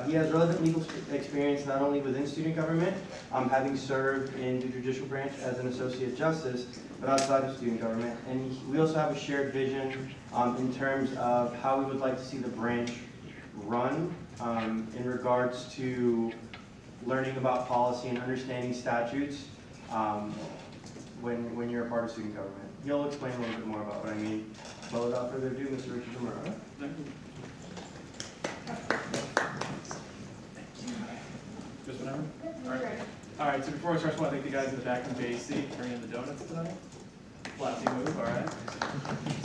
he has relevant legal experience not only within student government, having served in the judicial branch as an associate justice, but outside of student government. And we also have a shared vision in terms of how we would like to see the branch run in regards to learning about policy and understanding statutes when you're a part of student government. He'll explain a little bit more about what I mean. But without further ado, Mr. Richard Tamura. Just whenever? All right, so before I start, I want to thank the guys in the back from JC for bringing in the donuts tonight. Classy move, all right.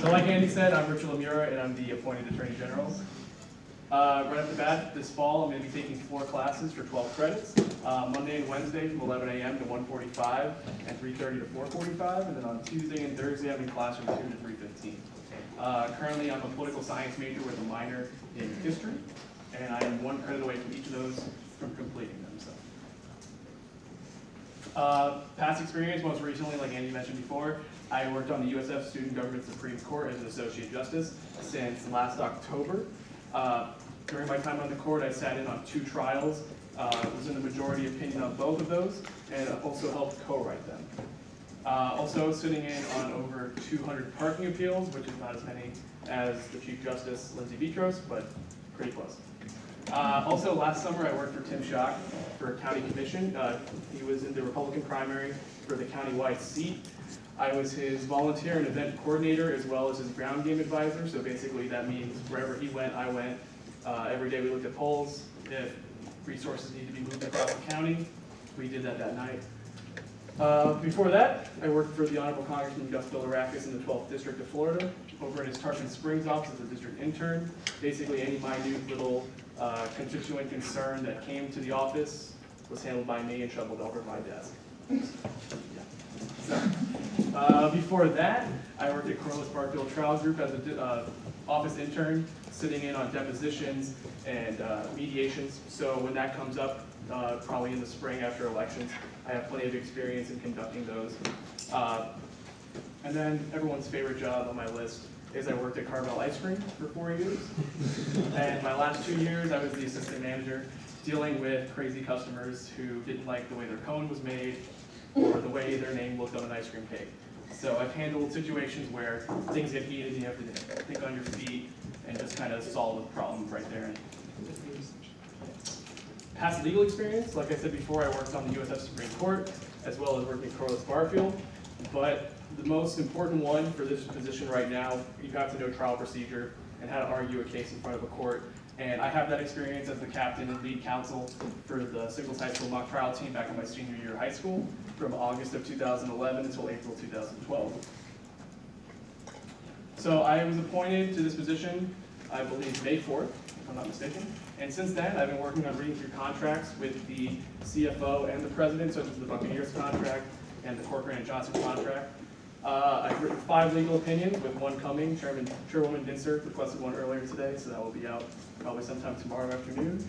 So like Andy said, I'm Richard Lemura, and I'm the appointed Attorney General. Right off the bat, this fall, I'm going to be taking 4 classes for 12 credits. Monday and Wednesday from 11 a.m. to 1:45 and 3:30 to 4:45. And then on Tuesday and Thursday, I'm in classroom 2 to 3:15. Currently, I'm a political science major with a minor in history, and I am 1 credit away from each of those from completing them. So, past experience, most recently, like Andy mentioned before, I worked on the USF Student Government Supreme Court as an Associate Justice since last October. During my time on the court, I sat in on 2 trials, was in the majority opinion on both of those, and also helped co-write them. Also sitting in on over 200 parking appeals, which is not as many as the Chief Justice, Lindsay Vitros, but pretty close. Also, last summer I worked for Tim Schock for County Commission. He was in the Republican primary for the county-wide seat. I was his volunteer and event coordinator as well as his ground game advisor. So basically that means wherever he went, I went. Every day we looked at polls. If resources need to be moved across the county, we did that night. Before that, I worked for the Honorable Congressman Gus Bilirakis in the 12th District of Florida, over in his Tarpon Springs office as a district intern. Basically any minute little constituent concern that came to the office was handled by me and shoveled over my desk. So, before that, I worked at Corliss Barfield Trial Group as an office intern, sitting in on depositions and mediations. So when that comes up, probably in the spring after elections, I have plenty of experience in conducting those. And then everyone's favorite job on my list is I worked at Carvel Ice Cream for 4 years. And my last 2 years, I was the assistant manager, dealing with crazy customers who didn't like the way their cone was made or the way their name looked on an ice cream cake. So I've handled situations where things get heated and you have to think on your feet and just kind of solve the problem right there. Past legal experience, like I said before, I worked on the USF Supreme Court as well as working at Corliss Barfield. But the most important one for this position right now, you have to know trial procedure and how to argue a case in front of a court. And I have that experience as the captain and lead counsel for the Singles High School mock trial team back in my senior year of high school from August of 2011 until April 2012. So I was appointed to this position, I believe, May 4th, if I'm not mistaken. And since then, I've been working on reading through contracts with the CFO and the president, such as the Buccaneers contract and the Corcoran and Johnson contract. I've written 5 legal opinions with one coming. Chairwoman Dinser requested one earlier today, so that will be out probably sometime tomorrow afternoon.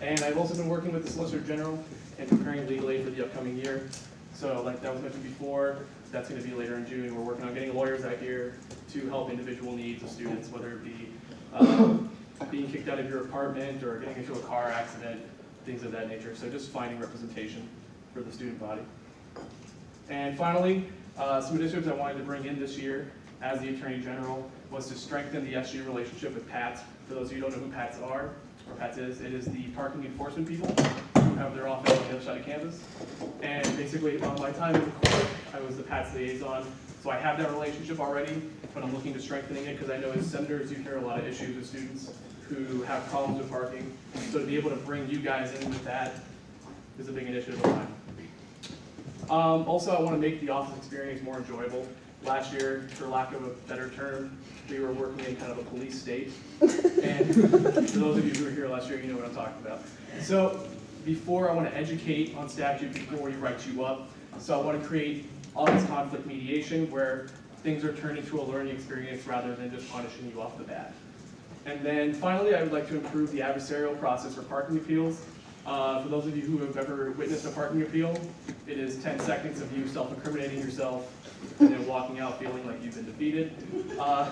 And I've also been working with the Solicitor General and preparing legal aid for the upcoming year. So like that was mentioned before, that's going to be later in June. We're working on getting lawyers out here to help individual needs of students, whether it be being kicked out of your apartment or getting into a car accident, things of that nature. So just finding representation for the student body. And finally, some initiatives I wanted to bring in this year as the Attorney General was to strengthen the SG relationship with PATS. For those of you who don't know who PATS are, or PATS is, it is the parking enforcement people who have their office on the other side of campus. And basically, on my time in the court, I was the PATS liaison. So I have that relationship already, but I'm looking to strengthening it because I know as senators, you hear a lot of issues with students who have problems with parking. So to be able to bring you guys in with that is a big initiative of mine. Also, I want to make the office experience more enjoyable. Last year, for lack of a better term, we were working in kind of a police state. And for those of you who were here last year, you know what I'm talking about. So before, I want to educate on statute before we write you up. So I want to create office conflict mediation where things are turned into a learning experience rather than just punishing you off the bat. And then finally, I would like to improve the adversarial process for parking appeals. For those of you who have ever witnessed a parking appeal, it is 10 seconds of you self-incriminating yourself and then walking out feeling like you've been defeated. I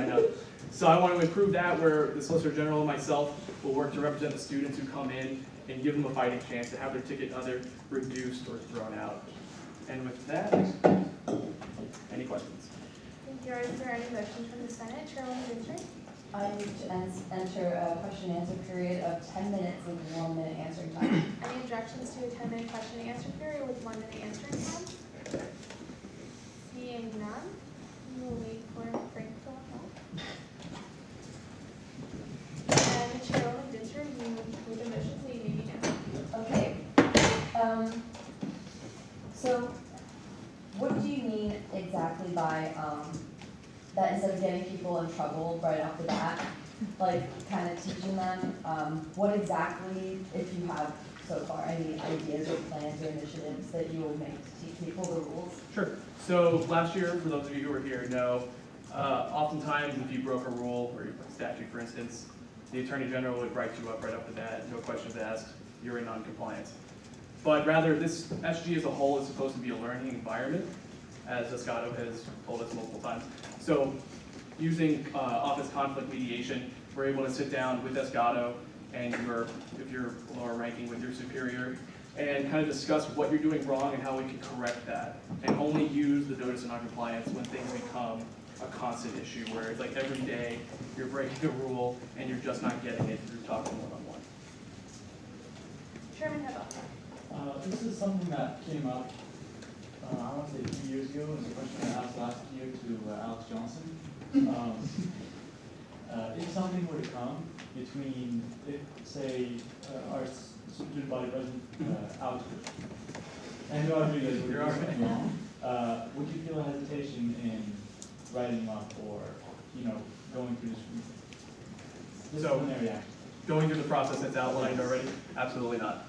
know. So I want to improve that where the Solicitor General and myself will work to represent the students who come in and give them a fighting chance to have their ticket either reduced or thrown out. And with that, any questions? Thank you. Is there any motion from the Senate? Chairwoman Dinser? I need to enter a question and answer period of 10 minutes with 1 minute answering time. Any objections to a 10-minute question and answer period with 1 minute answering time? Seeing none, we'll wait for Frank to come up. And Chairwoman Dinser, you move the motion, so you may begin. Okay. So, what do you mean exactly by that instead of getting people in trouble right off the bat, like kind of teaching them what exactly, if you have so far, any ideas or plans or initiatives that you will make to teach people the rules? Sure. So last year, for those of you who were here, know, oftentimes if you broke a rule or a statute, for instance, the Attorney General would write you up right off the bat, no questions asked, you're in non-compliance. But rather, this SG as a whole is supposed to be a learning environment, as Esgato has told us multiple times. So using office conflict mediation, we're able to sit down with Esgato and if you're lower ranking, with your superior, and kind of discuss what you're doing wrong and how we can correct that. And only use the notice of noncompliance when things become a constant issue, where it's like every day you're breaking a rule and you're just not getting it through talking one-on-one. Chairman Hebel. This is something that came up, I want to say 2 years ago, and it's a question I asked last year to Alex Johnson. If something were to come between, say, our student body president, Alex and Rodriguez were doing wrong, would you feel a hesitation in writing them up or, going through this disciplinary action? Going through the process that's outlined already? Absolutely not.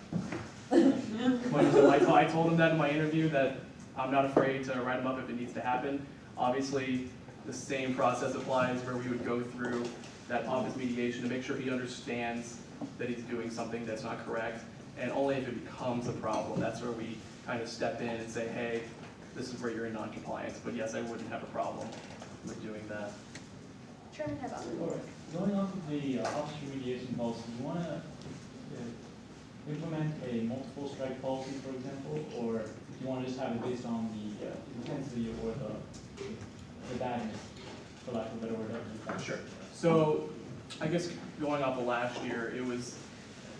I told him that in my interview, that I'm not afraid to write him up if it needs to happen. Obviously, the same process applies where we would go through that office mediation to make sure he understands that he's doing something that's not correct. And only if it becomes a problem, that's where we kind of step in and say, hey, this is where you're in non-compliance. But yes, I wouldn't have a problem with doing that. Chairman Hebel. All right. Going on to the officer mediation policy, you want to implement a multiple strike policy, for example, or you want to just have it based on the intensity or the badness, for lack of a better word? Sure. So I guess going off of last year, it was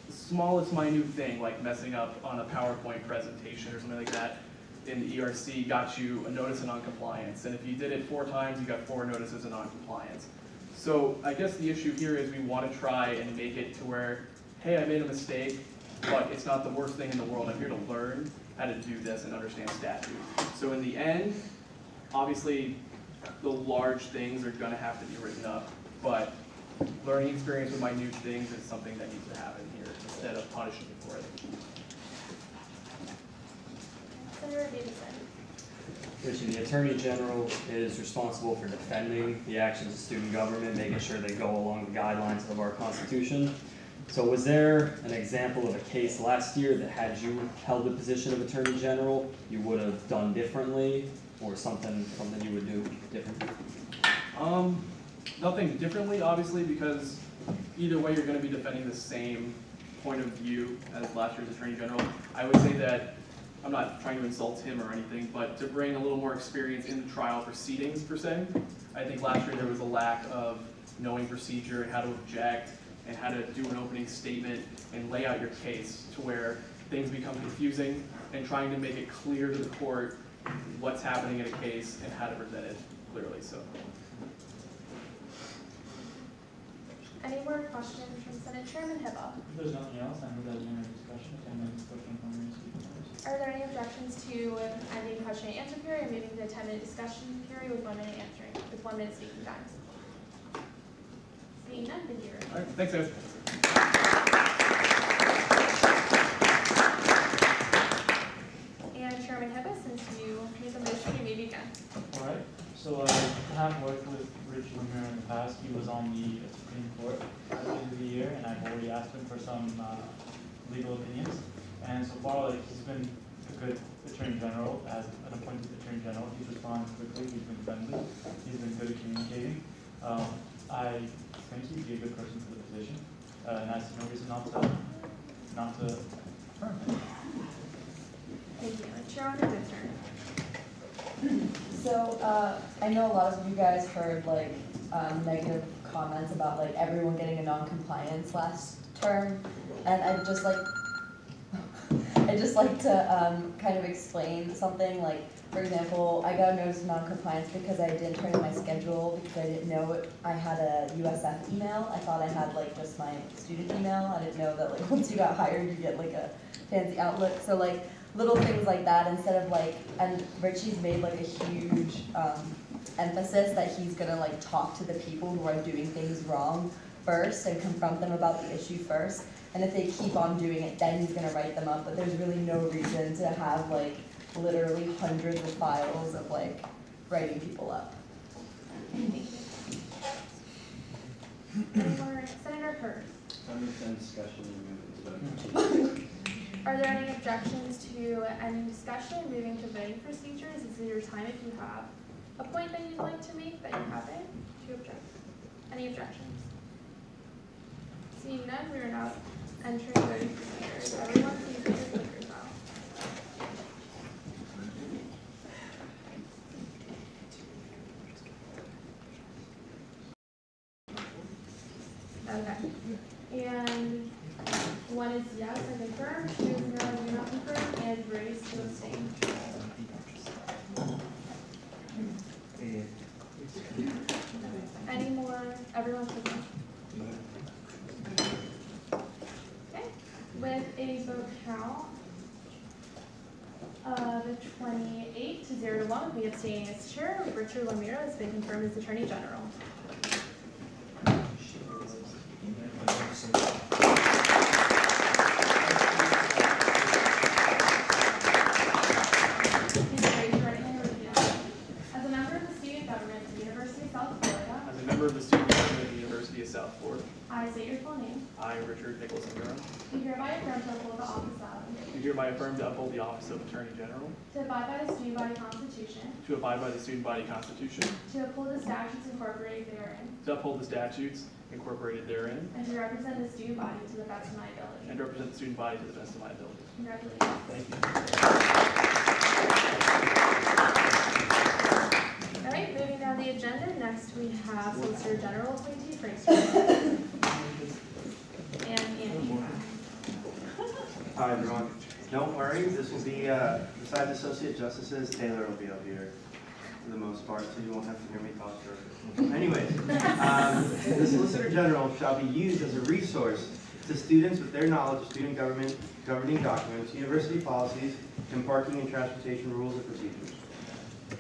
the smallest minute thing, like messing up on a PowerPoint presentation or something like that in the ERC got you a notice of noncompliance. And if you did it 4 times, you got 4 notices of noncompliance. So I guess the issue here is we want to try and make it to where, hey, I made a mistake, but it's not the worst thing in the world. I'm here to learn how to do this and understand statute. So in the end, obviously, the large things are going to have to be written up, but learning experience with minute things is something that needs to happen here instead of punishing you for it. Senator Davidson. Christian, the Attorney General is responsible for defending the actions of student government, making sure they go along the guidelines of our Constitution. So was there an example of a case last year that had you held the position of Attorney General, you would have done differently, or something you would do differently? Nothing differently, obviously, because either way you're going to be defending the same point of view as last year's Attorney General. I would say that, I'm not trying to insult him or anything, but to bring a little more experience in the trial proceedings per se. I think last year there was a lack of knowing procedure and how to object and how to do an opening statement and lay out your case to where things become confusing and trying to make it clear to the court what's happening in a case and how to present it clearly. So. Any more questions from Senate Chairman Hibble? If there's nothing else, I move that we end our discussion. If anyone has a question from the speakers. Are there any objections to ending question and answer period and moving to a 10-minute discussion period with 1 minute answering, with 1 minute speaking times? Seeing none, thank you. All right, thanks guys. And Chairman Hibble, since you made the motion, you may begin. All right, so I have worked with Rich Lemire in the past. He was on the Supreme Court at the end of the year, and I've already asked him for some legal opinions. And so far, like, he's been a good Attorney General, as an appointed Attorney General. He's responded quickly, he's been friendly, he's been good at communicating. I think he'd be a good person for the position, and I see no reason not to affirm him. Thank you. Chairman Vincent. So, I know a lot of you guys heard like negative comments about like everyone getting a non-compliance last term, and I'd just like to kind of explain something. Like, for example, I got a notice of non-compliance because I didn't turn in my schedule because I didn't know I had a USF email. I thought I had like just my student email. I didn't know that like once you got hired you get like a fancy Outlook. So like little things like that, instead of like, and Richie's made like a huge emphasis that he's gonna like talk to the people who are doing things wrong first and confront them about the issue first. And if they keep on doing it, then he's gonna write them up. But there's really no reason to have like literally hundreds of files of like writing people up. Senator Hurst. Understand discussion and move into voting. Are there any objections to ending discussion, moving to voting procedures? This is your time if you have a point that you'd like to make that you haven't. Do you object? Any objections? Seeing none, we are now entering voting procedures. Everyone please use your clickers out. Okay. And 1 is yes, I confirm. 2 is no, I do not confirm. And raise to abstain. Any more? Everyone click on. Okay. With a vote count of 28 to 0 to 1, we abstaining as chair. Richard Lemire has been confirmed as Attorney General. I state your full name. I, Richard Nicholas Lemire. Do hereby affirm to uphold the office of. Do hereby affirm to uphold the office of Attorney General. To abide by the student body constitution. To abide by the student body constitution. To uphold the statutes incorporated therein. To uphold the statutes incorporated therein. And to represent the student body to the best of my ability. And to represent the student body to the best of my ability. Congratulations. Thank you. All right, moving down the agenda. Next we have Solicitor General appointee Frank. And Andy. Hi, everyone. Don't worry, this will be, besides Associate Justices, Taylor will be up here for the most part, so you won't have to hear me talk through. Anyways, the Solicitor General shall be used as a resource to students with their knowledge of student government, governing documents, university policies, and parking and transportation rules and procedures.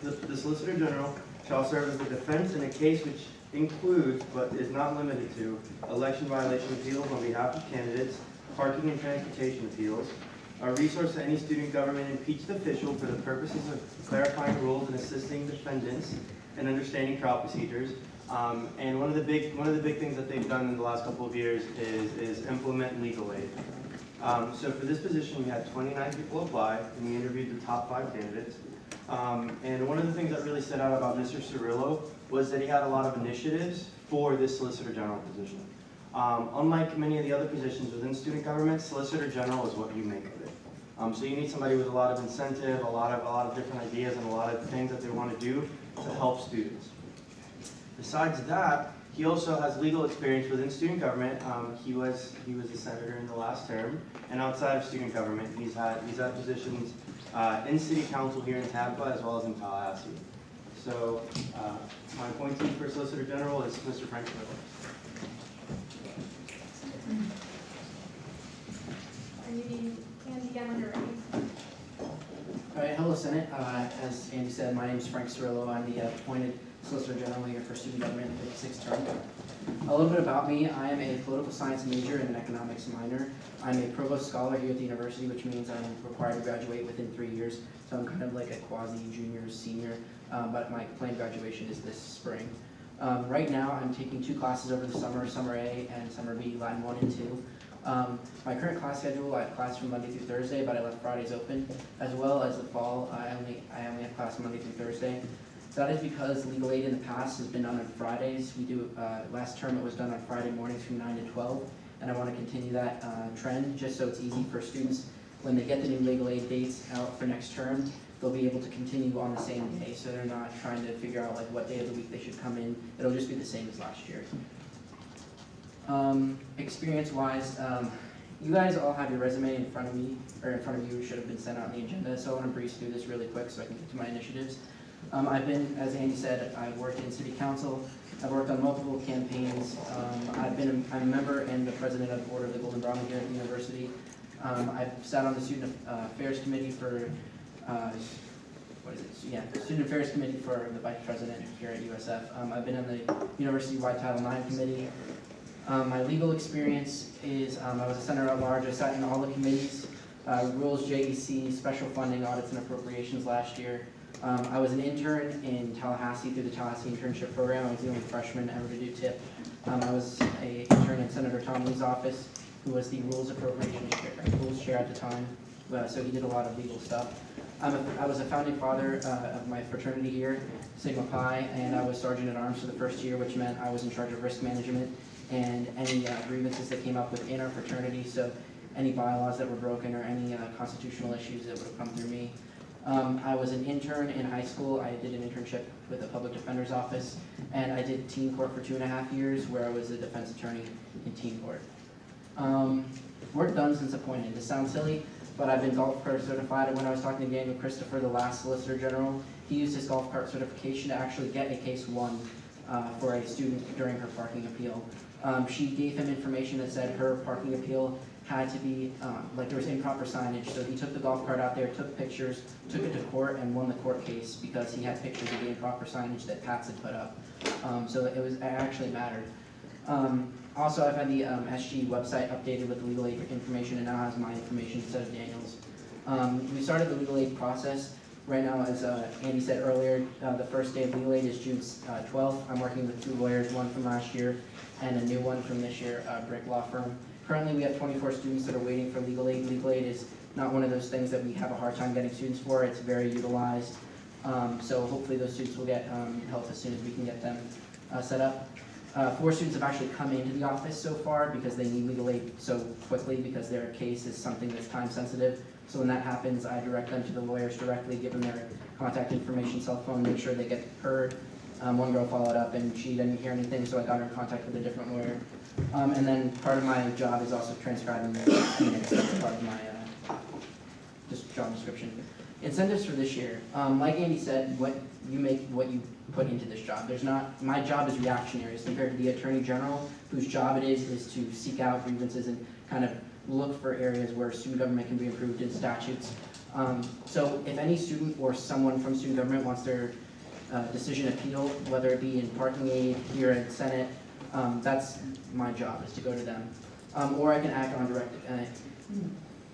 The Solicitor General shall serve as the defense in a case which includes, but is not limited to, election violation appeals on behalf of candidates, parking and transportation appeals, a resource to any student government impeached official for the purposes of clarifying rules and assisting defendants in understanding trial procedures. And one of the big things that they've done in the last couple of years is implement legal aid. So for this position, we had 29 people apply, and we interviewed the top 5 candidates. And one of the things that really stood out about Mr. Cirillo was that he had a lot of initiatives for this Solicitor General position. Unlike many of the other positions within student government, Solicitor General is what you make of it. So you need somebody with a lot of incentive, a lot of different ideas, and a lot of things that they want to do to help students. Besides that, he also has legal experience within student government. He was a senator in the last term, and outside of student government, he's had positions in city council here in Tampa as well as in Tallahassee. So my appointee for Solicitor General is Mr. Frank Miller. Are you being Andy again when you're ready? All right, hello Senate. As Andy said, my name is Frank Cirillo. I'm the appointed Solicitor General here for student government in the 6th term. A little bit about me. I am a political science major and an economics minor. I'm a provost scholar here at the university, which means I'm required to graduate within 3 years. So I'm kind of like a quasi-junior, senior, but my planned graduation is this spring. Right now, I'm taking 2 classes over the summer, Summer A and Summer B, Latin 1 and 2. My current class schedule, I have class from Monday through Thursday, but I left Fridays open, as well as the fall, I only have class Monday through Thursday. That is because legal aid in the past has been done on Fridays. We do, last term it was done on Friday mornings from 9 to 12, and I want to continue that trend just so it's easy for students. When they get the new legal aid dates out for next term, they'll be able to continue on the same day, so they're not trying to figure out like what day of the week they should come in. It'll just be the same as last year. Experience-wise, you guys all have your resume in front of me, or in front of you, should have been sent out on the agenda, so I want to breeze through this really quick so I can get to my initiatives. I've been, as Andy said, I've worked in city council, I've worked on multiple campaigns, I'm a member and the president of the Order of the Golden Brahmin here at the university. I've sat on the Student Affairs Committee for, Student Affairs Committee for the Vice President here at USF. I've been on the University-wide Title IX Committee. My legal experience is I was a senator at large. I sat in all the committees, Rules, JEC, Special Funding, Audits, and Appropriations last year. I was an intern in Tallahassee through the Tallahassee Internship Program. I was the only freshman ever to do TIP. I was an intern in Senator Tom Lee's office, who was the Rules Appropriations Chair at the time, so he did a lot of legal stuff. I was a founding father of my fraternity here, Sigma Pi, and I was Sergeant at Arms for the first year, which meant I was in charge of risk management and any grievances that came up within our fraternity, so any bylaws that were broken or any constitutional issues that would have come through me. I was an intern in high school. I did an internship with the Public Defender's Office, and I did teen court for 2.5 years, where I was a defense attorney in teen court. Work done since appointed. This sounds silly, but I've been golf cart certified. And when I was talking to Daniel Christopher, the last Solicitor General, he used his golf cart certification to actually get a case won for a student during her parking appeal. She gave him information that said her parking appeal had to be, like there was improper signage, so he took the golf cart out there, took pictures, took it to court, and won the court case because he had pictures of the improper signage that Pats had put up. So it actually mattered. Also, I've had the SG website updated with the legal aid information, and now has my information instead of Daniel's. We started the legal aid process. Right now, as Andy said earlier, the first day of legal aid is June 12th. I'm working with 2 lawyers, one from last year and a new one from this year, Brick Law Firm. Currently, we have 24 students that are waiting for legal aid. Legal aid is not one of those things that we have a hard time getting students for. It's very utilized. So hopefully those students will get help as soon as we can get them set up. 4 students have actually come into the office so far because they need legal aid so quickly because their case is something that's time sensitive. So when that happens, I direct them to the lawyers directly, give them their contact information, cell phone, make sure they get heard. One girl followed up and she didn't hear anything, so I got her in contact with a different lawyer. And then part of my job is also transcribing the minutes. That's part of my just job description. Incentives for this year. Like Andy said, what you make, what you put into this job. There's not, my job is reactionary as compared to the Attorney General, whose job it is to seek out grievances and kind of look for areas where student government can be improved in statutes. So if any student or someone from student government wants their decision appealed, whether it be in parking aid, here at Senate, that's my job, is to go to them. Or I can act on direct,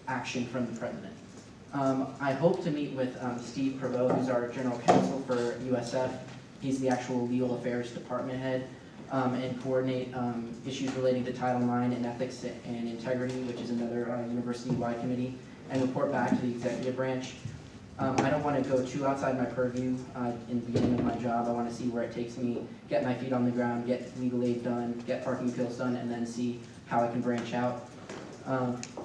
action from the president. I hope to meet with Steve Prevost, who's our general counsel for USF. He's the actual legal affairs department head, and coordinate issues relating to Title IX and ethics and integrity, which is another university-wide committee, and report back to the executive branch. I don't want to go too outside my purview in the beginning of my job. I want to see where it takes me, get my feet on the ground, get legal aid done, get parking appeals done, and then see how I can branch out.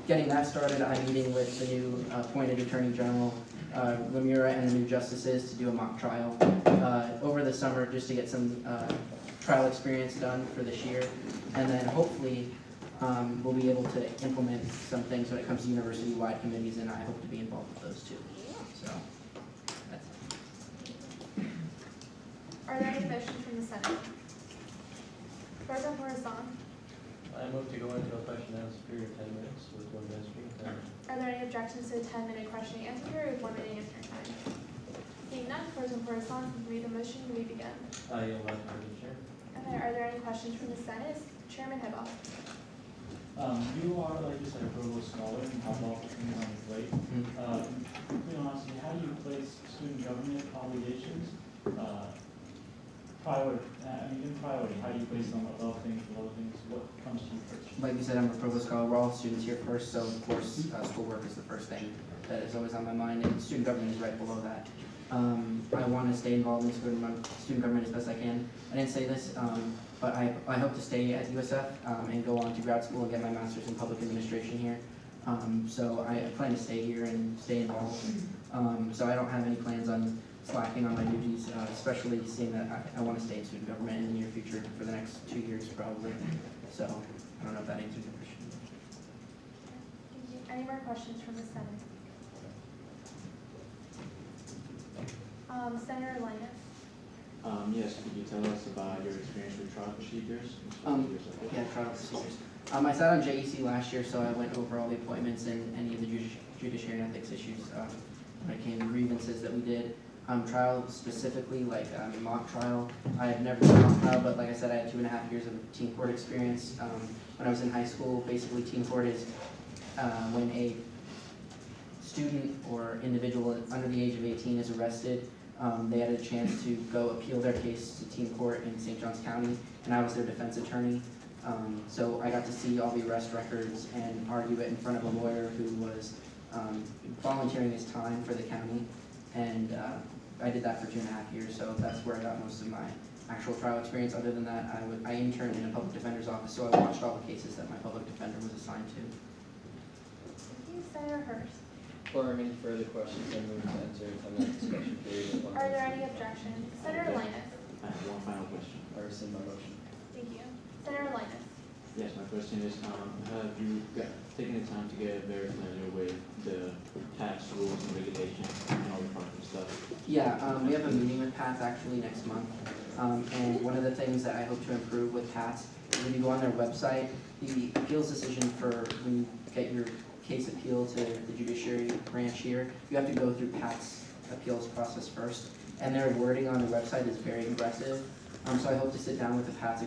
Getting that started, I'm meeting with the new appointed Attorney General, Lemura, and the new justices to do a mock trial over the summer just to get some trial experience done for this year. And then hopefully we'll be able to implement some things when it comes to university-wide committees, and I hope to be involved with those too. So, that's it. Are there any motions from the Senate? President Horasan, I move to go into a question and answer period of 10 minutes with 1 minute speaking time. are there any objections to a 10-minute question and answer period with 1 minute answering time? Seeing none, President Horasan, read the motion, we begin. I yield my time to the chair. Okay, are there any questions from the Senate? Chairman Hibble. You are, like you said, a global scholar and have lots of things on your plate. To be honest, how do you place student government obligations in priority? How do you place them above things, below things? What comes to you first? Like you said, I'm a provost scholar. We're all students here first, so of course schoolwork is the first thing that is always on my mind, and student government is right below that. I want to stay involved in student government as best I can. I didn't say this, but I hope to stay at USF and go on to grad school and get my master's in public administration here. So I plan to stay here and stay involved. So I don't have any plans on slacking on my duties, especially seeing that I want to stay in student government in the near future for the next 2 years probably. So I don't know if that answers your question. Thank you. Any more questions from the Senate? Senator Linus. Yes, could you tell us about your experience with trial procedures? Yeah, trial procedures. I sat on JEC last year, so I went over all the appointments and any of the judiciary and ethics issues when it came to grievances that we did. Trial specifically, like mock trial. I have never done mock trial, but like I said, I had 2.5 years of team court experience. When I was in high school, basically team court is when a student or individual under the age of 18 is arrested. They had a chance to go appeal their case to teen court in St. Johns County, and I was their defense attorney. So I got to see all the arrest records and argue it in front of a lawyer who was volunteering his time for the county, and I did that for 2.5 years, so that's where I got most of my actual trial experience. Other than that, I interned in a public defender's office, so I watched all the cases that my public defender was assigned to. Thank you, Senator Hurst. For any further questions, I move to enter a 10-minute discussion period with 1 minute. Are there any objections? Senator Linus. I have one final question. I rescind my motion. Thank you. Senator Linus. Yes, my question is, have you taken the time to get very familiar with the tax rules and regulations and all the parking stuff? Yeah, we have a meeting with PATS actually next month. And one of the things that I hope to improve with PATS is when you go on their website, the appeals decision for when you get your case appeal to the judiciary branch here, you have to go through PATS appeals process first. And their wording on their website is very aggressive. So I hope to sit down with the PATS,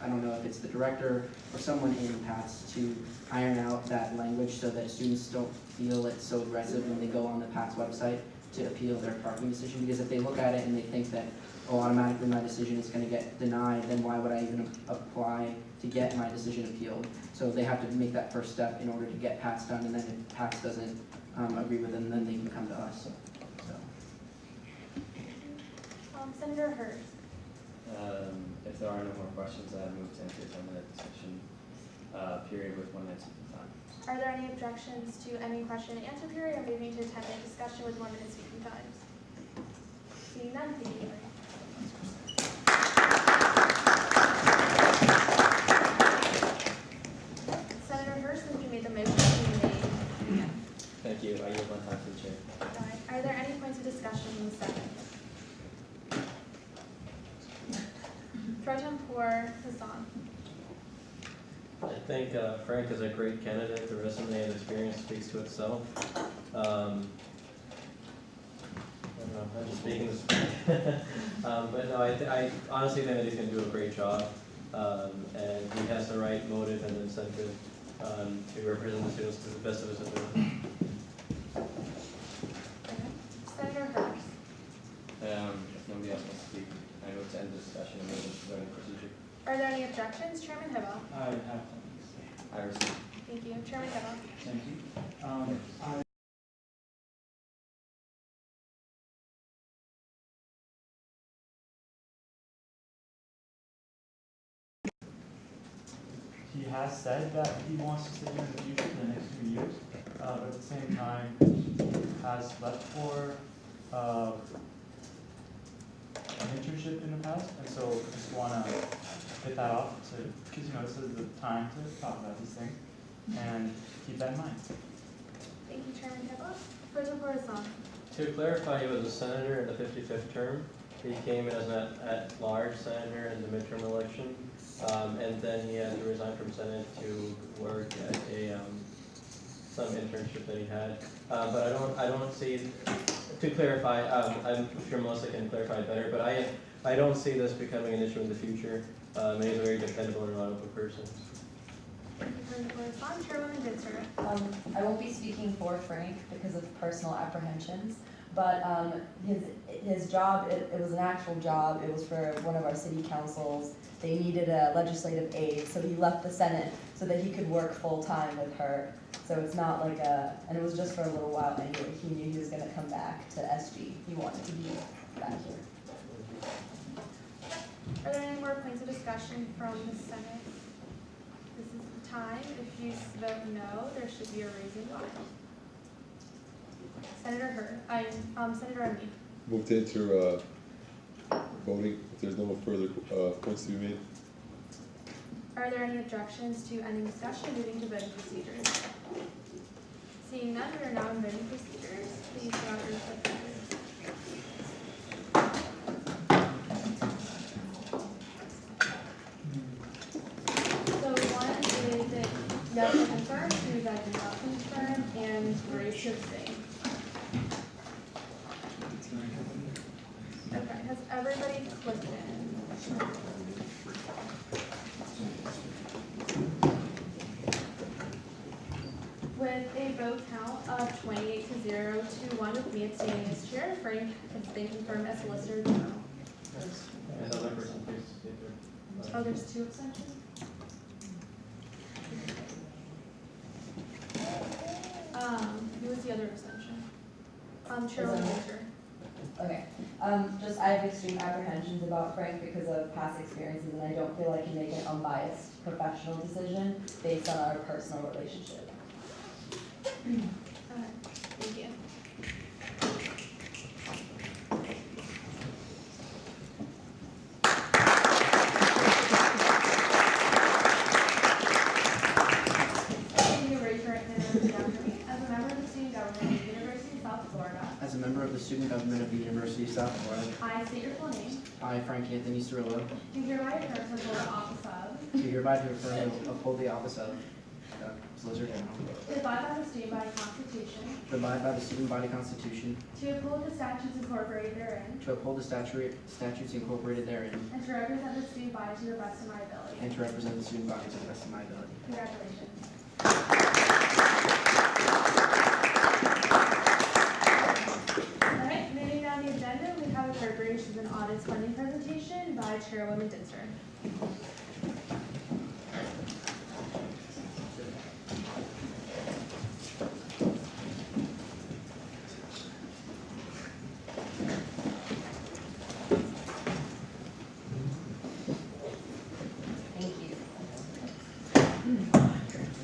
I don't know if it's the director or someone in PATS, to iron out that language so that students don't feel it's so aggressive when they go on the PATS website to appeal their parking decision. Because if they look at it and they think that, oh, automatically my decision is going to get denied, then why would I even apply to get my decision appealed? So they have to make that first step in order to get PATS done, and then if PATS doesn't agree with them, then they can come to us. So. Senator Hurst. If there are no more questions, I move to enter a 10-minute discussion period with 1 minute speaking time. Are there any objections to any question and answer period, or moving to a 10-minute discussion with 1 minute speaking times? Seeing none, thank you. Senator Hurst, since you made the motion, you may. Thank you. I yield my time to the chair. Are there any points of discussion in the Senate? Pro Tempore Hassan. I think Frank is a great candidate. The resume and experience speaks to itself. I don't know, I'm just speaking this. But no, I honestly think that he's going to do a great job. And he has the right motive and incentive to represent the students to the best of his ability. Senator Hurst. If nobody else wants to speak, I move to end the discussion and move into voting procedure. Are there any objections? Chairman Hibble. I have something to say. I receive. Thank you. Chairman Hibble. Thank you. He has said that he wants to stay here in the future for the next few years, but at the same time has left for an internship in the past, and so just want to get that off because this is the time to talk about these things and keep that in mind. Thank you, Chairman Hibble. Further correspondence. To clarify, he was a senator in the 55th term. He came in as an at-large senator in the midterm election, and then he had to resign from Senate to work at some internship that he had. But I don't see. To clarify, I'm sure Melissa can clarify it better, but I don't see this becoming an issue in the future. He's a very dependable and reliable person. Thank you for the correspondence. Chairwoman Dinster. I won't be speaking for Frank because of personal apprehensions, but his job, it was an actual job. It was for one of our city councils. They needed a legislative aide, so he left the Senate so that he could work full-time with her. So it's not like and it was just for a little while anyway. He knew he was going to come back to SG. He wanted to be back here. Are there any more points of discussion from the Senate? This is the time. If you vote no, there should be a raising line. Senator Senator Emby. Move to enter voting if there's no further points to be made. Are there any objections to ending discussion, moving to voting procedures? Seeing none, we are now in voting procedures. Please go out your selectors. So one is that yes to confirm, two that do not confirm, and three to abstain. Okay, has everybody clicked in? With a vote count of 28 to 0 to 1 with me abstaining as chair, Frank has been confirmed as Solicitor General. Another person, please. Oh, there's two abstentions? Who was the other abstention? Chairwoman Winter. Okay. Just I have extreme apprehensions about Frank because of past experiences, and I don't feel I can make an unbiased professional decision based on our personal relationship. Thank you. Can you raise your right hand and repeat after me? As a member of the student government of the University of South Florida, As a member of the student government of the University of South Florida, I state your full name, I, Frank Anthony Cirillo, do hereby affirm to hold the office of, do hereby affirm to uphold the office of Solicitor General, to abide by the student body constitution, to abide by the student body constitution, to uphold the statutes incorporated therein, to uphold the statutes incorporated therein, and to represent the student body to the best of my ability. and to represent the student body to the best of my ability. Congratulations. All right, moving down the agenda, we have appropriations and audits funding presentation by Chairwoman Dinster. Thank you.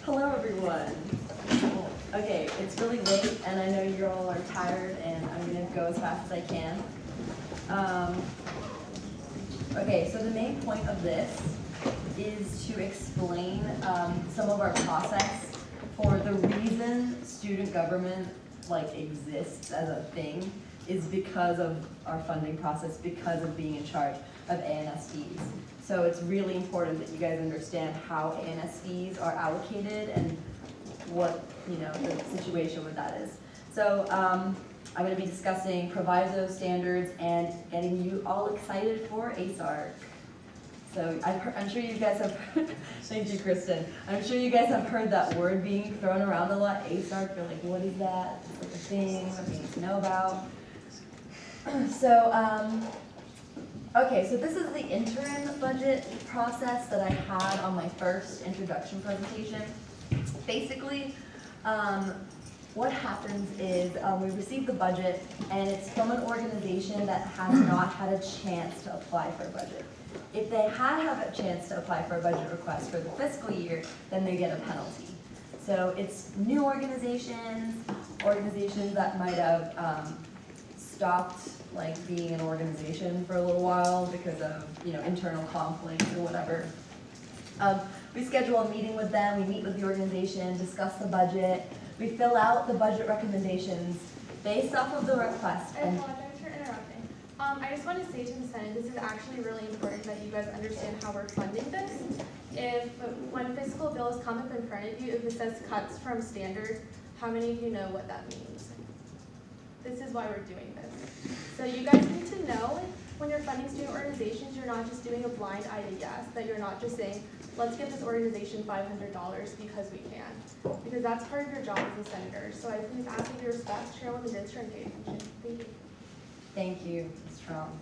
Hello, everyone. Okay, it's really late, and I know you all are tired, and I'm going to go as fast as I can. Okay, so the main point of this is to explain some of our process for the reason student government exists as a thing is because of our funding process, because of being in charge of ANSDs. So it's really important that you guys understand how ANSDs are allocated and what the situation with that is. So I'm going to be discussing proviso standards and getting you all excited for ASARC. So I'm sure you guys have, thank you, Kristen. I'm sure you guys have heard that word being thrown around a lot, ASARC. You're like, what is that? It's like a thing that we need to know about. So, okay, so this is the interim budget process that I had on my first introduction presentation. Basically, what happens is we receive the budget, and it's from an organization that has not had a chance to apply for a budget. If they have a chance to apply for a budget request for the fiscal year, then they get a penalty. So it's new organizations that might have stopped like being an organization for a little while because of internal conflicts or whatever. We schedule a meeting with them, we meet with the organization, discuss the budget, we fill out the budget recommendations based off of the request. I apologize for interrupting. I just want to say to the Senate, this is actually really important that you guys understand how we're funding this. When fiscal bills come up in front of you, if it says cuts from standards, how many of you know what that means? This is why we're doing this. So you guys need to know when you're funding student organizations, you're not just doing a blind eye to yes, that you're not just saying, let's give this organization $500 because we can. Because that's part of your job as a senator. So I please ask that you respect Chairwoman Dinster and pay attention. Thank you. Thank you, Ms. Strong.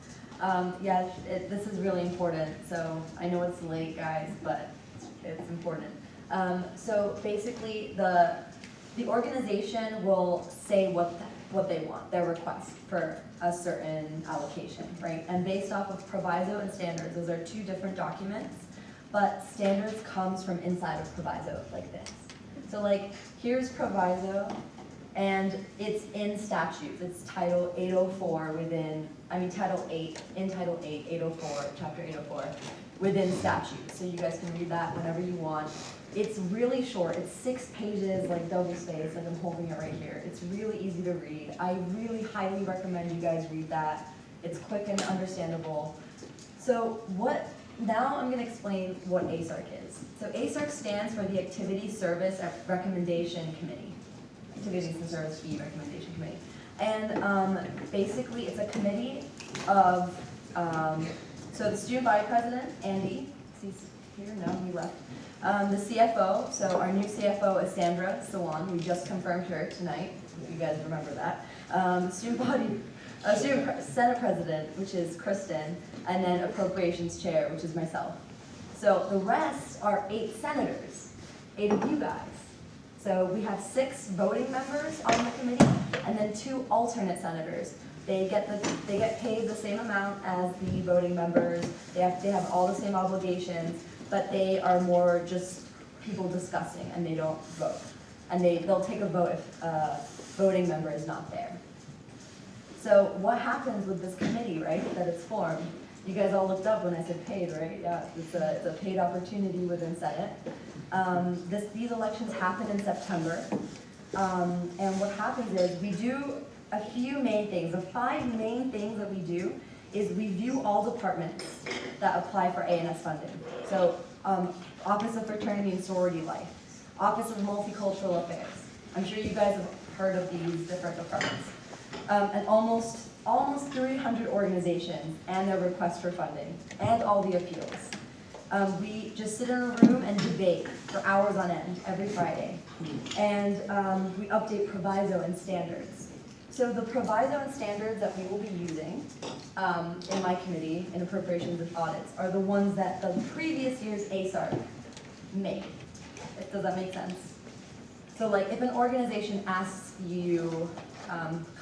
Yeah, this is really important. So I know it's late, guys, but it's important. So basically, the organization will say what they want, their request for a certain allocation, right? And based off of proviso and standards, those are two different documents, but standards comes from inside of proviso, like this. So like, here's proviso, and it's in statutes. It's Title 804 Title 8, in Title 8, 804, Chapter 804, within statutes. So you guys can read that whenever you want. It's really short. It's 6 pages, like double-spaced, like I'm holding it right here. It's really easy to read. I really highly recommend you guys read that. It's quick and understandable. So now I'm going to explain what ASARC is. So ASARC stands for the Activity Service Recommendation Committee. Activities and Service Fee Recommendation Committee. And basically it's a committee of, so the student body president, Andy, he's here, no, he left. The CFO, so our new CFO is Sandra Sawan. We just confirmed her tonight, if you guys remember that. Senate President, which is Kristen, and then Appropriations Chair, which is myself. So the rest are 8 senators, 8 of you guys. So we have 6 voting members on the committee, and then 2 alternate senators. They get paid the same amount as the voting members. They have all the same obligations, but they are more just people discussing, and they don't vote. And they'll take a vote if a voting member is not there. So what happens with this committee, right, that it's formed? You guys all looked up when I said paid, right? Yeah, it's a paid opportunity within Senate. These elections happen in September. And what happens is we do a few main things. The 5 main things that we do is we view all departments that apply for A&S funding. So Office of Fraternity and Sorority Life, Office of Multicultural Affairs. I'm sure you guys have heard of these different departments. And almost 300 organizations and their requests for funding, and all the appeals. We just sit in a room and debate for hours on end every Friday. And we update proviso and standards. So the proviso and standards that we will be using in my committee, in appropriations and audits, are the ones that the previous year's ASARC made. Does that make sense? So like if an organization asks you,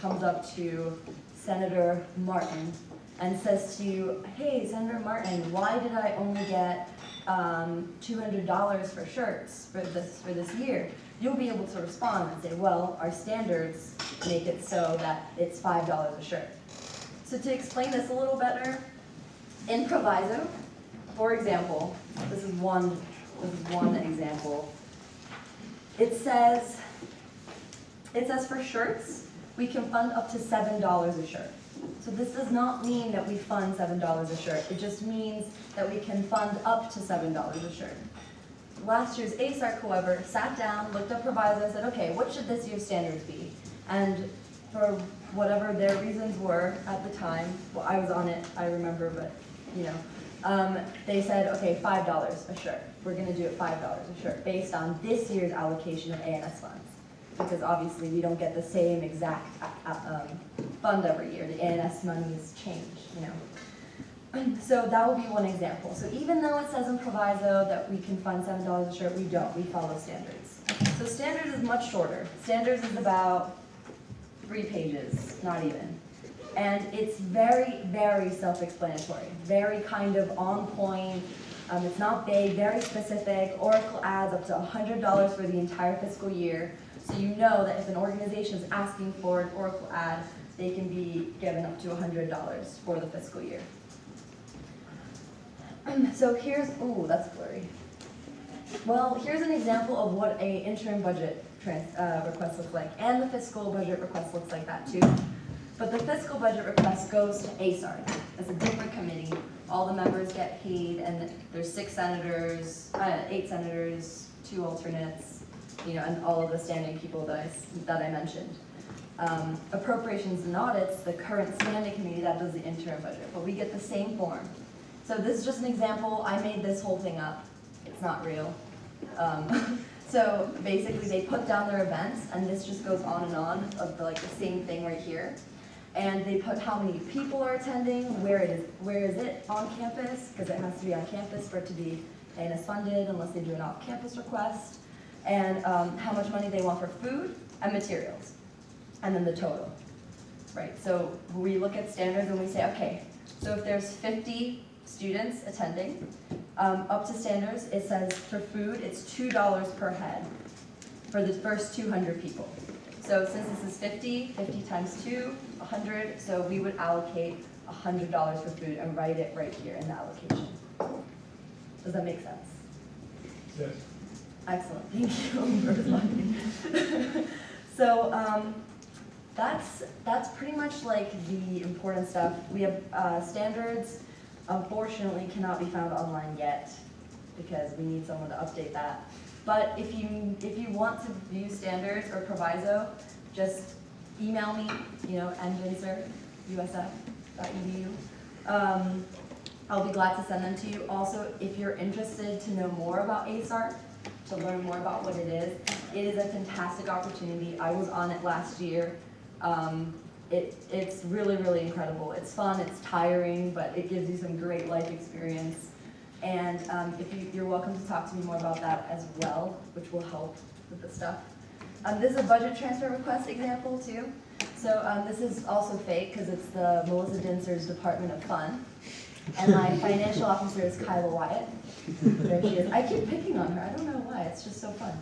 comes up to Senator Martin and says to you, hey, Senator Martin, why did I only get $200 for shirts for this year? You'll be able to respond and say, well, our standards make it so that it's $5 a shirt. So to explain this a little better, in proviso, for example, this is one example. It says for shirts, we can fund up to $7 a shirt. So this does not mean that we fund $7 a shirt. It just means that we can fund up to $7 a shirt. Last year's ASARC, however, sat down, looked up proviso, and said, okay, what should this year's standards be? And for whatever their reasons were at the time, well, I was on it, I remember, but They said, okay, $5 a shirt. We're gonna do it $5 a shirt based on this year's allocation of ANS funds. Because obviously we don't get the same exact fund every year. The ANS monies change, you know. So that would be one example. So even though it says in proviso that we can fund $7 a shirt, we don't. We follow standards. So standards is much shorter. Standards is about 3 pages, not even. And it's very, very self-explanatory. Very kind of on point. It's not vague, very specific. Oracle adds up to $100 for the entire fiscal year. So you know that if an organization is asking for an Oracle ad, they can be given up to $100 for the fiscal year. So here's, ooh, that's blurry. Well, here's an example of what an interim budget request looks like, and the fiscal budget request looks like that too. But the fiscal budget request goes to ASART. It's a different committee. All the members get paid, and there's 8 senators, 2 alternates, you know, and all of the standing people that I mentioned. Appropriations and audits, the current standing committee that does the interim budget, but we get the same form. So this is just an example. I made this whole thing up. It's not real. So basically they put down their events, and this just goes on and on of the same thing right here. And they put how many people are attending, where is it on campus, because it has to be on campus for it to be ANS funded unless they do an off-campus request, and how much money they want for food and materials, and then the total, right? So we look at standards and we say, okay, so if there's 50 students attending, up to standards, it says for food, it's $2 per head for the first 200 people. So since this is 50 times 2, 100, so we would allocate $100 for food and write it right here in the allocation. Does that make sense? Yes. Excellent, thank you for responding. So that's pretty much like the important stuff. We have standards, unfortunately cannot be found online yet because we need someone to update that. But if you want to view standards or proviso, just email me, you know, njinser@usf.edu. I'll be glad to send them to you. Also, if you're interested to know more about ASART, to learn more about what it is a fantastic opportunity. I was on it last year. It's really, really incredible. It's fun, it's tiring, but it gives you some great life experience. And you're welcome to talk to me more about that as well, which will help with the stuff. This is a budget transfer request example too. So this is also fake because it's the Melissa Dinser's Department of Fun. And my financial officer is Kyla Wyatt. There she is. I keep picking on her. I don't know why. It's just so fun.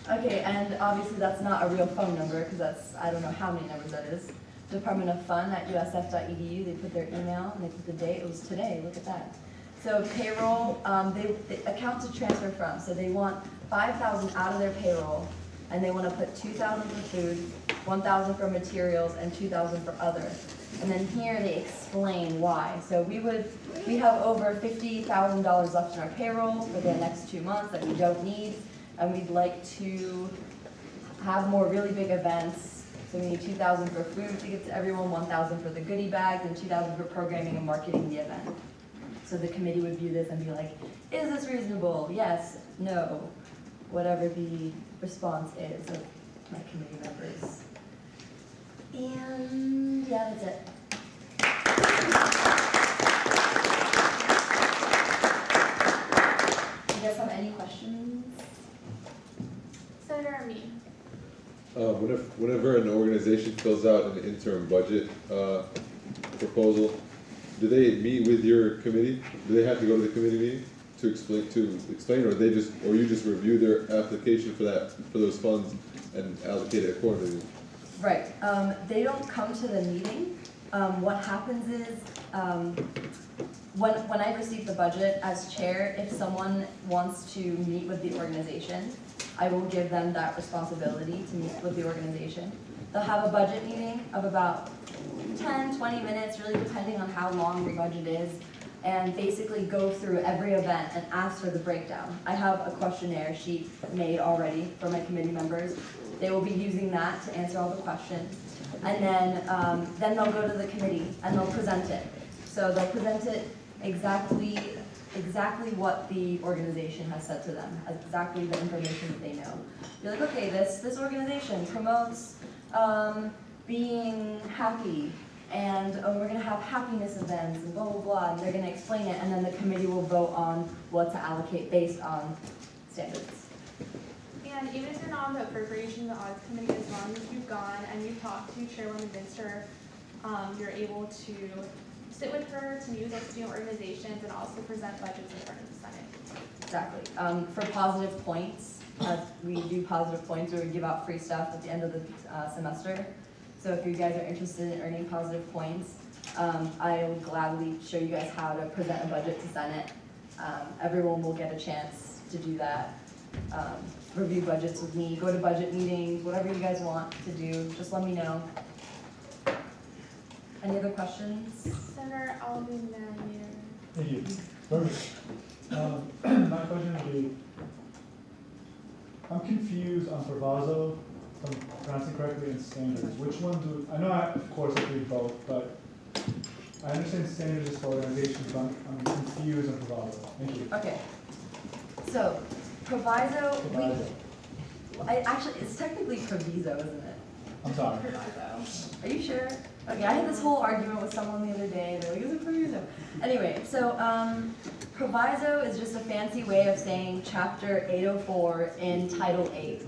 Okay, and obviously that's not a real phone number because I don't know how many numbers that is. Department of Fun at usf.edu. They put their email and they put the date. It was today. Look at that. So payroll, they account to transfer from. So they want $5,000 out of their payroll, and they want to put $2,000 for food, $1,000 for materials, and $2,000 for other. And then here they explain why. So we have over $50,000 left in our payroll for the next 2 months that we don't need, and we'd like to have more really big events. So we need $2,000 for food to give to everyone, $1,000 for the goodie bags, and $2,000 for programming and marketing the event. So the committee would view this and be like, is this reasonable? Yes, no, whatever the response is of my committee members. And yeah, that's it. Do you guys have any questions? Senator Armini. Whenever an organization fills out an interim budget proposal, do they meet with your committee? Do they have to go to the committee meeting to explain, or you just review their application for those funds and allocate it accordingly? Right. They don't come to the meeting. What happens is when I receive the budget as chair, if someone wants to meet with the organization, I will give them that responsibility to meet with the organization. They'll have a budget meeting of about 10, 20 minutes, really depending on how long your budget is, and basically go through every event and ask for the breakdown. I have a questionnaire sheet made already for my committee members. They will be using that to answer all the questions. And then they'll go to the committee and they'll present it. So they'll present it exactly what the organization has said to them, exactly the information that they know. You're like, okay, this organization promotes being happy, and we're going to have happiness events, and blah, blah, blah, and they're going to explain it, and then the committee will vote on what to allocate based on standards. And even if you're not on the appropriation, the audit committee, as long as you've gone and you've talked to Chairwoman Vinster, you're able to sit with her, to meet with like student organizations, and also present budgets in front of the Senate. Exactly. For positive points, we do positive points where we give out free stuff at the end of the semester. So if you guys are interested in earning positive points, I will gladly show you guys how to present a budget to Senate. Everyone will get a chance to do that. Review budgets with me, go to budget meetings, whatever you guys want to do, just let me know. Any other questions? Senator Alvin Mayor. Thank you. Perfect. My question would be, I'm confused on proviso, if I'm pronouncing correctly, and standards. Which one do, I know I, of course, I read both, but I understand standards is for organizations, but I'm confused on proviso. Thank you. Okay. So, proviso, actually, it's technically proviso, isn't it? I'm sorry. Proviso. Are you sure? Okay, I had this whole argument with someone the other day. They're like, is it proviso? Anyway, so proviso is just a fancy way of saying Chapter 804 in Title 8.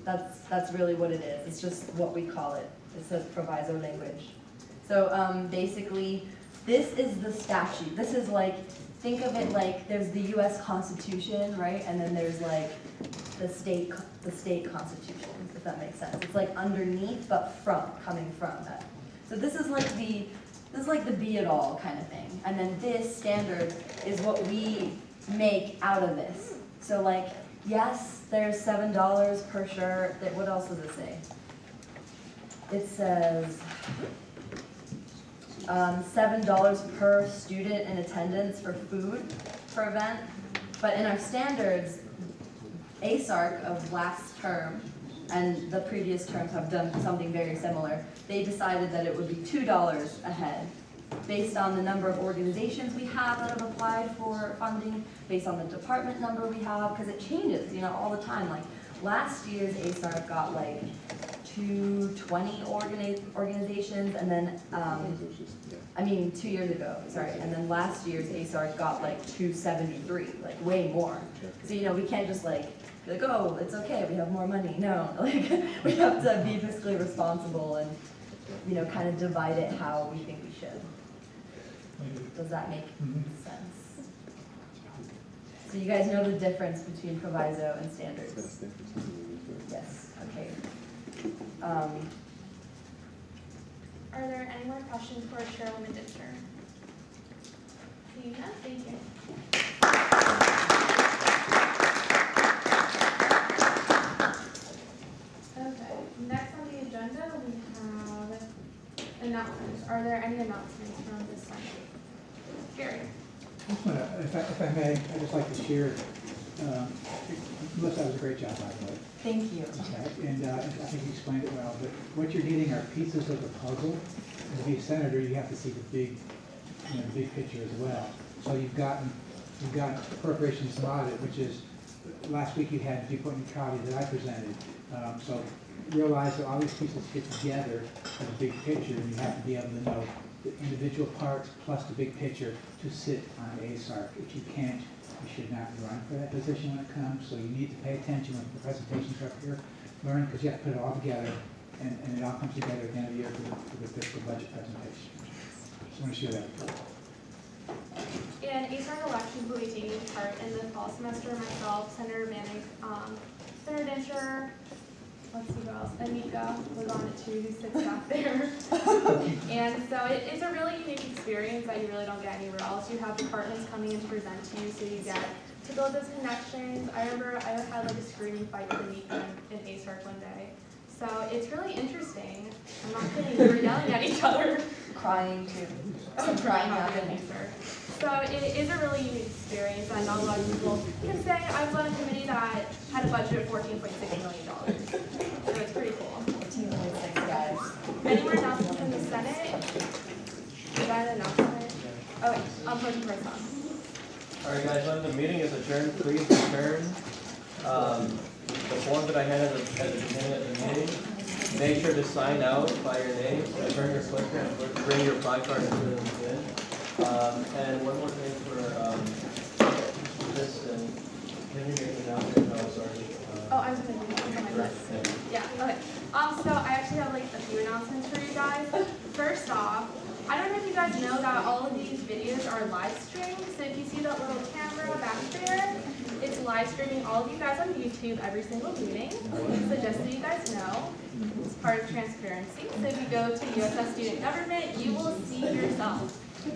That's really what it is. It's just what we call it. It says proviso language. So basically, this is the statute. This is like, think of it like there's the U.S. Constitution, right? And then there's like the state constitution, if that makes sense. It's like underneath, but coming from that. So this is like the be-it-all kind of thing. And then this standard is what we make out of this. So like, yes, there's $7 per shirt. What else does it say? It says $7 per student in attendance for food per event. But in our standards, ASARC of last term and the previous terms have done something very similar. They decided that it would be $2 a head based on the number of organizations we have that have applied for funding, based on the department number we have, because it changes, you know, all the time. Like last year's ASARC got like 220 organizations, and then, 2 years ago, sorry, and then last year's ASARC got like 273, like way more. So, you know, we can't just like, be like, oh, it's okay, we have more money. No, like, we have to be fiscally responsible and, you know, kind of divide it how we think we should. Does that make sense? So you guys know the difference between proviso and standards? Yes, okay. Are there any more questions for Chairwoman Dinter? Seeing none, thank you. Okay, next on the agenda we have announcements. Are there any announcements from this side? Gary. If I may, I'd just like to share, Melissa, that was a great job, by the way. Thank you. Okay. And I think you explained it well, but what you're needing are pieces of the puzzle. To be a senator, you have to see the big, big picture as well. So you've got appropriations and audit, which is, last week you had viewpoint neutrality that I presented. So realize that all these pieces fit together as a big picture, and you have to be able to know the individual parts plus the big picture to sit on ASARC. If you can't, you should not run for that position when it comes. So you need to pay attention when the presentations are up here, learn, because you have to put it all together, and it all comes together at the end of the year for the fiscal budget presentation. Just want to share that. And ASARC elections will be taking part in the fall semester. Myself, Senator Manning, Senator Dinter, let's see who else, Anika was on it too, who sits back there. And so it's a really unique experience that you really don't get anywhere else. You have departments coming in to present to you, so you get to build those connections. I remember I had like a screaming fight with Anika in ASARC one day. So it's really interesting. I'm not kidding, we were yelling at each other. Crying too. Some crying happened. So it is a really unique experience that not a lot of people can say. I was on a committee that had a budget of $14.6 million. So it's pretty cool. 14.6 guys. Any more announcements from the Senate? Is that an announcement? Okay, I'm putting first on. Alright guys, when the meeting is adjourned, please return the form that I had at the beginning of the meeting. Make sure to sign out by your name, return your clicker, and bring your 5-card into the bin. And one more thing for this, and can you make an announcement? No, sorry. Oh, I was gonna do that on my list. Yeah, okay. So I actually have like a few announcements for you guys. First off, I don't know if you guys know that all of these videos are live streamed. So if you see that little camera back there, it's live streaming all of you guys on YouTube every single meeting. So just so you guys know, it's part of transparency. So if you go to USF Student Government, you will see yourself. So,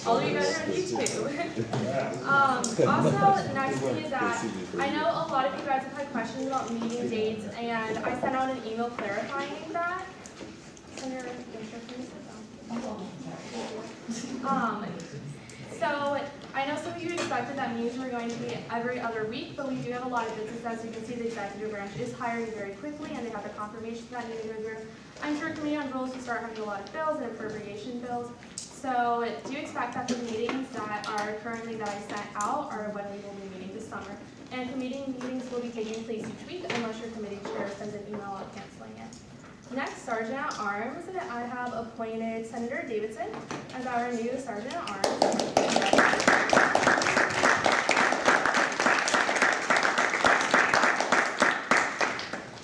all of you guys are on YouTube. Also, next thing is that I know a lot of you guys have had questions about meeting dates, and I sent out an email clarifying that. So I know some of you expected that meetings were going to be every other week, but we do have a lot of business. As you can see, the executive branch is hiring very quickly, and they have the confirmation that need to go through. I'm sure Committee on Rules will start having a lot of bills and appropriation bills. So do expect that the meetings that are currently that I sent out are when we will be meeting this summer. And committee meetings will be taking place each week unless your committee chair sends an email out canceling it. Next, Sergeant at Arms, I have appointed Senator Davidson as our new Sergeant at Arms.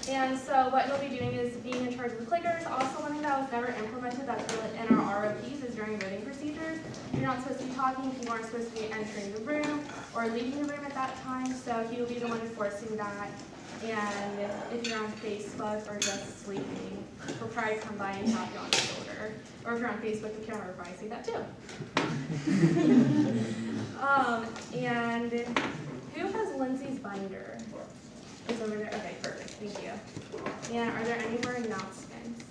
And so what he'll be doing is being in charge of the clickers. Also, one thing that was never implemented that's really in our ROPs is during voting procedures. You're not supposed to be talking, people aren't supposed to be entering the room or leaving the room at that time, so he will be the one enforcing that. And if you're on Facebook or just sleeping, he'll probably come by and tap you on the shoulder. Or if you're on Facebook, the camera will probably see that too. And who has Lindsay's binder? It's over there. Okay, perfect. Thank you. And are there any more announcements?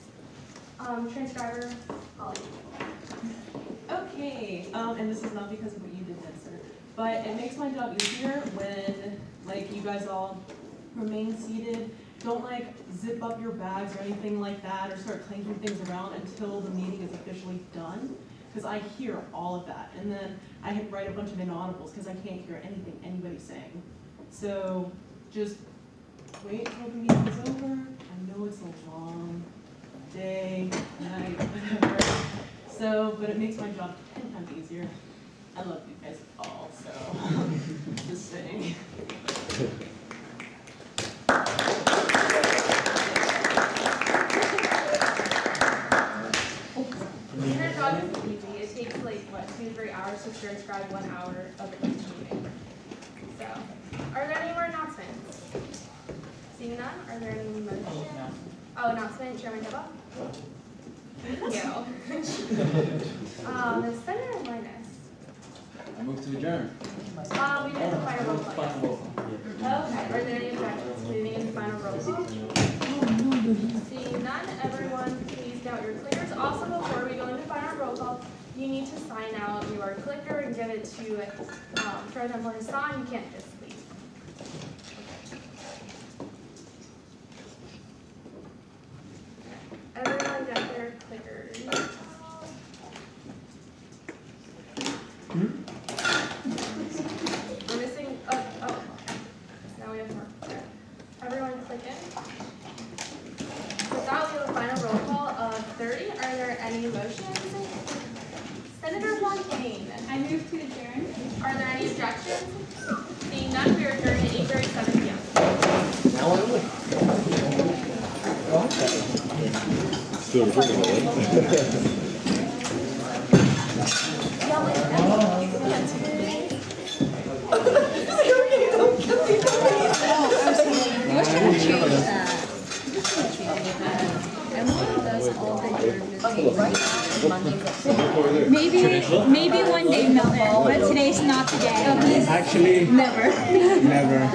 Transcriber, Holly. Okay, and this is not because of what you did, Spencer, but it makes my job easier when, like, you guys all remain seated. Don't like zip up your bags or anything like that or start clanking things around until the meeting is officially done, because I hear all of that. And then I write a bunch of inaudibles because I can't hear anything anybody's saying. So just wait until the meeting is over. I know it's a long day, night, whatever. So, but it makes my job 10 times easier. I love you guys all, so just saying. Your job is easy. It takes like, what, 2 to 3 hours to transcribe 1 hour of each meeting. So, are there any more announcements? Seeing none, are there any motions? Oh, announcement, Chairman Dibba? Thank you. Senator Linus. I move to adjourn. We did the final roll call. Okay, are there any objections to moving into final roll call? Seeing none, everyone please out your clickers. Also, before we go into final roll call, you need to sign out your clicker and give it to President Blanton. You can't just leave. Everyone got their clickers. We're missing, oh, now we have more. Everyone click in. With that, we have a final roll call of 30. Are there any motions? Senator Fontaine. I move to adjourn. Are there any objections? Seeing none, we are adjourned at 8:37 p.m. Still recording, Maybe one day, Melvin, but today's not the day. Actually, never. never.